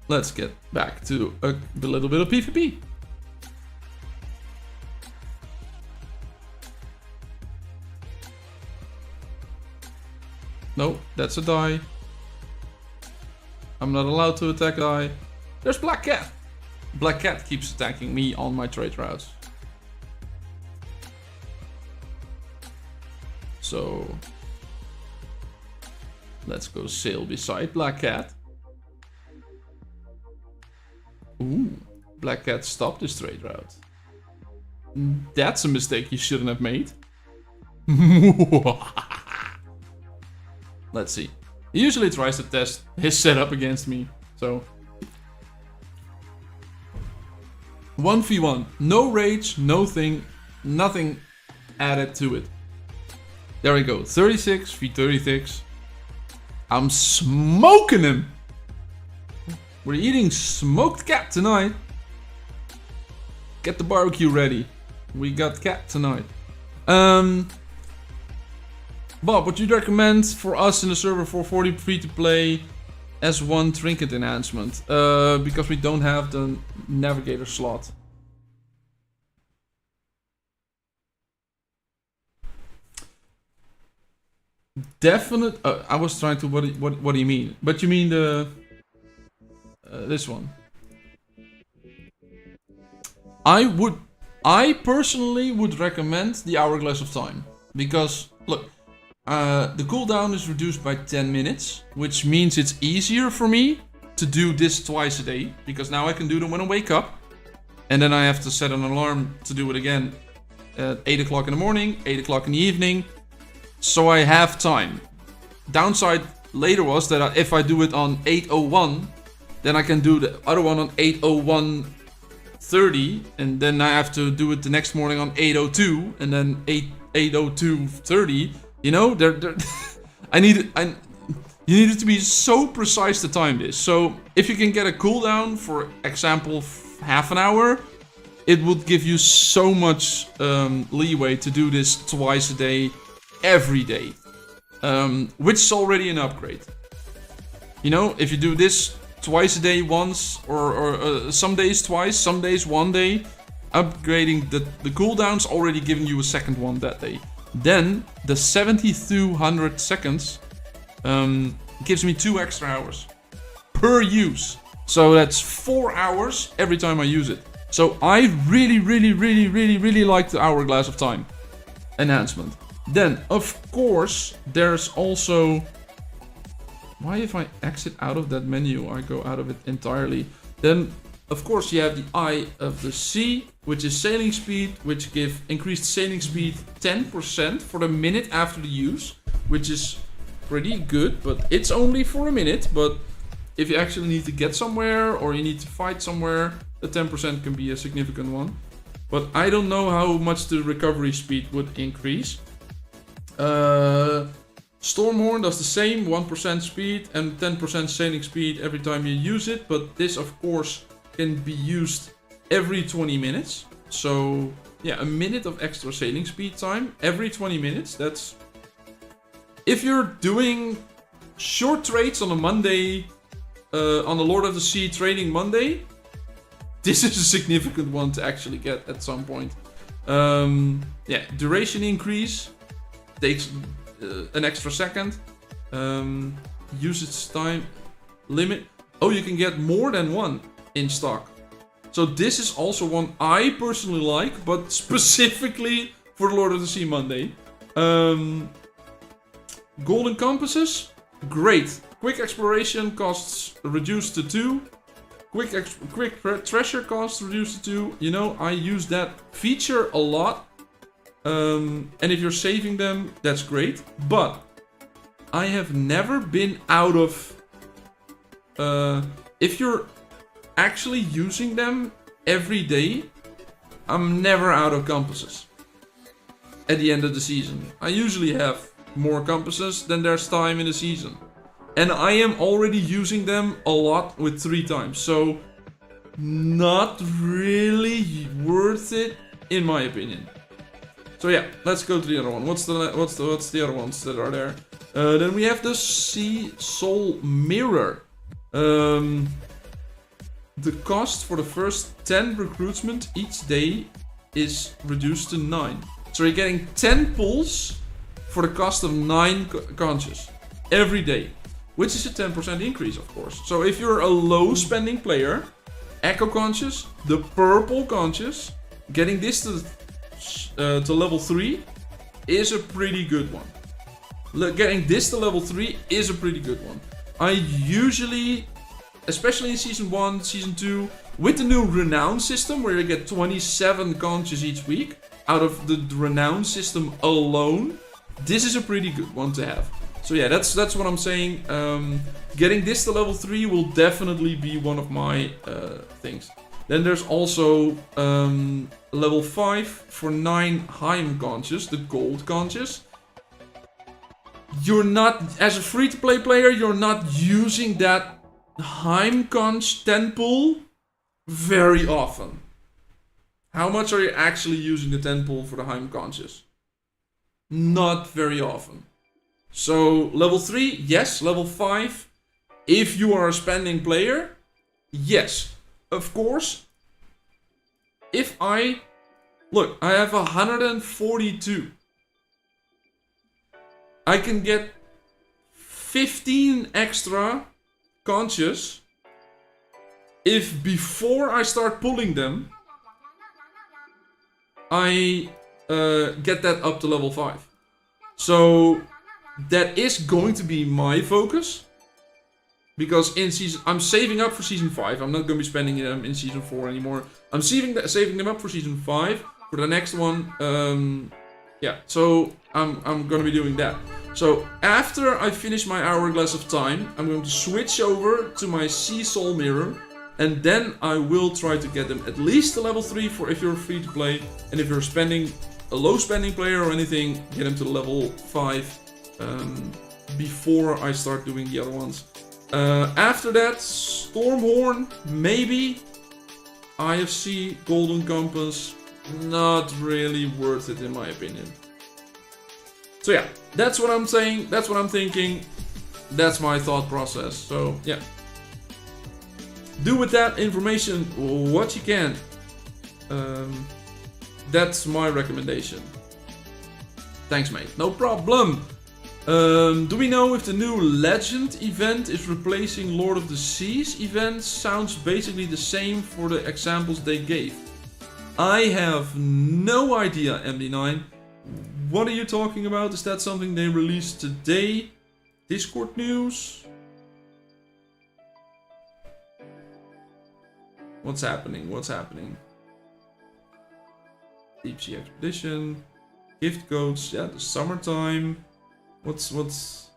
Let's get back to a little bit of PvP. No, that's a die. I'm not allowed to attack a die. There's Black Cat. Black Cat keeps attacking me on my trade routes. So let's go sail beside Black Cat. Ooh, Black Cat stopped this trade route. That's a mistake you shouldn't have made. Let's see. He usually tries to test his setup against me, so... 1v1. No rage, no thing, nothing added to it. There we go. 36 v 36. I'm smoking him! We're eating smoked cat tonight. Get the barbecue ready. We got cat tonight. Bob, would you recommend for us in the server 440 free to play S1 trinket enhancement? Because we don't have the navigator slot. Definite. I was trying to. What do you mean? But you mean the this one? I personally would recommend the Hourglass of Time, because look, the cooldown is reduced by 10 minutes, which means it's easier for me to do this twice a day, because now I can do them when I wake up. And then I have to set an alarm to do it again at 8 o'clock in the morning, 8 o'clock in the evening. So I have time. Downside later was that if I do it on 8:01, then I can do the other one on 8:01:30, and then I have to do it the next morning on 8:02, and then 8:02:30. You know, you need it to be so precise to time this. So if you can get a cooldown, for example, half an hour, it would give you so much leeway to do this twice a day, every day, which is already an upgrade. You know, if you do this twice a day once, or some days twice, some days one day, upgrading the cooldowns, already giving you a second one that day. Then the 7200 seconds gives me 2 extra hours per use. So that's 4 hours every time I use it. So I really like the Hourglass of Time enhancement. Then, of course, there's also... Why if I exit out of that menu, I go out of it entirely? Then, of course, you have the Eye of the Sea, which is sailing speed, which give increased sailing speed 10% for the minute after the use, which is pretty good, but it's only for a minute. But if you actually need to get somewhere, or you need to fight somewhere, the 10% can be a significant one. But I don't know how much the recovery speed would increase. Stormhorn does the same, 1% speed and 10% sailing speed every time you use it. But this, of course, can be used every 20 minutes. So, yeah, a minute of extra sailing speed time every 20 minutes. That's... If you're doing short trades on a Monday, on the Lord of the Sea trading Monday, this is a significant one to actually get at some point. Yeah, duration increase takes an extra second. Usage time limit. Oh, you can get more than one in stock. So this is also one I personally like, but specifically for the Lord of the Sea Monday. Golden compasses, great. Quick exploration costs reduced to 2. Quick treasure costs reduced to 2. You know, I use that feature a lot. And if you're saving them, that's great. But I have never been out of... if you're actually using them every day, I'm never out of compasses at the end of the season. I usually have more compasses than there's time in the season. And I am already using them a lot with 3 times. So, not really worth it, in my opinion. So yeah, let's go to the other one. What's the other ones that are there? Then we have the Sea Soul Mirror. The cost for the first 10 recruitment each day is reduced to 9. So you're getting 10 pulls for the cost of 9 conches every day, which is a 10% increase, of course. So if you're a low spending player, Echo Conches, the purple conches, getting this to level 3 is a pretty good one. Getting this to level 3 is a pretty good one. I usually, especially in Season 1, Season 2, with the new Renown system, where you get 27 conches each week, out of the Renown system alone, this is a pretty good one to have. So yeah, that's what I'm saying. Getting this to level 3 will definitely be one of my things. Then there's also level 5 for 9 Heim conches, the gold conches. You're not, as a free-to-play player, you're not using that Heim conch 10 pull very often. How much are you actually using the 10 pull for the Heim conches? Not very often. So level 3, yes. Level 5, if you are a spending player, yes. Of course, if I... Look, I have 142. I can get 15 extra conches if before I start pulling them, I get that up to level 5. So that is going to be my focus. Because in season, I'm saving up for season 5. I'm not going to be spending them in season 4 anymore. I'm saving them up for season 5 for the next one. Yeah, so I'm going to be doing that. So after I finish my Hourglass of Time, I'm going to switch over to my Sea Soul Mirror. And then I will try to get them at least to level 3 for if you're free to play. And if you're spending a low spending player or anything, get them to level 5 before I start doing the other ones. After that, Stormhorn, maybe. IFC, Golden Compass, not really worth it in my opinion. So yeah, that's what I'm saying, that's what I'm thinking, that's my thought process. So yeah, do with that information what you can. That's my recommendation. Thanks mate, no problem. Do we know if the new Legend event is replacing Lord of the Seas event? Sounds basically the same for the examples they gave. I have no idea, MD9. What are you talking about? Is that something they released today? Discord news? What's happening? What's happening? Deep Sea Expedition. Gift codes. Yeah, the summertime. What's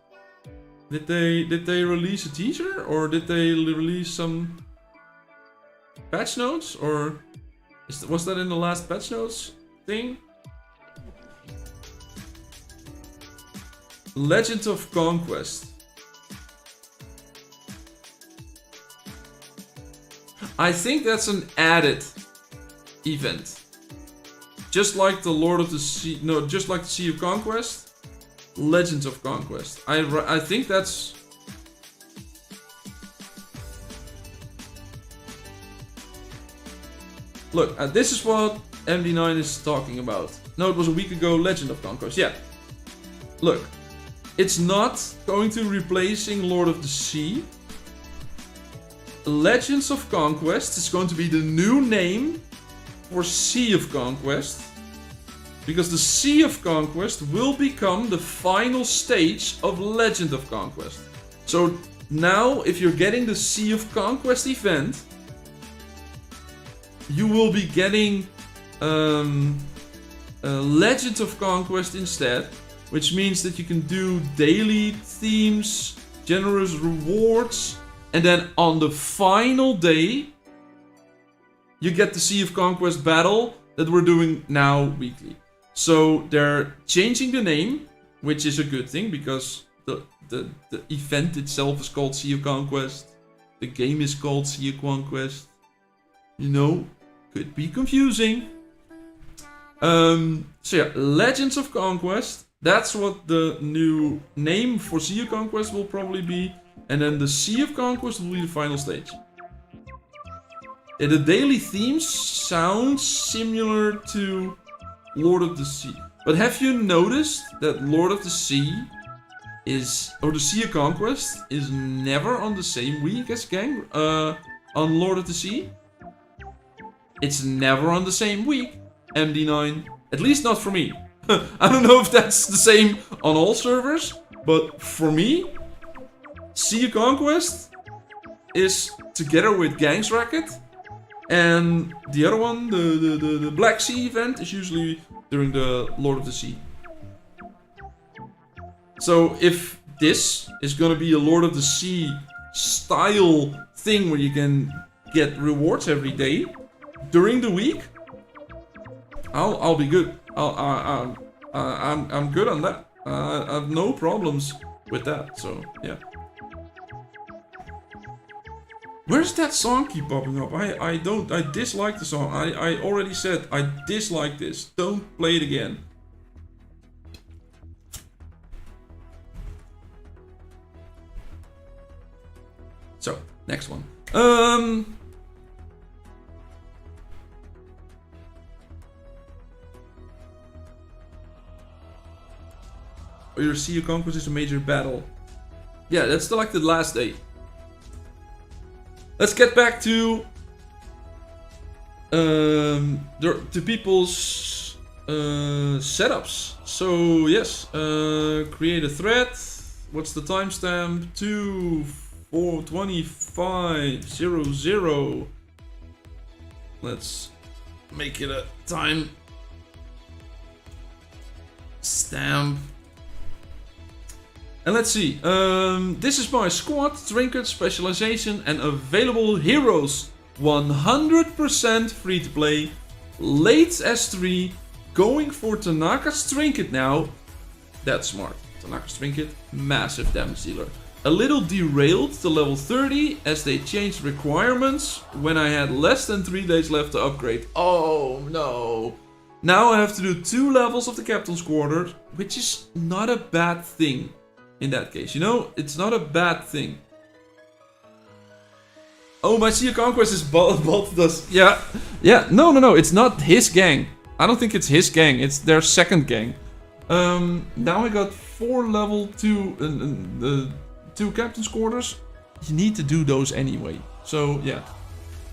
did they release a teaser or did they release some patch notes or was that in the last patch notes thing? Legend of Conquest. I think that's an added event. Just like the Lord of the Sea, no, just like the Sea of Conquest. Legends of Conquest. I think that's... Look, this is what MD9 is talking about. No, it was a week ago, Legend of Conquest. Yeah. Look, it's not going to replacing Lord of the Sea. Legends of Conquest is going to be the new name for Sea of Conquest. Because the Sea of Conquest will become the final stage of Legend of Conquest. So now, if you're getting the Sea of Conquest event, you will be getting Legend of Conquest instead. Which means that you can do daily themes, generous rewards, and then on the final day, you get the Sea of Conquest battle that we're doing now weekly. So they're changing the name, which is a good thing because the event itself is called Sea of Conquest. The game is called Sea of Conquest. You know, could be confusing. So yeah, Legends of Conquest. That's what the new name for Sea of Conquest will probably be. And then the Sea of Conquest will be the final stage. The daily themes sound similar to Lord of the Sea. But have you noticed that Lord of the Sea is... or the Sea of Conquest is never on the same week as on Lord of the Sea? It's never on the same week, MD9. At least not for me. I don't know if that's the same on all servers, but for me, Sea of Conquest is together with Gangs Racket, and the other one, the Black Sea event, is usually during the Lord of the Sea. So if this is gonna be a Lord of the Sea style thing where you can get rewards every day during the week, I'll be good. I'm good on that. I have no problems with that. So yeah. Where's that song keep popping up? I dislike the song. I already said I dislike this. Don't play it again. So next one. Your Sea of Conquest is a major battle. Yeah, that's like the last day. Let's get back to the people's setups. So yes, create a thread. What's the timestamp? 2 2500. Let's make it a time stamp. And let's see. This is my squad, trinket, specialization, and available heroes. 100% free to play. Late S3. Going for Tanaka's trinket now. That's smart. Tanaka's trinket, massive damage dealer. A little derailed to level 30 as they changed requirements when I had less than 3 days left to upgrade. Oh no. Now I have to do 2 levels of the captain's quarters, which is not a bad thing in that case. You know, it's not a bad thing. Oh, my Sea of Conquest is bolted us. Yeah. No, it's not his gang. I don't think it's his gang, it's their second gang. Now I got 4 level 2 2 captain's quarters. You need to do those anyway. So yeah.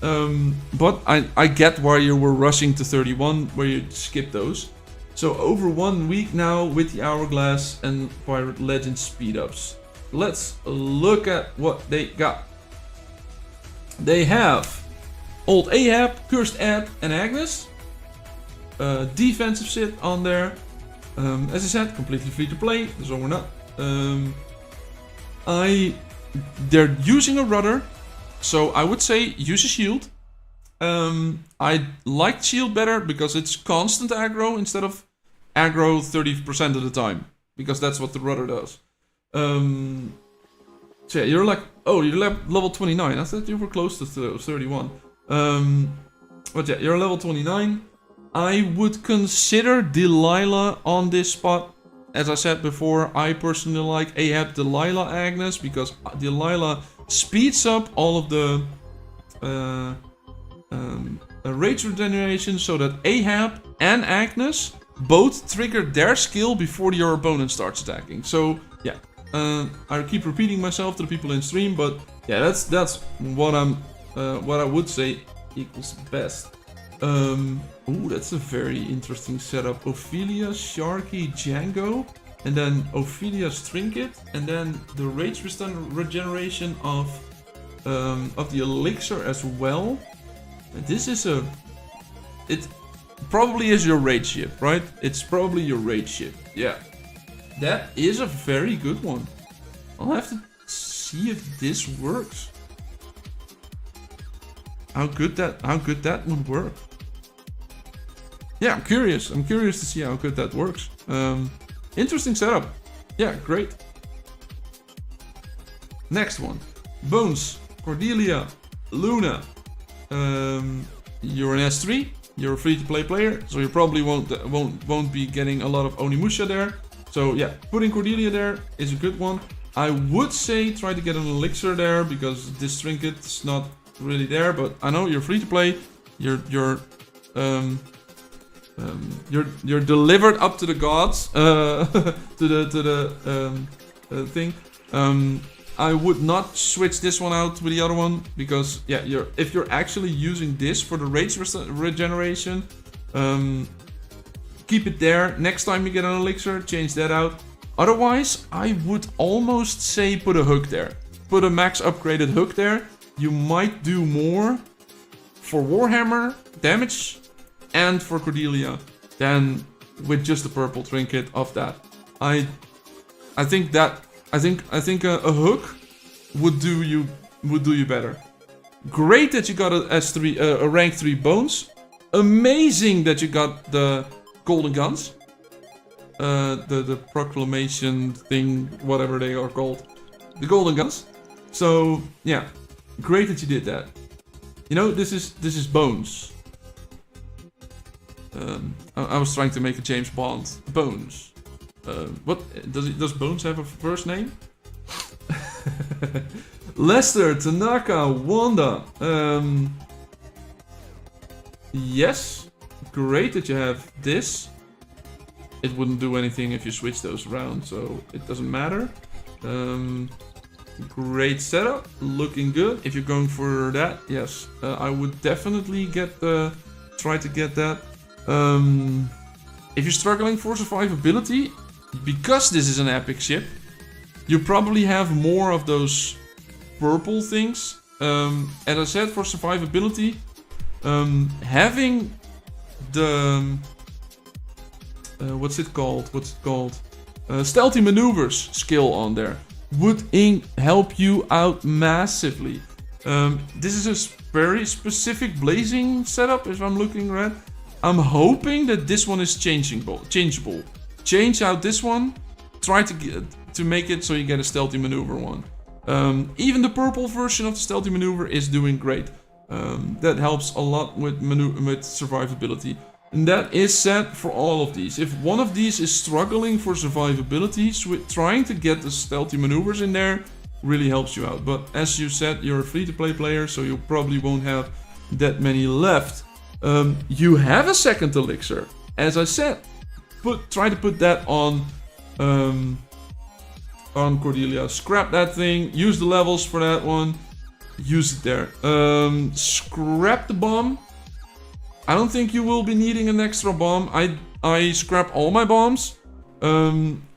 But I get why you were rushing to 31, where you skip those. So over 1 week now with the Hourglass and Pirate Legend speed ups. Let's look at what they got. They have Old Ahab, Cursed Ab, and Agnes. Defensive shit on there. As I said, completely free to play, so we're not. They're using a rudder, so I would say use a shield. I like shield better because it's constant aggro instead of aggro 30% of the time, because that's what the rudder does. So yeah, you're like, oh, you're level 29. I thought you were close to 31. But yeah, you're level 29. I would consider Delilah on this spot. As I said before, I personally like Ahab, Delilah, Agnes, because Delilah speeds up all of the rage regeneration, so that Ahab and Agnes both trigger their skill before your opponent starts attacking. So yeah, I keep repeating myself to the people in stream, but yeah, that's what I would say equals best. Ooh, that's a very interesting setup. Ophelia, Sharky, Django, and then Ophelia's trinket, and then the rage regeneration of the elixir as well. And this is it probably is your rage ship, right? It's probably your rage ship. Yeah, that is a very good one. I'll have to see if this works. How good that would work. Yeah, I'm curious. I'm curious to see how good that works. Interesting setup. Yeah, great. Next one. Bones, Cordelia, Luna. You're an S3. You're a free-to-play player, so you probably won't be getting a lot of Onimusha there. So yeah, putting Cordelia there is a good one. I would say try to get an elixir there, because this trinket is not really there. But I know you're free to play. You're delivered up to the gods, to the thing. I would not switch this one out with the other one, because yeah, if you're actually using this for the rage regeneration, keep it there. Next time you get an elixir, change that out. Otherwise, I would almost say put a hook there. Put a max upgraded hook there. You might do more for Warhammer damage and for Cordelia than with just the purple trinket of that. I think a hook would do you better. Great that you got a rank 3 bones. Amazing that you got the golden guns. The proclamation thing, whatever they are called. The golden guns. So yeah, great that you did that. You know, this is Bones. I was trying to make a James Bond. Bones. What does Bones have a first name? Lester, Tanaka, Wanda. Yes, great that you have this. It wouldn't do anything if you switch those around, so it doesn't matter. Great setup, looking good. If you're going for that, yes, I would definitely try to get that. If you're struggling for survivability, because this is an epic ship, you probably have more of those purple things. As I said, for survivability, having the what's it called? Stealthy maneuvers skill on there would help you out massively. This is a very specific blazing setup, if I'm looking right. I'm hoping that this one is changeable. Change out this one. Try to make it so you get a stealthy maneuver one. Even the purple version of the stealthy maneuver is doing great. That helps a lot with survivability. And that is set for all of these. If one of these is struggling for survivability, trying to get the stealthy maneuvers in there really helps you out. But as you said, you're a free-to-play player, so you probably won't have that many left. You have a second elixir. As I said, try to put that on Cordelia. Scrap that thing. Use the levels for that one. Use it there. Scrap the bomb. I don't think you will be needing an extra bomb. I scrap all my bombs.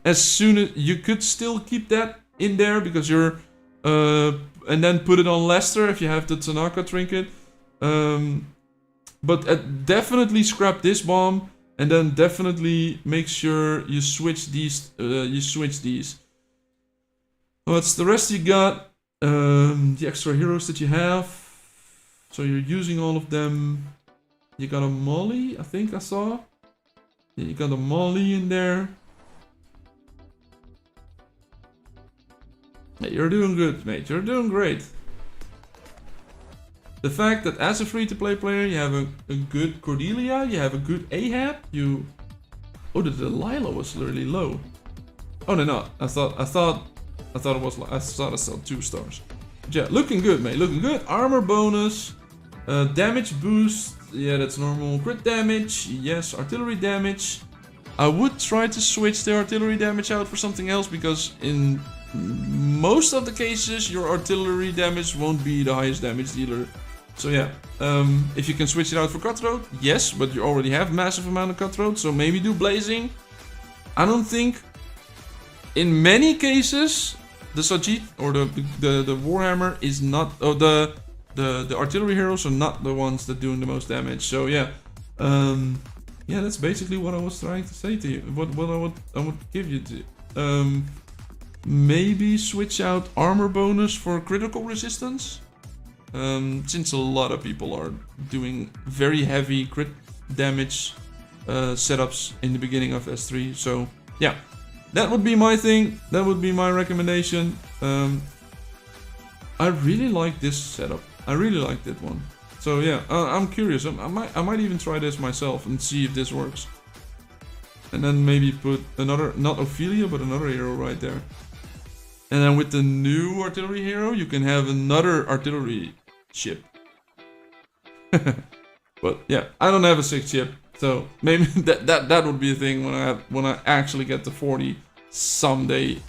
As soon as you could still keep that in there because you're and then put it on Lester if you have the Tanaka trinket. But definitely scrap this bomb and then definitely make sure you switch these. What's the rest you got? The extra heroes that you have. So you're using all of them. You got a Molly, I think I saw. Yeah, you got a Molly in there. Yeah, you're doing good, mate. You're doing great. The fact that as a free-to-play player, you have a good Cordelia, you have a good Ahab, Oh, the Delilah was really low. Oh, no, no. I thought it was. I thought I saw 2 stars. But yeah, looking good, mate. Looking good. Armor bonus, damage boost. Yeah, that's normal. Crit damage. Yes, artillery damage. I would try to switch the artillery damage out for something else because in most of the cases, your artillery damage won't be the highest damage dealer. So yeah, if you can switch it out for cutthroat, yes, but you already have massive amount of cutthroat, so maybe do blazing. I don't think, in many cases, the Sajid or the Warhammer is not, or the artillery heroes are not the ones that doing the most damage. So yeah, yeah, that's basically what I was trying to say to you. What I would give you to. Maybe switch out armor bonus for critical resistance. Since a lot of people are doing very heavy crit damage setups in the beginning of S3. So yeah, that would be my thing. That would be my recommendation. I really like this setup. I really like that one. So yeah, I'm curious. I might even try this myself and see if this works. And then maybe put another, not Ophelia, but another hero right there. And then with the new artillery hero, you can have another artillery ship. But yeah, I don't have a 6th ship, so maybe that would be a thing when I actually get to 40 someday,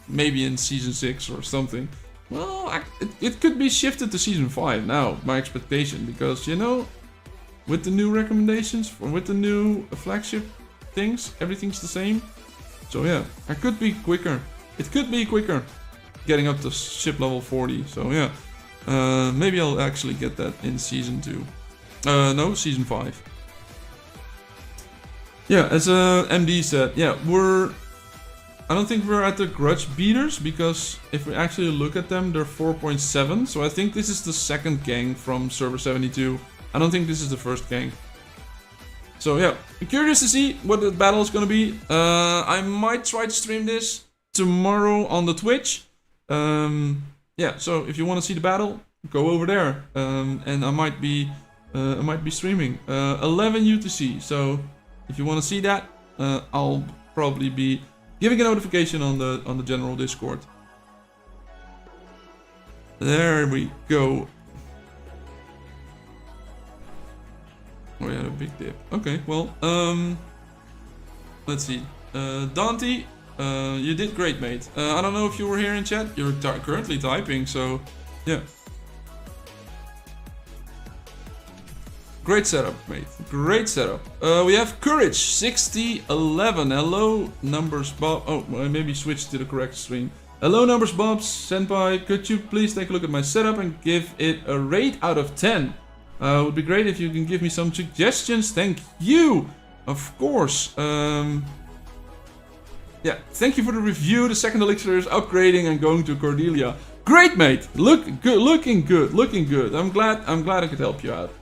maybe in season 6 or something. Well, it could be shifted to season 5 now, my expectation, because you know, with the new recommendations, with the new flagship things, everything's the same. So yeah, I could be quicker. It could be quicker getting up to ship level 40. So yeah, maybe I'll actually get that in season 2. No, season 5. Yeah, as MD said, yeah, I don't think we're at the grudge beaters, because if we actually look at them, they're 4.7. So I think this is the second gang from server 72. I don't think this is the first gang. So yeah, I'm curious to see what the battle is gonna be. I might try to stream this tomorrow on the Twitch. Yeah, so if you want to see the battle, go over there. And I might be streaming 11 UTC. So if you want to see that, I'll probably be giving a notification on the general Discord. There we go. Oh, we had a big dip. Okay, well, let's see. Dante, you did great, mate. I don't know if you were here in chat. You're currently typing, so yeah. Great setup, mate. Great setup. We have Courage 6011. Hello, numbers. Oh, well, I maybe switched to the correct stream. Hello, Numbers Bobs. Senpai, could you please take a look at my setup and give it a rate out of 10? Would be great if you can give me some suggestions. Thank you. Of course. Yeah, thank you for the review. The second elixir is upgrading and going to Cordelia. Great, mate. Looking good. I'm glad I could help you out.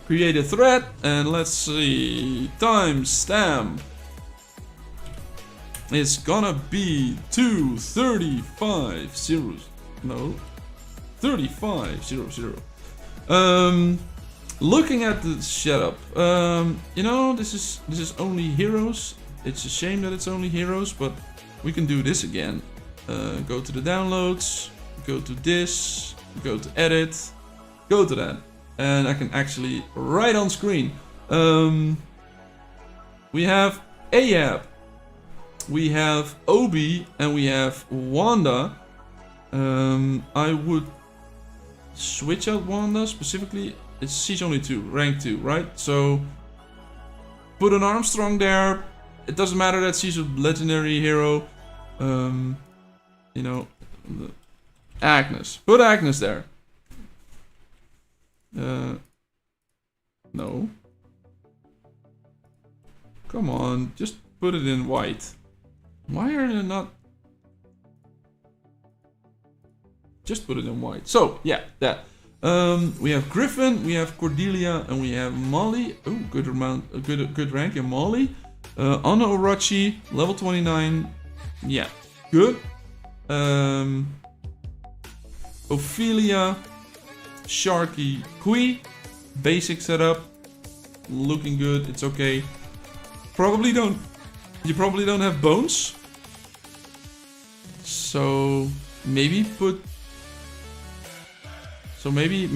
Create a thread and let's see. Timestamp. It's gonna be 2:35:00. No, 35:00. Looking at the setup, you know, this is only heroes. It's a shame that it's only heroes, but we can do this again. Go to the downloads, go to this, go to edit, go to that, and I can actually right on screen. We have Ahab, we have Obi, and we have Wanda. I would switch out Wanda specifically. She's only 2, rank 2, right? So put an Armstrong there. It doesn't matter that she's a legendary hero. You know, Agnes. Put Agnes there. No. Come on, just put it in white. Why are they not? Just put it in white. So yeah, that. We have Griffin, we have Cordelia, and we have Molly. Oh, good amount, good rank in Molly. Anna Orochi, level 29. Yeah, good. Ophelia, Sharky, Kui. Basic setup. Looking good, it's okay. You probably don't have bones. So maybe put. So maybe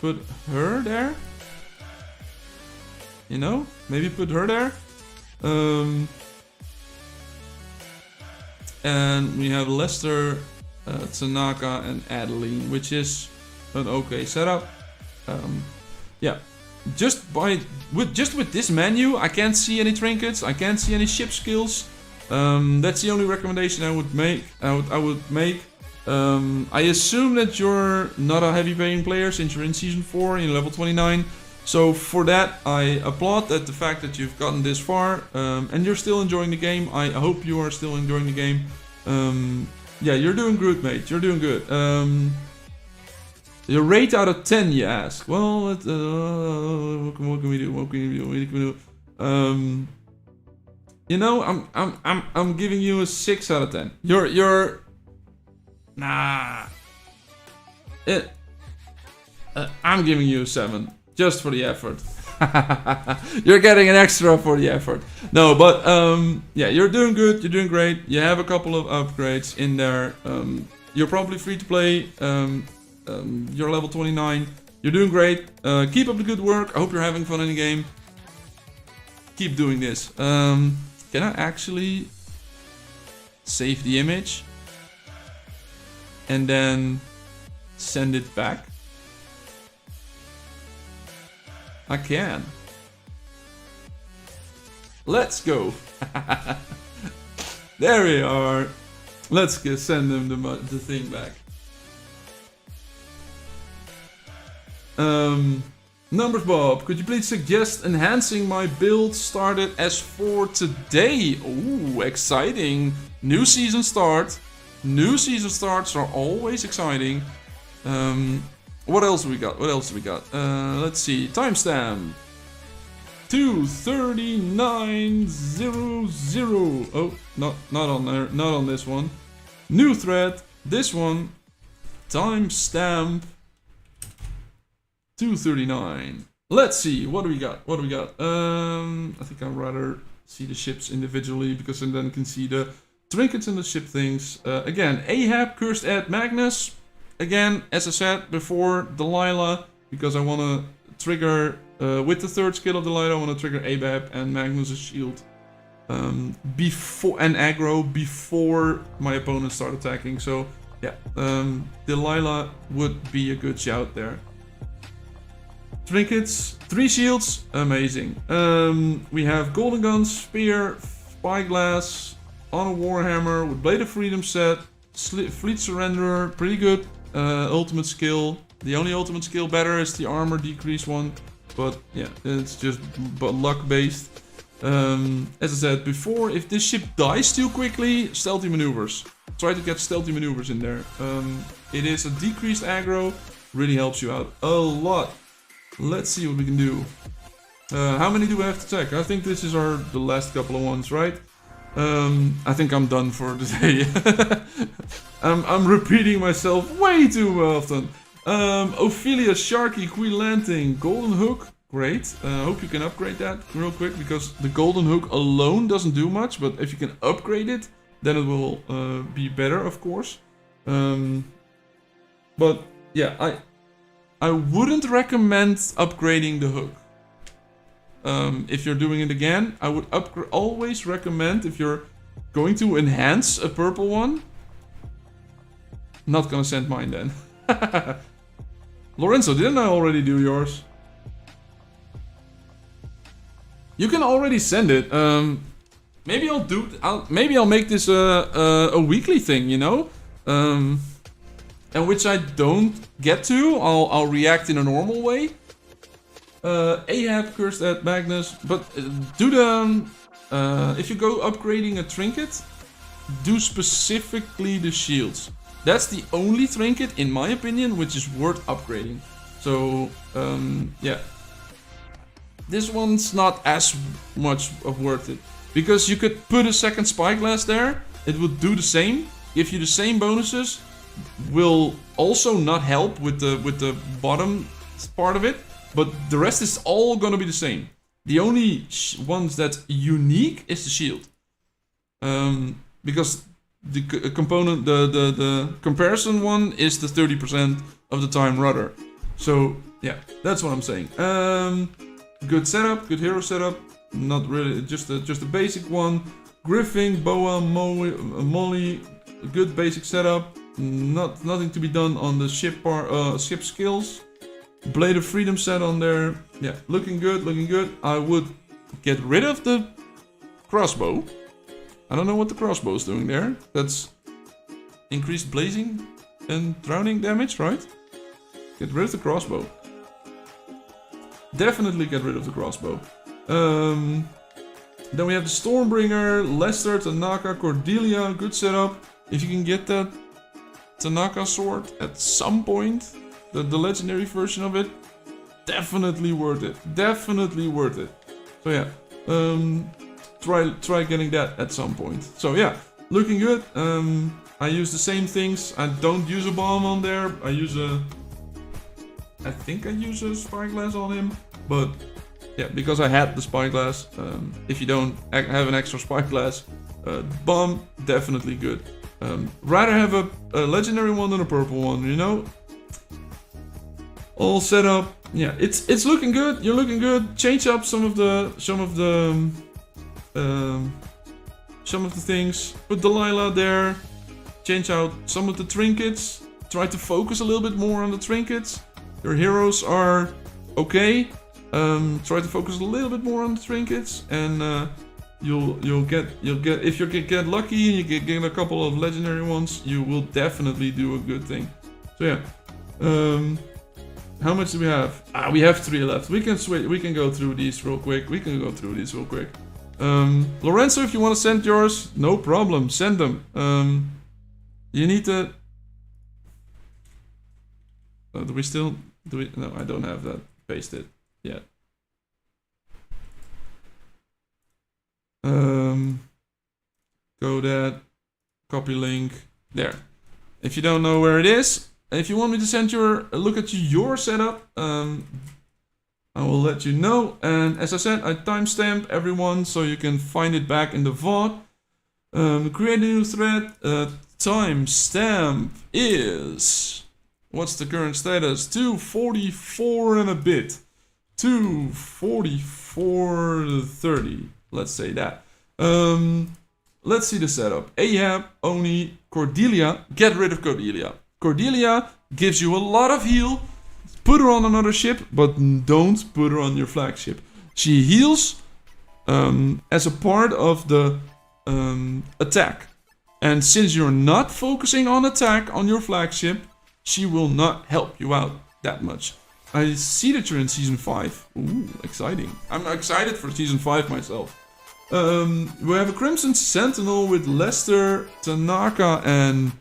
put her there. You know, maybe put her there. And we have Lester, Tanaka, and Adeline, which is an okay setup. Yeah, just with this menu, I can't see any trinkets. I can't see any ship skills. That's the only recommendation I would make. I assume that you're not a heavy paying player since you're in season 4 in level 29. So for that, I applaud the fact that you've gotten this far, and you're still enjoying the game. I hope you are still enjoying the game. Yeah, you're doing good, mate. You're doing good. Your rate out of 10, you ask. Well, what can we do? What can we do? You know, I'm giving you a 6 out of 10. Nah. I'm giving you a 7. Just for the effort. You're getting an extra for the effort. No, but yeah, you're doing good. You're doing great. You have a couple of upgrades in there. You're probably free to play. You're level 29. You're doing great. Keep up the good work. I hope you're having fun in the game. Keep doing this. Can I actually save the image and then send it back? I can. Let's go. There we are. Let's send them the thing back. Numbers Bob, could you please suggest enhancing my build started as for today? Ooh, exciting. New season start. New season starts are always exciting. What else we got? Let's see. Timestamp. 2:39:00. Oh, not on there. Not on this one. New thread. This one. Timestamp. 2:39. Let's see. What do we got? I think I'd rather see the ships individually because I then can see the trinkets and the ship things. Again, Ahab, Cursed Ed, Magnus. Again, as I said before, Delilah, because I want to trigger, with the third skill of Delilah, I want to trigger Ahab and Magnus' shield before, and aggro before my opponents start attacking. So, yeah, Delilah would be a good shout there. Trinkets, 3 shields, amazing. We have Golden Gun, Spear, Spyglass on a Warhammer with Blade of Freedom set, Fleet Surrenderer, pretty good ultimate skill. The only ultimate skill better is the armor decrease one, but yeah, it's just luck based. As I said before, if this ship dies too quickly, stealthy maneuvers. Try to get stealthy maneuvers in there. It is a decreased aggro, really helps you out a lot. Let's see what we can do. How many do we have to check? I think this is the last couple of ones, right? I think I'm done for today. I'm repeating myself way too often. Ophelia, Sharky, Queen Lanting, Golden Hook. Great. Hope you can upgrade that real quick, because the Golden Hook alone doesn't do much, but if you can upgrade it, then it will be better, of course. But yeah, I wouldn't recommend upgrading the hook. If you're doing it again, I would always recommend, if you're going to enhance a purple one. Not gonna send mine then. Lorenzo, didn't I already do yours? You can already send it. Maybe I'll make this a weekly thing, you know, and which I don't get to. I'll react in a normal way. Ahab, Cursed at Magnus, but do the if you go upgrading a trinket, do specifically the shields. That's the only trinket, in my opinion, which is worth upgrading. So yeah. This one's not as much of worth it, because you could put a second spyglass there. It would do the same, give you the same bonuses, will also not help with the bottom part of it, but the rest is all gonna be the same. The only ones that's unique is the shield, because the component, the comparison one is the 30% of the time rudder. So yeah, that's what I'm saying. Good setup, good hero setup. Not really, just a basic one. Griffin, Boa, Molly, good basic setup. Nothing to be done on the ship skills. Blade of Freedom set on there. Yeah, looking good, looking good. I would get rid of the crossbow. I don't know what the crossbow is doing there. That's increased blazing and drowning damage, right? Get rid of the crossbow. Definitely get rid of the crossbow. Then we have the Stormbringer, Lester, Tanaka, Cordelia. Good setup. If you can get that Tanaka sword at some point, the legendary version of it, definitely worth it. Definitely worth it. So yeah, try getting that at some point. So yeah, looking good. I use the same things. I don't use a bomb on there. I think I use a spyglass on him, but yeah, because I had the spyglass. If you don't have an extra spyglass, bomb, definitely good. Rather have a legendary one than a purple one, you know. All set up. Yeah, it's looking good. You're looking good. Change up some of the things. Put Delilah there. Change out some of the trinkets. Try to focus a little bit more on the trinkets. Your heroes are okay. Try to focus a little bit more on the trinkets, and you'll get if you get lucky and you get a couple of legendary ones, you will definitely do a good thing. So yeah. How much do we have? We have 3 left. We can switch. We can go through these real quick. Lorenzo, if you want to send yours, no problem. Send them. You need to. Do we? No, I don't have that pasted yet. Go that. Copy link. There. If you don't know where it is, if you want me to send a look at your setup, I will let you know. And as I said, I timestamp everyone so you can find it back in the VOD. Create a new thread. Timestamp is... What's the current status? 2:44 and a bit. 2:44:30. Let's say that. Let's see the setup. Ahab, Oni, Cordelia. Get rid of Cordelia. Cordelia gives you a lot of heal. Put her on another ship, but don't put her on your flagship. She heals as a part of the attack. And since you're not focusing on attack on your flagship, she will not help you out that much. I see that you're in Season 5. Ooh, exciting. I'm excited for Season 5 myself. We have a Crimson Sentinel with Lester, Tanaka, and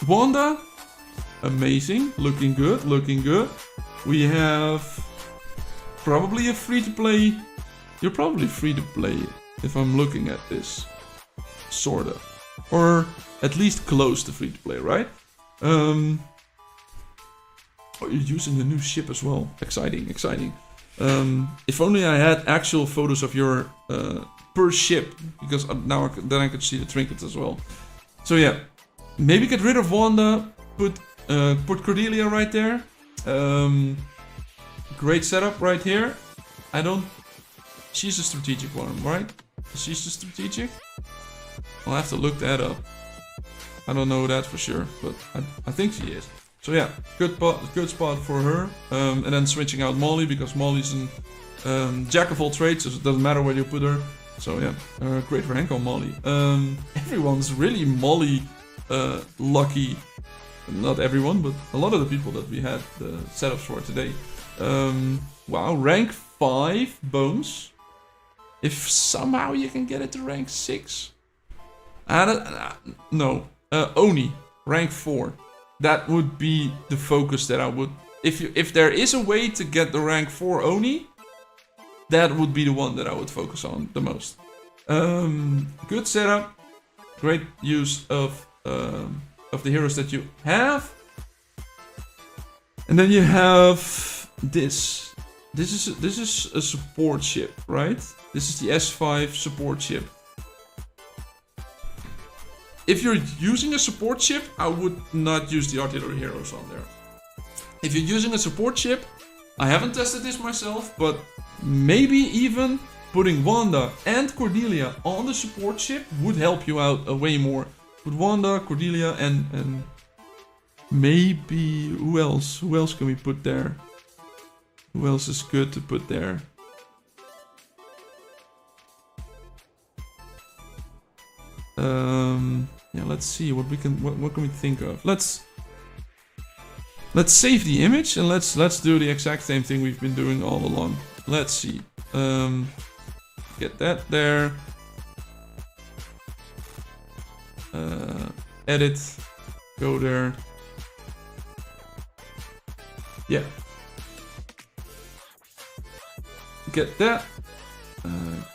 Wanda. Amazing. Looking good, looking good. We have probably a free-to-play. You're probably free-to-play if I'm looking at this. Sorta. Or at least close to free-to-play, right? Oh, you're using the new ship as well. Exciting, exciting. If only I had actual photos of your per ship, because now then I could see the trinkets as well. So yeah, maybe get rid of Wanda, put Cordelia right there. Great setup right here. She's a strategic one, right? She's the strategic? I'll have to look that up. I don't know that for sure, but I think she is. So yeah, good spot for her. And then switching out Molly, because Molly's a jack of all trades, so it doesn't matter where you put her. So yeah, great rank on Molly. Everyone's really Molly lucky. Not everyone, but a lot of the people that we had the setups for today. Wow, rank 5 bones. If somehow you can get it to rank 6. No, Oni, rank 4. That would be the focus that I would... If there is a way to get the rank 4 Oni, that would be the one that I would focus on the most. Good setup. Great use of the heroes that you have. And then you have this. This is a support ship, right? This is the S5 support ship. If you're using a support ship, I would not use the artillery heroes on there. If you're using a support ship, I haven't tested this myself, but maybe even putting Wanda and Cordelia on the support ship would help you out way more. Put Wanda, Cordelia, and maybe who else? Who else can we put there? Who else is good to put there? Yeah, let's see what can we think of. Let's save the image and let's do the exact same thing we've been doing all along. Let's see. Get that there. Edit. Go there. Yeah. Get that.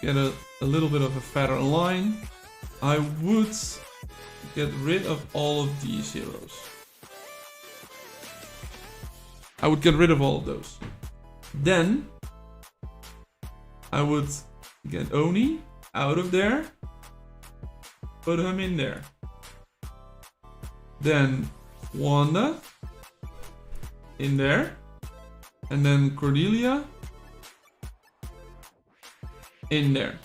Get a little bit of a fatter line. I would get rid of all of these heroes. I would get rid of all of those. Then I would get Oni out of there. Put him in there. Then Wanda in there. And then Cordelia in there.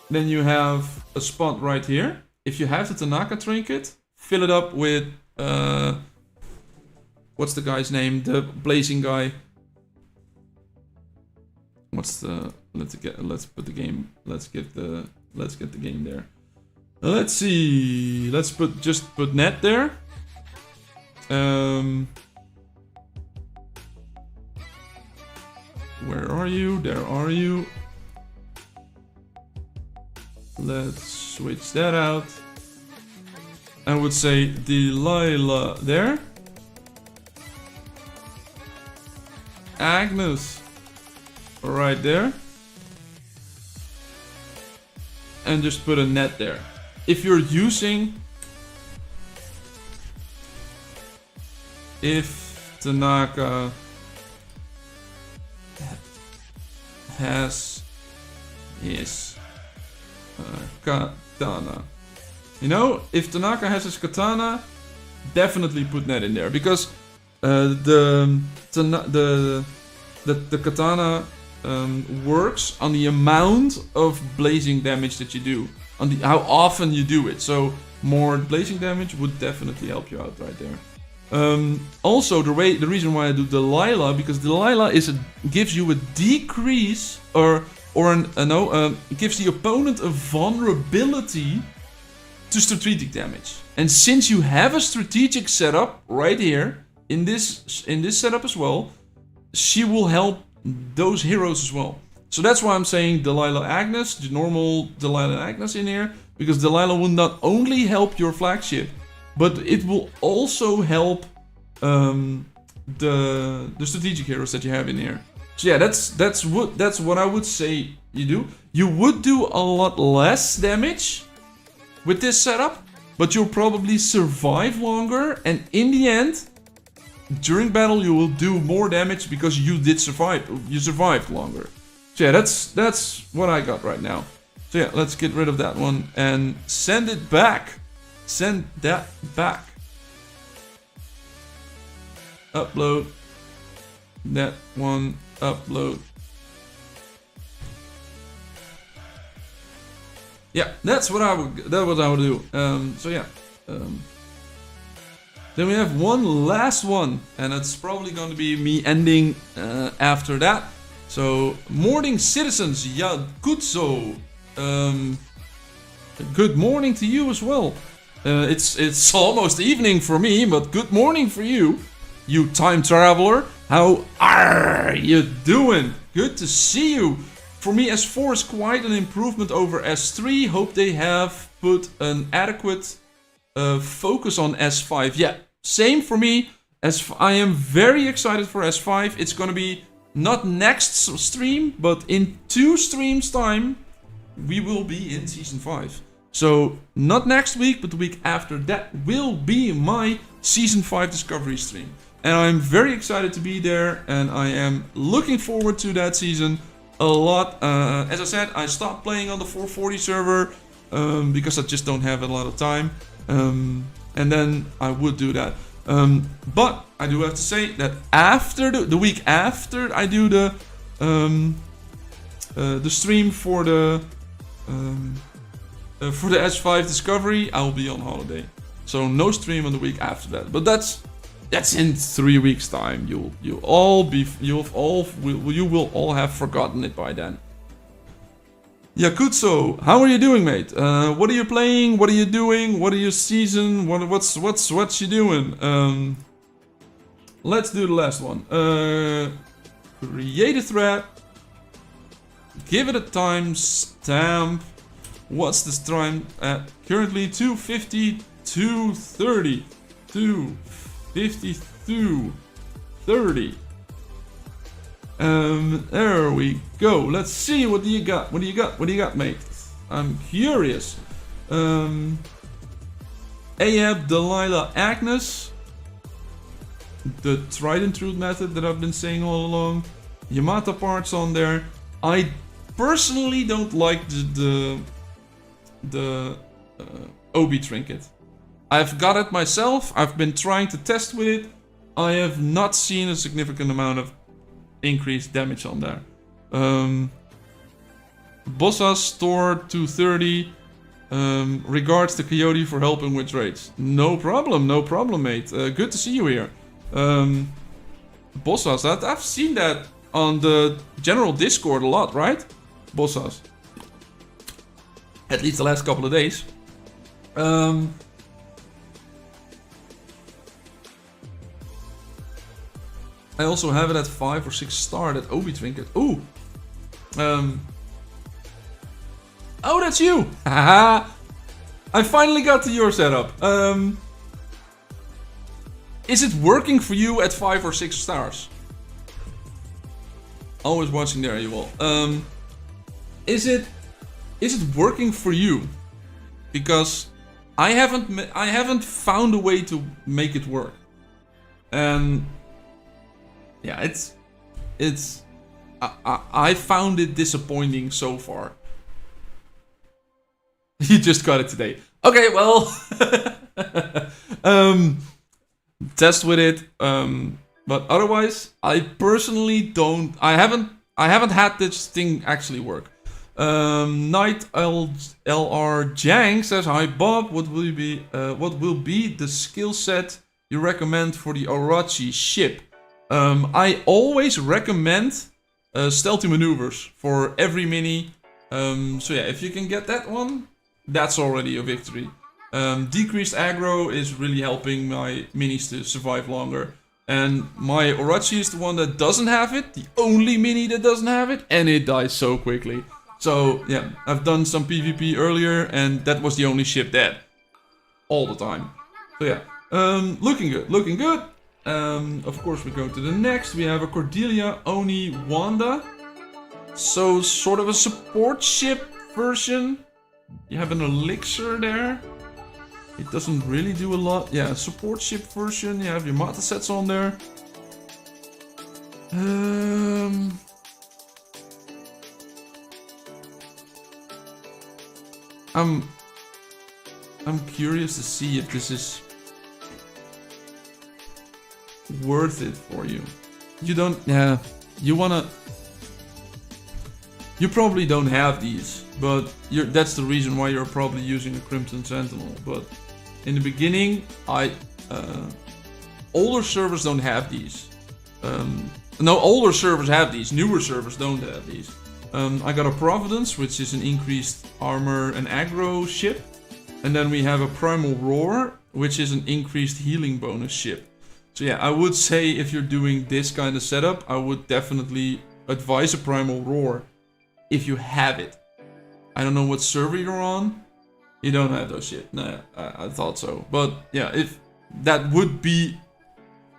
Then you have a spot right here. If you have the Tanaka trinket, fill it up with what's the guy's name? The blazing guy. What's the let's get the game there. Let's see. Let's put Ned there. Where are you? There are you. Let's switch that out. I would say Delilah there. Agnes right there. And just put a net there. If you're using... If Tanaka has his katana. You know, if Tanaka has his katana, definitely put Ned in there. Because the katana works on the amount of blazing damage that you do. On how often you do it. So more blazing damage would definitely help you out right there. Also, the reason why I do Delilah, because Delilah gives you a decrease or or it gives the opponent a vulnerability to strategic damage. And since you have a strategic setup right here in this setup as well, she will help those heroes as well. So that's why I'm saying Delilah Agnes, the normal Delilah Agnes in here, because Delilah will not only help your flagship, but it will also help the strategic heroes that you have in here. So yeah, that's what I would say you do. You would do a lot less damage with this setup, but you'll probably survive longer, and in the end, during battle you will do more damage because you did survive. You survived longer. So yeah, that's what I got right now. So yeah, let's get rid of that one and send it back. Send that back. Upload. That one. Upload. Yeah, that's what I would do. So yeah. Then we have one last one, and it's probably going to be me ending after that. So, morning citizens, yeah, good so. Good morning to you as well. It's almost evening for me, but good morning for you, you time traveler. How are you doing? Good to see you. For me, S4 is quite an improvement over S3. Hope they have put an adequate focus on S5. Yeah, same for me. I am very excited for S5. It's gonna be not next stream, but in 2 streams time, we will be in Season 5. So, not next week, but the week after that will be my Season 5 Discovery stream. And I'm very excited to be there, and I am looking forward to that season a lot. As I said, I stopped playing on the 440 server because I just don't have a lot of time. And then I would do that. But I do have to say that after the week after I do the stream for the S5 Discovery, I will be on holiday. So no stream on the week after that. But that's in 3 weeks' time. You will all have forgotten it by then. Yakutso, how are you doing, mate? What are you playing? What are you doing? What are your season? What's you doing? Let's do the last one. Create a thread. Give it a timestamp. What's this time at? Currently 250, 230, 252, 30. There we go. Let's see, what do you got? What do you got, mate? I'm curious. Ahab, Delilah, Agnes. The tried and true method that I've been saying all along. Yamata parts on there. I personally don't like the Obi trinket. I've got it myself. I've been trying to test with it. I have not seen a significant amount of increased damage on there. Bossas store 230. Regards to Coyote for helping with raids. No problem, mate. Good to see you here. Bossas, I've seen that on the general Discord a lot, right? Bossas. At least the last couple of days. I also have it at 5 or 6 star, that Obi trinket. Ooh! Oh, that's you! Haha! I finally got to your setup. Is it working for you at 5 or 6 stars? Always watching there, you all. Is it working for you? Because I haven't found a way to make it work. And yeah, I found it disappointing so far. You just got it today. Okay, well, test with it. But otherwise, I personally don't. I haven't had this thing actually work. Knight LR Jang says, "Hi Bob, what will be the skill set you recommend for the Orochi ship?" I always recommend stealthy maneuvers for every mini. So yeah, if you can get that one, that's already a victory. Decreased aggro is really helping my minis to survive longer. And my Orochi is the one that doesn't have it, the only mini that doesn't have it, and it dies so quickly. So yeah, I've done some PvP earlier, and that was the only ship dead. All the time. So yeah, looking good, looking good. Of course we go to the next. We have a Cordelia, Oni, Wanda. So sort of a support ship version. You have an elixir there. It doesn't really do a lot. Yeah, support ship version. You have your mata sets on there. I'm curious to see if this is worth it for you. You don't, yeah, you probably don't have these, but that's the reason why you're probably using a Crimson Sentinel. But in the beginning, older servers don't have these. No, older servers have these, newer servers don't have these. I got a Providence, which is an increased armor and aggro ship. And then we have a Primal Roar, which is an increased healing bonus ship. So yeah, I would say if you're doing this kind of setup, I would definitely advise a Primal Roar if you have it. I don't know what server you're on. You don't have those shit. Nah, I thought so. But yeah, if that would be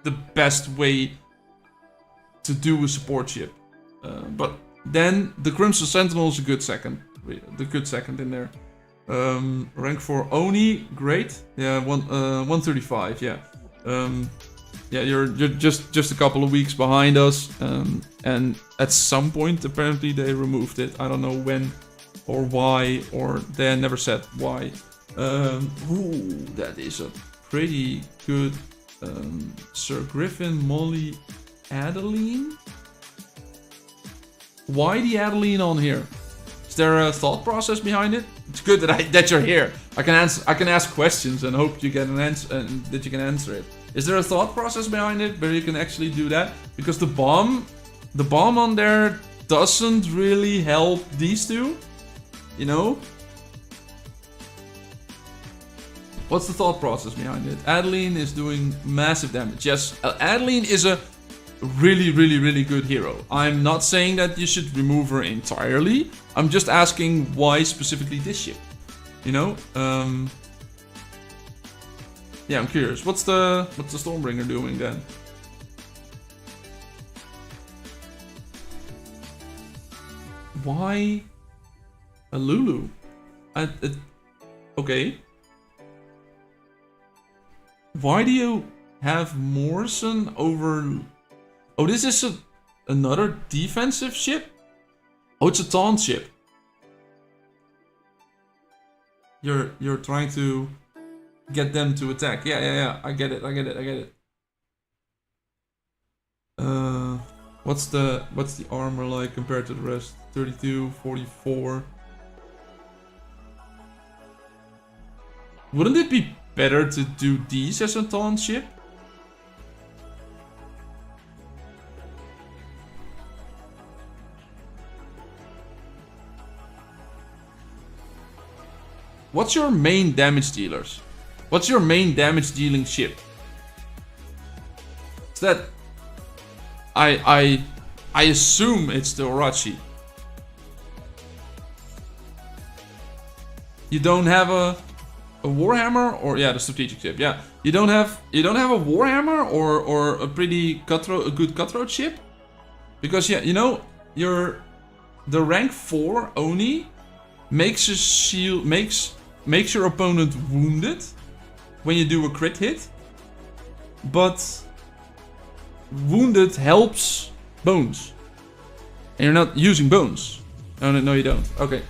the best way to do a support ship. But then the Crimson Sentinel is a good second. The good second in there. Rank 4 Oni, great. Yeah, 135. Yeah. Yeah, you're just a couple of weeks behind us. And at some point, apparently they removed it. I don't know when or why, or they never said why. Ooh, that is a pretty good Sir Griffin, Molly, Adeline. Why the Adeline on here? Is there a thought process behind it? It's good that you're here. I can ask questions and hope you get an answer and that you can answer it. Is there a thought process behind it where you can actually do that? Because the bomb on there doesn't really help these two, you know? What's the thought process behind it? Adeline is doing massive damage. Yes, Adeline is a really good hero. I'm not saying that you should remove her entirely. I'm just asking why specifically this ship. You know? Yeah, I'm curious. What's the Stormbringer doing then? Why a Lulu? Okay. Why do you have Morrison over? Oh, this is another defensive ship? Oh, it's a taunt ship. You're trying to get them to attack. Yeah. I get it. What's the armor like compared to the rest? 32, 44. Wouldn't it be better to do these as a taunt ship? What's your main damage dealers? What's your main damage dealing ship? Is that I assume it's the Orochi. You don't have a Warhammer, or yeah, the strategic ship. Yeah, you don't have a Warhammer or a good cutthroat ship, because yeah, you know, the rank 4 Oni makes your opponent wounded when you do a crit hit, but wounded helps bones, and you're not using bones. Oh no, you don't. Okay,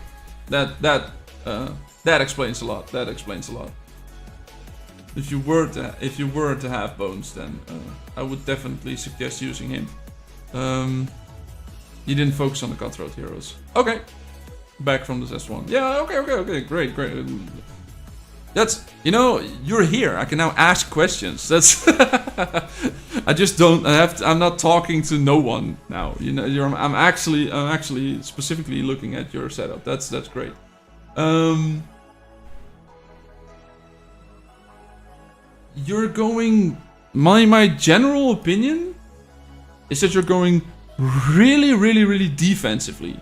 that explains a lot. That explains a lot. If you were to have bones, then I would definitely suggest using him. You didn't focus on the cutthroat heroes. Okay, back from this S1. Yeah. Okay. Great. That's, you know, you're here. I can now ask questions. That's I just don't. I'm not talking to no one now. You know, I'm actually specifically looking at your setup. That's great. You're going. My general opinion is that you're going really defensively.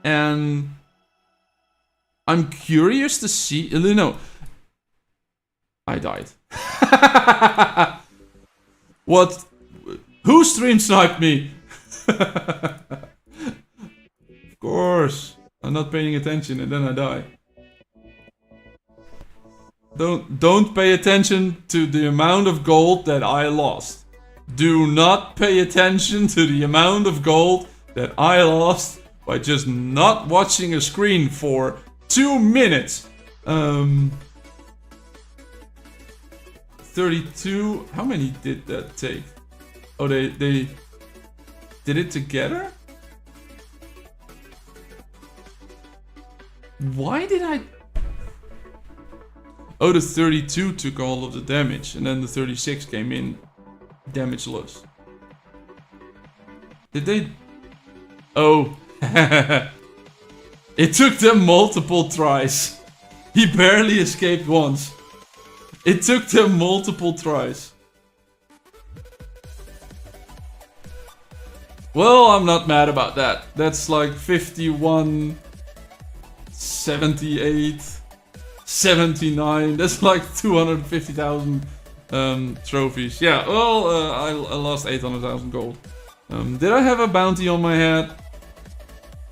And I'm curious to see. No, I died. What? Who stream sniped me? Of course, I'm not paying attention, and then I die. Don't pay attention to the amount of gold that I lost. Do not pay attention to the amount of gold that I lost by just not watching a screen for 2 minutes. 32. How many did that take? Oh, they did it together? Why did I? Oh, the 32 took all of the damage, and then the 36 came in damageless. Did they? Oh. It took them multiple tries. He barely escaped once. It took them multiple tries. Well, I'm not mad about that. That's like 51, 78, 79. That's like 250,000 trophies. Yeah, well, I lost 800,000 gold. Did I have a bounty on my head?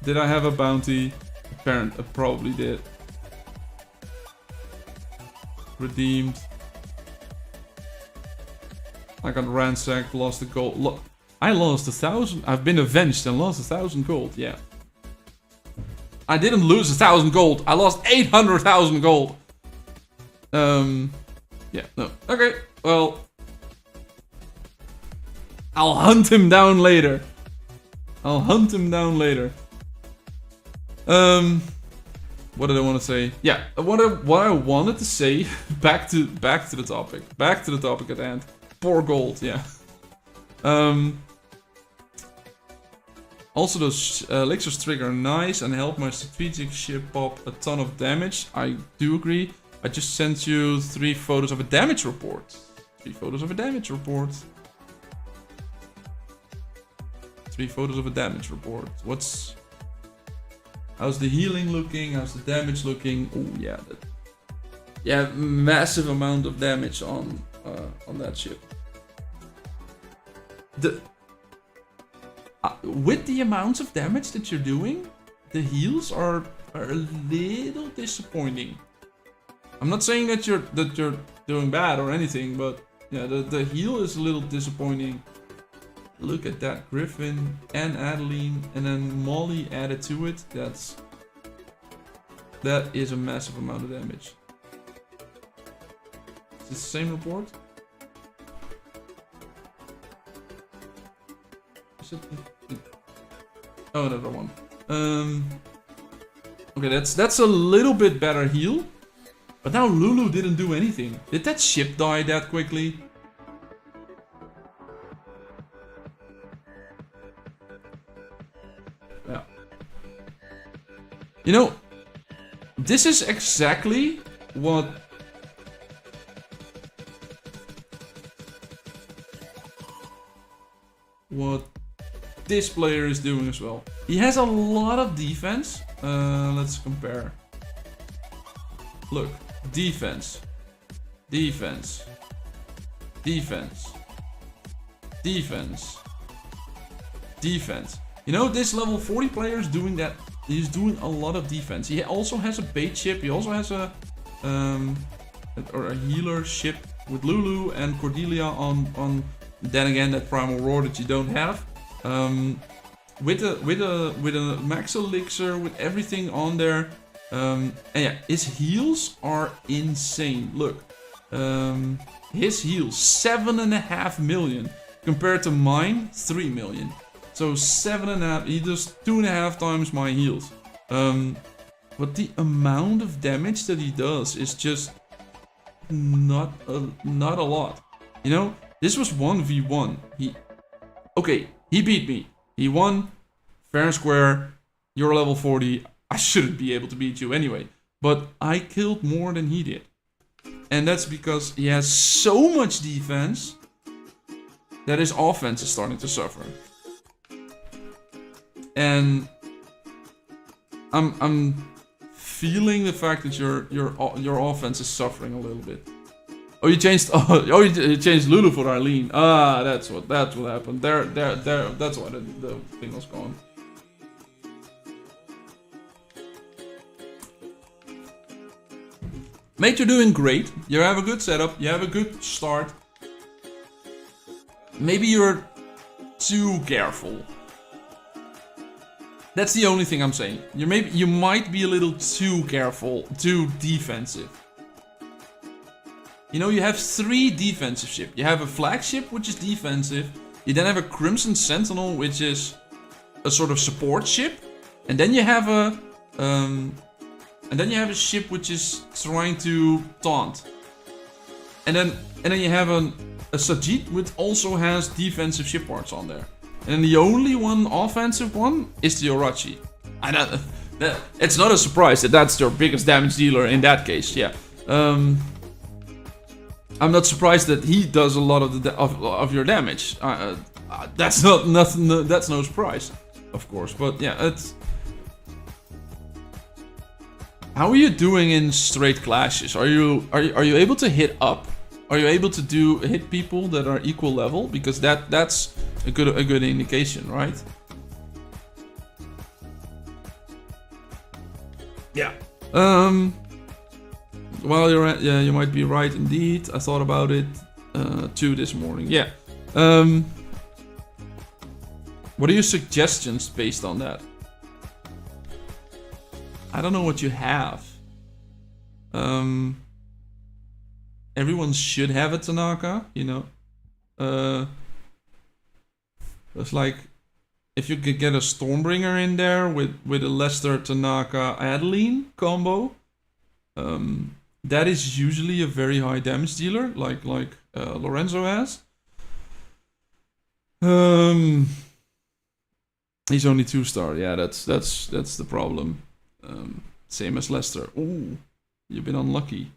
Did I have a bounty? I probably did. Redeemed. I got ransacked, lost the gold. I lost 1,000. I've been avenged and lost 1,000 gold. Yeah. I didn't lose 1,000 gold. I lost 800,000 gold. Yeah. No. Okay. Well, I'll hunt him down later. I'll hunt him down later. What did I want to say? Yeah, what I wanted to say. Back to the topic. Back to the topic at hand. Poor gold. Yeah. Also, those elixirs trigger nice and help my strategic ship pop a ton of damage. I do agree. I just sent you 3 photos of a damage report. 3 photos of a damage report. 3 photos of a damage report. How's the healing looking? How's the damage looking? Oh yeah, yeah, massive amount of damage on that ship. With the amounts of damage that you're doing, the heals are a little disappointing. I'm not saying that you're doing bad or anything, but yeah, the heal is a little disappointing. Look at that, Griffin and Adeline, and then Molly added to it. That is a massive amount of damage. Is this the same report? Is it? Oh, another one. Okay, that's a little bit better heal. But now Lulu didn't do anything. Did that ship die that quickly? Yeah. You know, this is exactly what this player is doing as well. He has a lot of defense. Let's compare. Look, defense, defense, defense, defense, defense. You know, this level 40 player is doing that. He's doing a lot of defense. He also has a bait ship. He also has a healer ship with Lulu and Cordelia on. Then again, that primal roar that you don't have. With a max elixir, with everything on there. And yeah, his heals are insane. Look, his heals 7.5 million compared to mine 3 million. So 7.5. He does 2.5 times my heals. But the amount of damage that he does is just not a lot. You know, this was 1v1. He beat me. He won, fair and square. You're level 40. I shouldn't be able to beat you anyway. But I killed more than he did. And that's because he has so much defense that his offense is starting to suffer. And I'm feeling the fact that your offense is suffering a little bit. Oh, you changed. Oh, you changed Lulu for Eileen. Ah, that's what happened. There. That's why the thing was gone. Mate, you're doing great. You have a good setup. You have a good start. Maybe you're too careful. That's the only thing I'm saying. You might be a little too careful, too defensive. You know, you have 3 defensive ships. You have a flagship, which is defensive. You then have a Crimson Sentinel, which is a sort of support ship, and then you have a ship which is trying to taunt. And then you have a Sajid, which also has defensive ship parts on there. And then the only one offensive one is the Orochi. And it's not a surprise that that's your biggest damage dealer in that case. Yeah. I'm not surprised that he does a lot of your damage. That's that's no surprise, of course. But yeah, it's. How are you doing in straight clashes? Are you able to hit up? Are you able to hit people that are equal level? Because that's a good indication, right? Yeah. Well, you might be right indeed. I thought about it too this morning. Yeah. What are your suggestions based on that? I don't know what you have. Everyone should have a Tanaka, you know. It's like if you could get a Stormbringer in there with a Lester Tanaka Adeline combo. That is usually a very high damage dealer, like Lorenzo has. He's only 2-star. Yeah, that's the problem. Same as Lester. Ooh, you've been unlucky.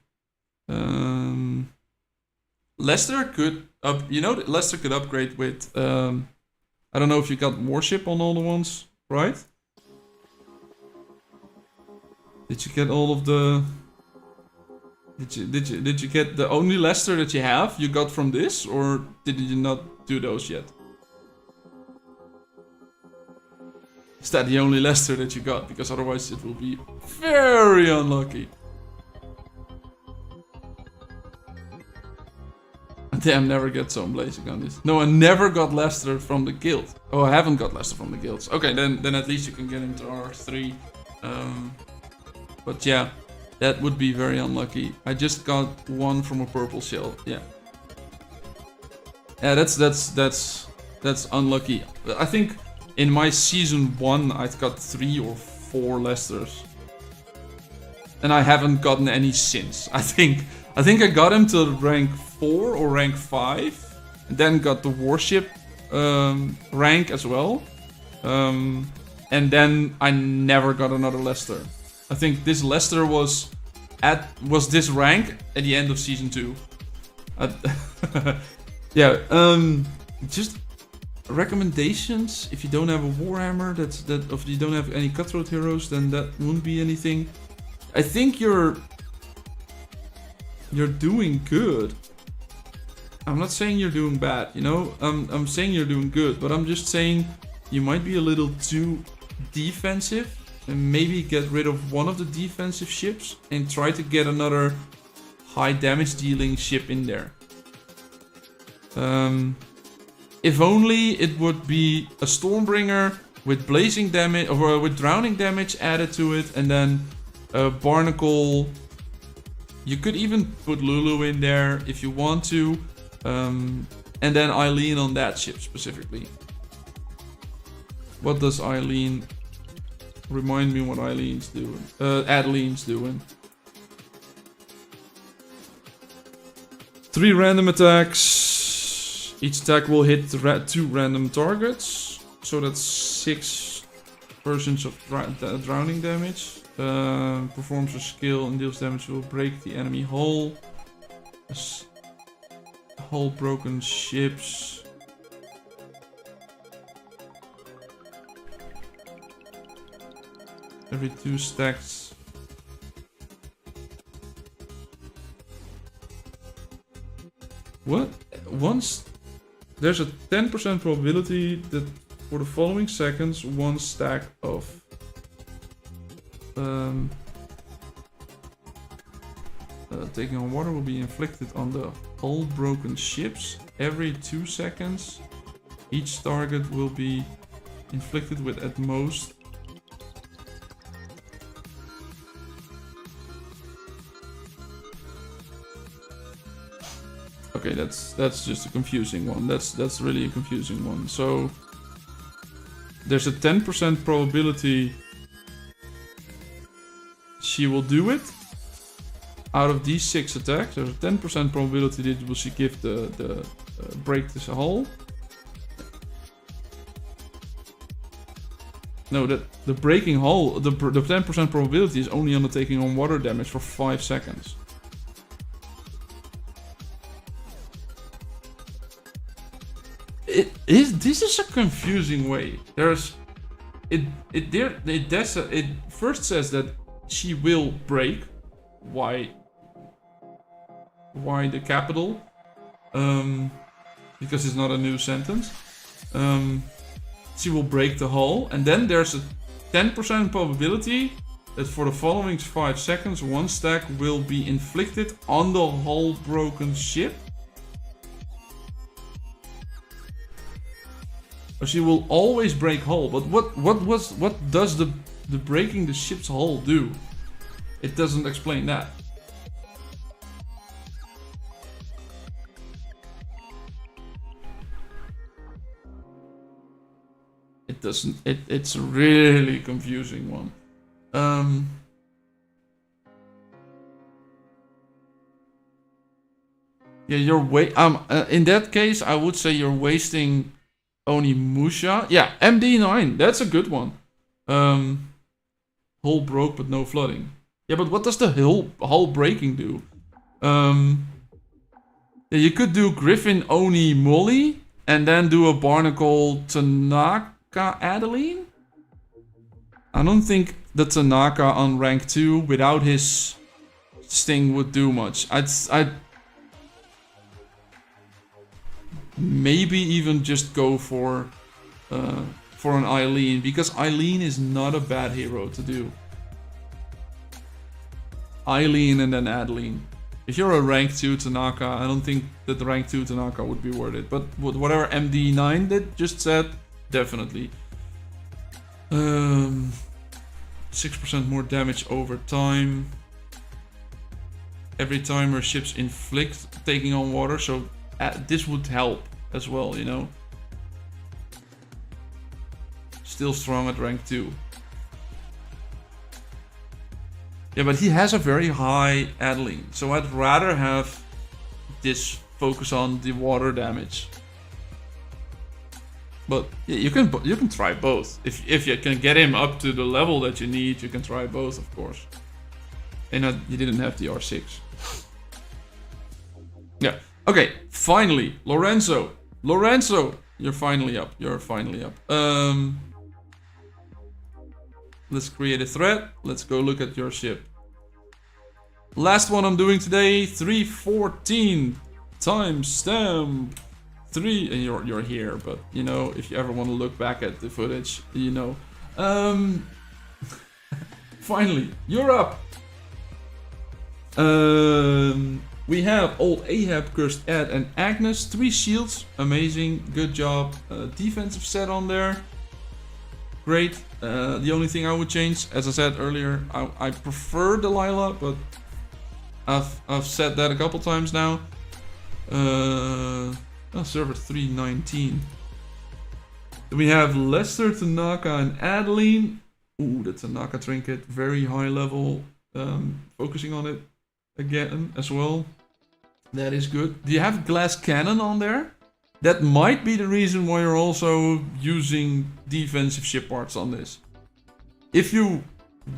Lester could Lester could upgrade with. I don't know if you got Warship on all the ones, right? Did you get all of the? Did you get the only Lester that you have? You got from this, or did you not do those yet? Is that the only Lester that you got? Because otherwise it will be very unlucky. Damn, never get some blazing on this. No, I never got Lester from the guild. Oh, I haven't got Lester from the guilds. Okay, then at least you can get into R3. But yeah, that would be very unlucky. I just got one from a purple shell. Yeah. Yeah, that's unlucky. I think in my season 1 I've got 3 or 4 Lesters. And I haven't gotten any since. I think I got him to rank 4 or rank 5. And then got the warship rank as well. And then I never got another Lester. I think this Lester was this rank at the end of season 2. Yeah, just recommendations. If you don't have a Warhammer, if you don't have any cutthroat heroes, then that won't be anything. I think you're doing good. I'm not saying you're doing bad, you know. I'm saying you're doing good, but I'm just saying you might be a little too defensive, and maybe get rid of one of the defensive ships and try to get another high damage dealing ship in there. If only it would be a Stormbringer with blazing damage or with drowning damage added to it, and then a Barnacle. You could even put Lulu in there if you want to, and then Eileen on that ship specifically. What does Eileen Remind me what Eileen's doing. Adeline's doing. 3 random attacks. Each attack will hit 2 random targets. So that's 6 versions of drowning damage. Performs a skill and deals damage will break the enemy hull. Hull broken ships. Every 2 stacks. What? Once there's a 10% probability that for the following seconds, 1 stack of taking on water will be inflicted on the hull broken ships. Every 2 seconds, each target will be inflicted with at most . Okay, that's just a confusing one. That's really a confusing one. So there's a 10% probability she will do it. Out of these 6 attacks, there's a 10% probability that will she give the break this hull. No, the breaking hull, the 10% probability is only on the taking on water damage for 5 seconds. This is a confusing way. It first says that she will break. Why the capital? Because it's not a new sentence. She will break the hull, and then there's a 10% probability that for the following 5 seconds, 1 stack will be inflicted on the hull broken ship. She will always break hull, but what does the breaking the ship's hull do? It doesn't explain that. It doesn't. It's a really confusing one. Yeah, in that case, I would say you're wasting Onimusha. Yeah, MD9. That's a good one. Hull broke, but no flooding. Yeah, but what does the hull breaking do? Yeah, you could do Griffin Oni Molly and then do a Barnacle Tanaka Adeline. I don't think the Tanaka on rank 2 without his sting would do much. I'd maybe even just go for an Eileen, because Eileen is not a bad hero to do. Eileen and then Adeline. If you're a rank 2 Tanaka, I don't think that the rank 2 Tanaka would be worth it. But whatever MD9 did just said, definitely. 6% more damage over time. Every time her ships inflict taking on water, so this would help as well, you know. Still strong at rank 2. Yeah, but he has a very high Adeline, so I'd rather have this focus on the water damage. But yeah, you can try both. If you can get him up to the level that you need, you can try both, of course. And you didn't have the R6. Yeah. Okay. Finally, Lorenzo. Lorenzo, you're finally up. You're finally up. Let's create a thread. Let's go look at your ship. Last one I'm doing today, 314 timestamp 3, and you're here, but you know, if you ever want to look back at the footage, you know. Finally, you're up. We have old Ahab, Cursed Ed, and Agnes. 3 shields, amazing, good job. Defensive set on there. Great. The only thing I would change, as I said earlier, I prefer Delilah, but I've said that a couple times now. Server 319. We have Lester, Tanaka, and Adeline. Ooh, the Tanaka trinket, very high level. Focusing on it again as well. That is good. Do you have glass cannon on there? That might be the reason why you're also using defensive ship parts on this. If you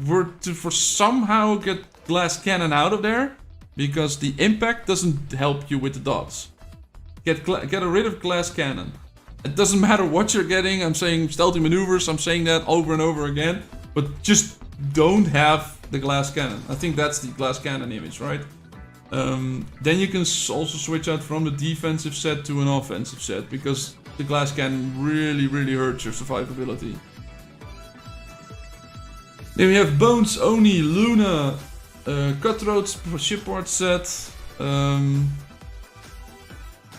were to for somehow get glass cannon out of there, because the impact doesn't help you with the dots. Get rid of glass cannon. It doesn't matter what you're getting. I'm saying stealthy maneuvers. I'm saying that over and over again. But just don't have the glass cannon. I think that's the glass cannon image, right? Then you can also switch out from the defensive set to an offensive set, because the glass cannon really, really hurts your survivability. Then we have Bones, Oni, Luna, Cutthroat shipboard set.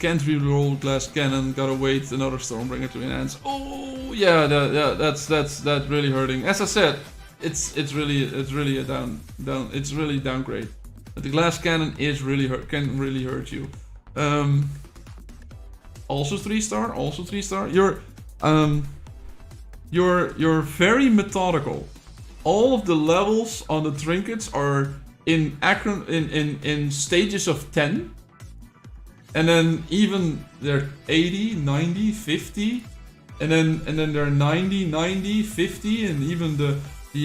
Can't reroll glass cannon. Gotta wait another Stormbringer to enhance. Oh yeah, that's really hurting. As I said, it's really a it's really downgrade. But the glass cannon is can really hurt you. Also 3-star. Also 3-star. You're very methodical. All of the levels on the trinkets are in stages of 10. And then even they're 80, 90, 50. And then they're 90, 90, 50, and even the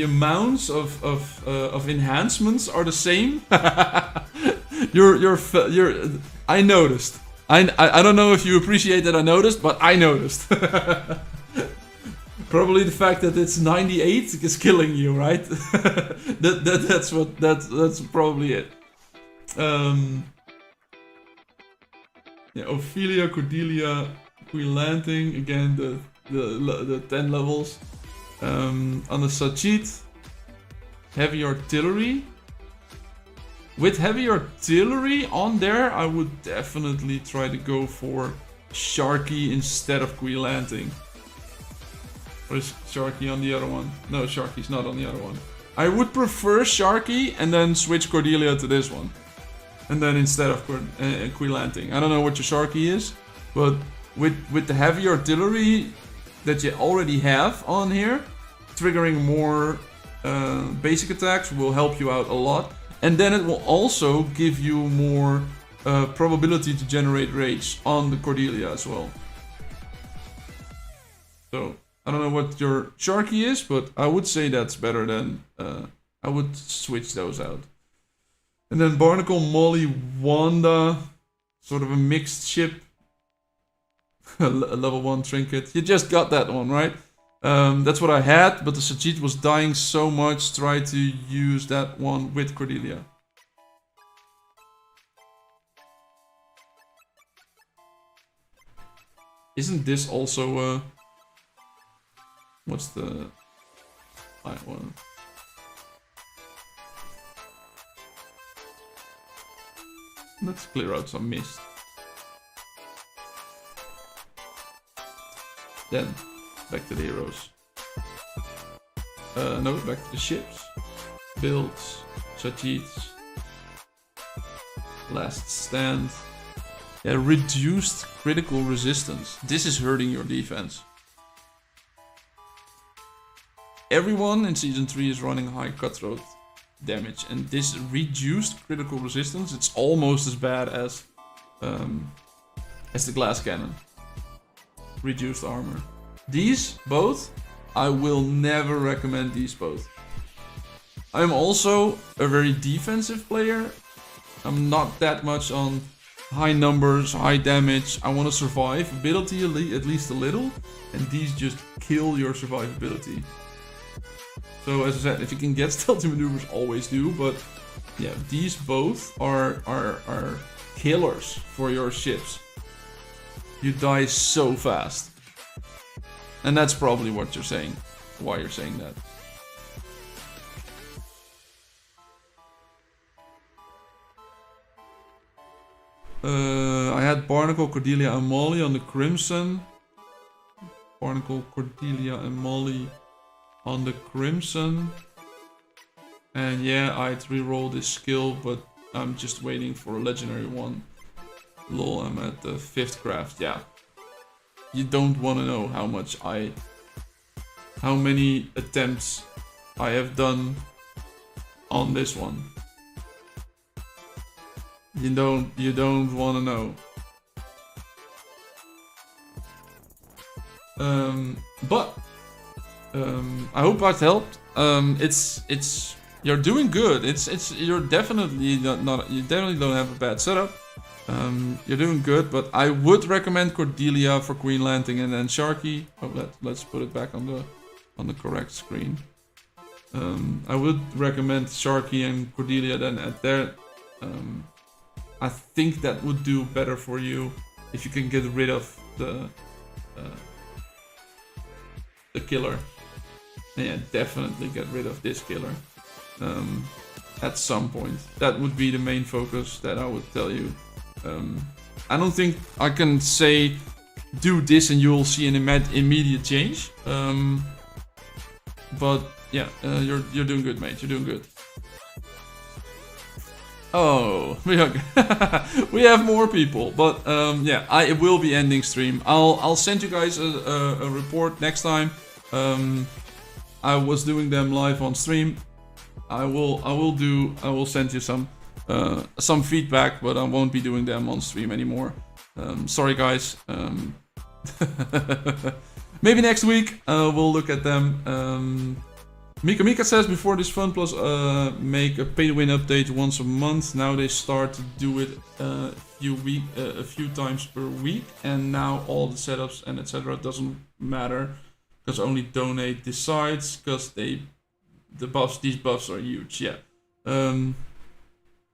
amounts of enhancements are the same. I noticed. I don't know if you appreciate that I noticed, but I noticed. Probably the fact that it's 98 is killing you, right? That's probably it. Yeah, Ophelia, Cordelia, Queen Lanting, again the 10 levels. On the Sachit, heavy artillery. With heavy artillery on there, I would definitely try to go for Sharky instead of Queen Lanting. Or is Sharky on the other one? No, Sharky's not on the other one. I would prefer Sharky and then switch Cordelia to this one. And then instead of Queen Lanting. I don't know what your Sharky is, but with the heavy artillery that you already have on here, triggering more basic attacks will help you out a lot. And then it will also give you more probability to generate rage on the Cordelia as well. So, I don't know what your Sharky is, but I would say that's better than... I would switch those out. And then Barnacle, Molly, Wanda, sort of a mixed ship. A level 1 trinket. You just got that one, right? That's what I had, but the Sajid was dying so much. Try to use that one with Cordelia. Isn't this also... what's the... light one? Let's clear out some mist. Then, back to the heroes. No, back to the ships. Builds, Sajits. Last stand. Yeah, reduced critical resistance. This is hurting your defense. Everyone in Season 3 is running high cutthroat damage, and this reduced critical resistance, it's almost as bad as the glass cannon. Reduced armor. These both, I will never recommend these both. I'm also a very defensive player. I'm not that much on high numbers, high damage. I want to survive ability at least a little, and these just kill your survivability. So as I said, if you can get stealthy maneuvers, always do. But yeah, these both are killers for your ships. You die so fast. And that's probably what you're saying. Why you're saying that. I had Barnacle, Cordelia, and Molly on the Crimson. Barnacle, Cordelia, and Molly on the Crimson. And yeah, I'd reroll this skill, but I'm just waiting for a legendary one. Lol, I'm at the 5th craft, yeah. You don't want to know how many attempts I have done on this one. You don't want to know. But I hope that helped. You're doing good. You're definitely not you definitely don't have a bad setup. You're doing good, but I would recommend Cordelia for Queen Landing and then Sharky. Oh, let's put it back on the correct screen. I would recommend Sharky and Cordelia then at there. I think that would do better for you if you can get rid of the killer. Yeah, definitely get rid of this killer at some point. That would be the main focus that I would tell you. I don't think I can say do this and you'll see an immediate change. But yeah, you're doing good, mate. You're doing good. Oh, we have more people, but yeah, I will be ending stream. I'll send you guys a report next time. I was doing them live on stream. I will send you some feedback, but I won't be doing them on stream anymore. Sorry guys. Maybe next week we'll look at them. Mika says before this Fun Plus make a pay to win update once a month. Now they start to do it a few times per week, and now all the setups and etc. doesn't matter because only donate decides because these buffs are huge. Yeah.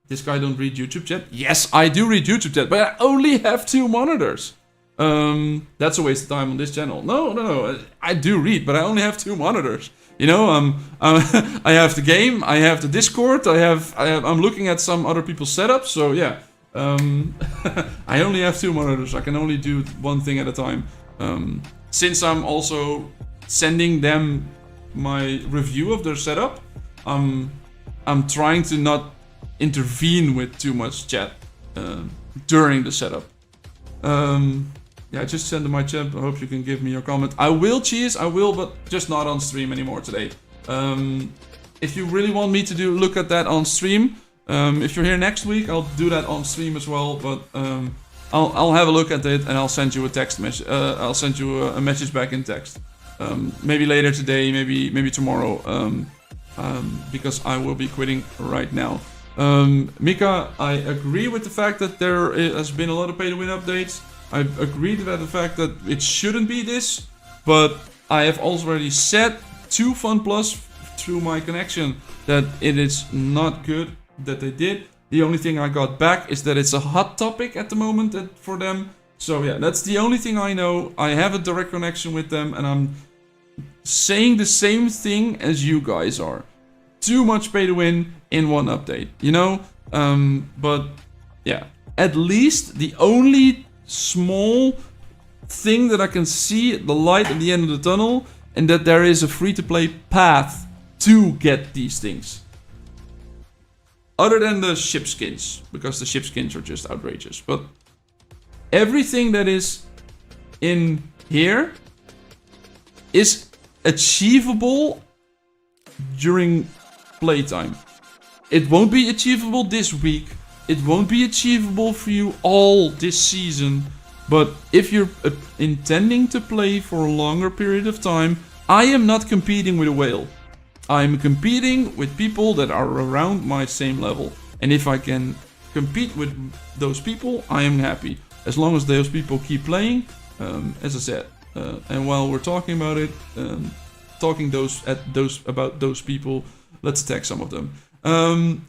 This guy don't read YouTube chat. Yes, I do read YouTube chat, but I only have 2 monitors. That's a waste of time on this channel. No. I do read, but I only have 2 monitors. You know, I have the game, I have the Discord, I'm looking at some other people's setups. So yeah, I only have 2 monitors. I can only do one thing at a time. Since I'm also sending them my review of their setup, I'm trying to not intervene with too much chat during the setup. Yeah, I just sent to my chat. I hope you can give me your comment. I will, Cheese. I will, but just not on stream anymore today. If you really want me to look at that on stream, if you're here next week, I'll do that on stream as well. But I'll have a look at it and I'll send you a text message. I'll send you a message back in text. Maybe later today, maybe tomorrow. Because I will be quitting right now. Mika, I agree with the fact that there has been a lot of pay-to-win updates. I agree with the fact that it shouldn't be this, but I have already said to Fun Plus through my connection that it is not good that they did. The only thing I got back is that it's a hot topic at the moment for them. So yeah, that's the only thing I know. I have a direct connection with them and I'm saying the same thing as you guys are. Too much pay to win in one update, you know? But yeah, at least the only small thing that I can see the light at the end of the tunnel, and that there is a free-to-play path to get these things. Other than the ship skins, because the ship skins are just outrageous. But everything that is in here is achievable during playtime. It won't be achievable this week. It won't be achievable for you all this season, but if you're intending to play for a longer period of time, I am not competing with a whale. I'm competing with people that are around my same level. And if I can compete with those people, I am happy. As long as those people keep playing, as I said. And while we're talking about it, about those people, let's attack some of them.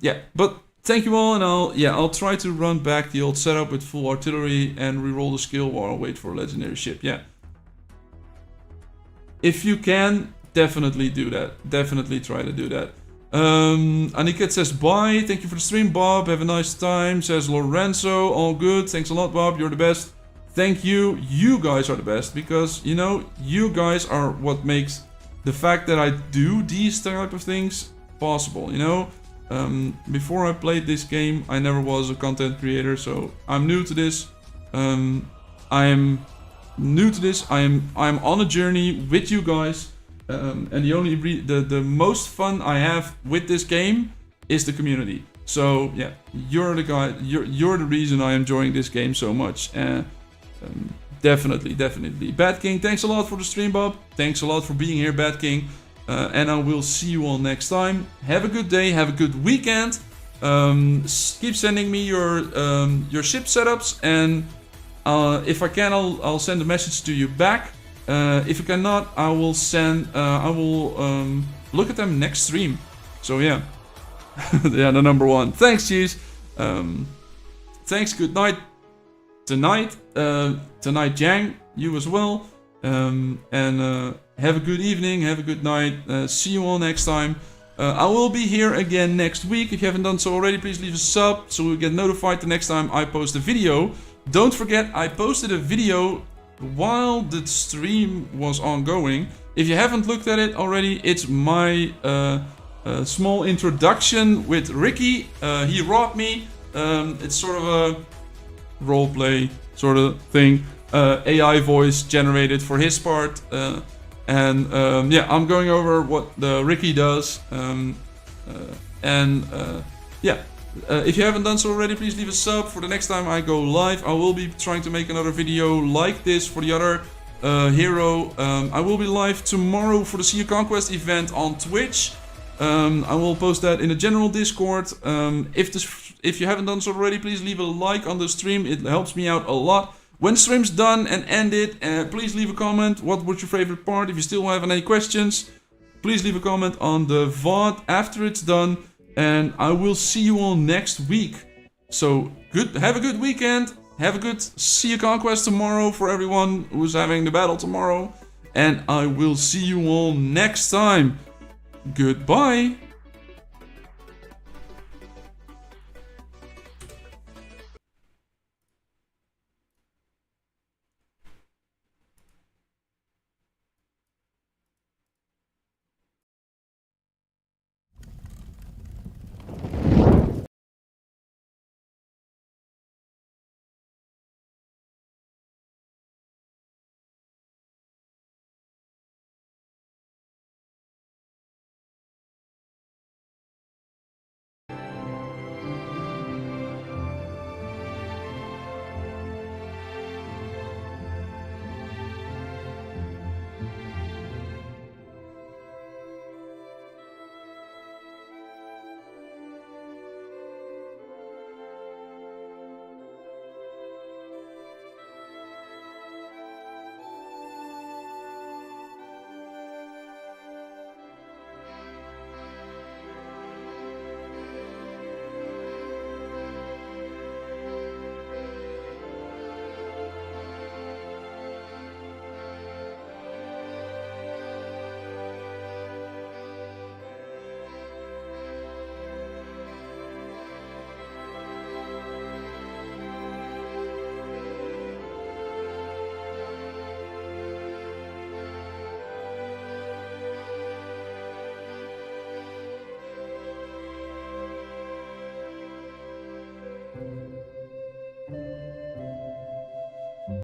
Yeah, but thank you all, and I'll try to run back the old setup with full artillery and reroll the skill while I wait for a legendary ship. Yeah. If you can, definitely do that. Definitely try to do that. Aniket says bye. Thank you for the stream, Bob. Have a nice time. Says Lorenzo. All good. Thanks a lot, Bob. You're the best. Thank you. You guys are the best because, you know, you guys are what makes the fact that I do these type of things possible, you know? Before I played this game, I never was a content creator, so I'm new to this. I am new to this. I'm on a journey with you guys, And the only the most fun I have with this game is the community. So yeah, you're the guy. You're the reason I am enjoying this game so much. Definitely. Bad King, thanks a lot for the stream, Bob. Thanks a lot for being here, Bad King. And I will see you all next time. Have a good day. Have a good weekend. Keep sending me your ship setups, and if I can, I'll send a message to you back. If I cannot, I will look at them next stream. So yeah, yeah, the number one. Thanks, Cheese. Thanks. Good night. Tonight, Jang. You as well. And have a good evening. Have a good night. See you all next time. I will be here again next week. If you haven't done so already, please leave a sub so you'll get notified the next time I post a video. Don't forget, I posted a video while the stream was ongoing. If you haven't looked at it already, it's my small introduction with Ricky. He robbed me. It's sort of a roleplay sort of thing. AI voice generated for his part. Yeah, I'm going over what Ricky does. Yeah. If you haven't done so already, please leave a sub for the next time I go live. I will be trying to make another video like this for the other hero. I will be live tomorrow for the Sea of Conquest event on Twitch. I will post that in the general Discord. If you haven't done so already, please leave a like on the stream. It helps me out a lot. When stream's done and ended, please leave a comment. What was your favorite part? If you still have any questions, please leave a comment on the VOD after it's done. And I will see you all next week. So have a good weekend. Have a good Sea of Conquest tomorrow for everyone who's having the battle tomorrow. And I will see you all next time. Goodbye.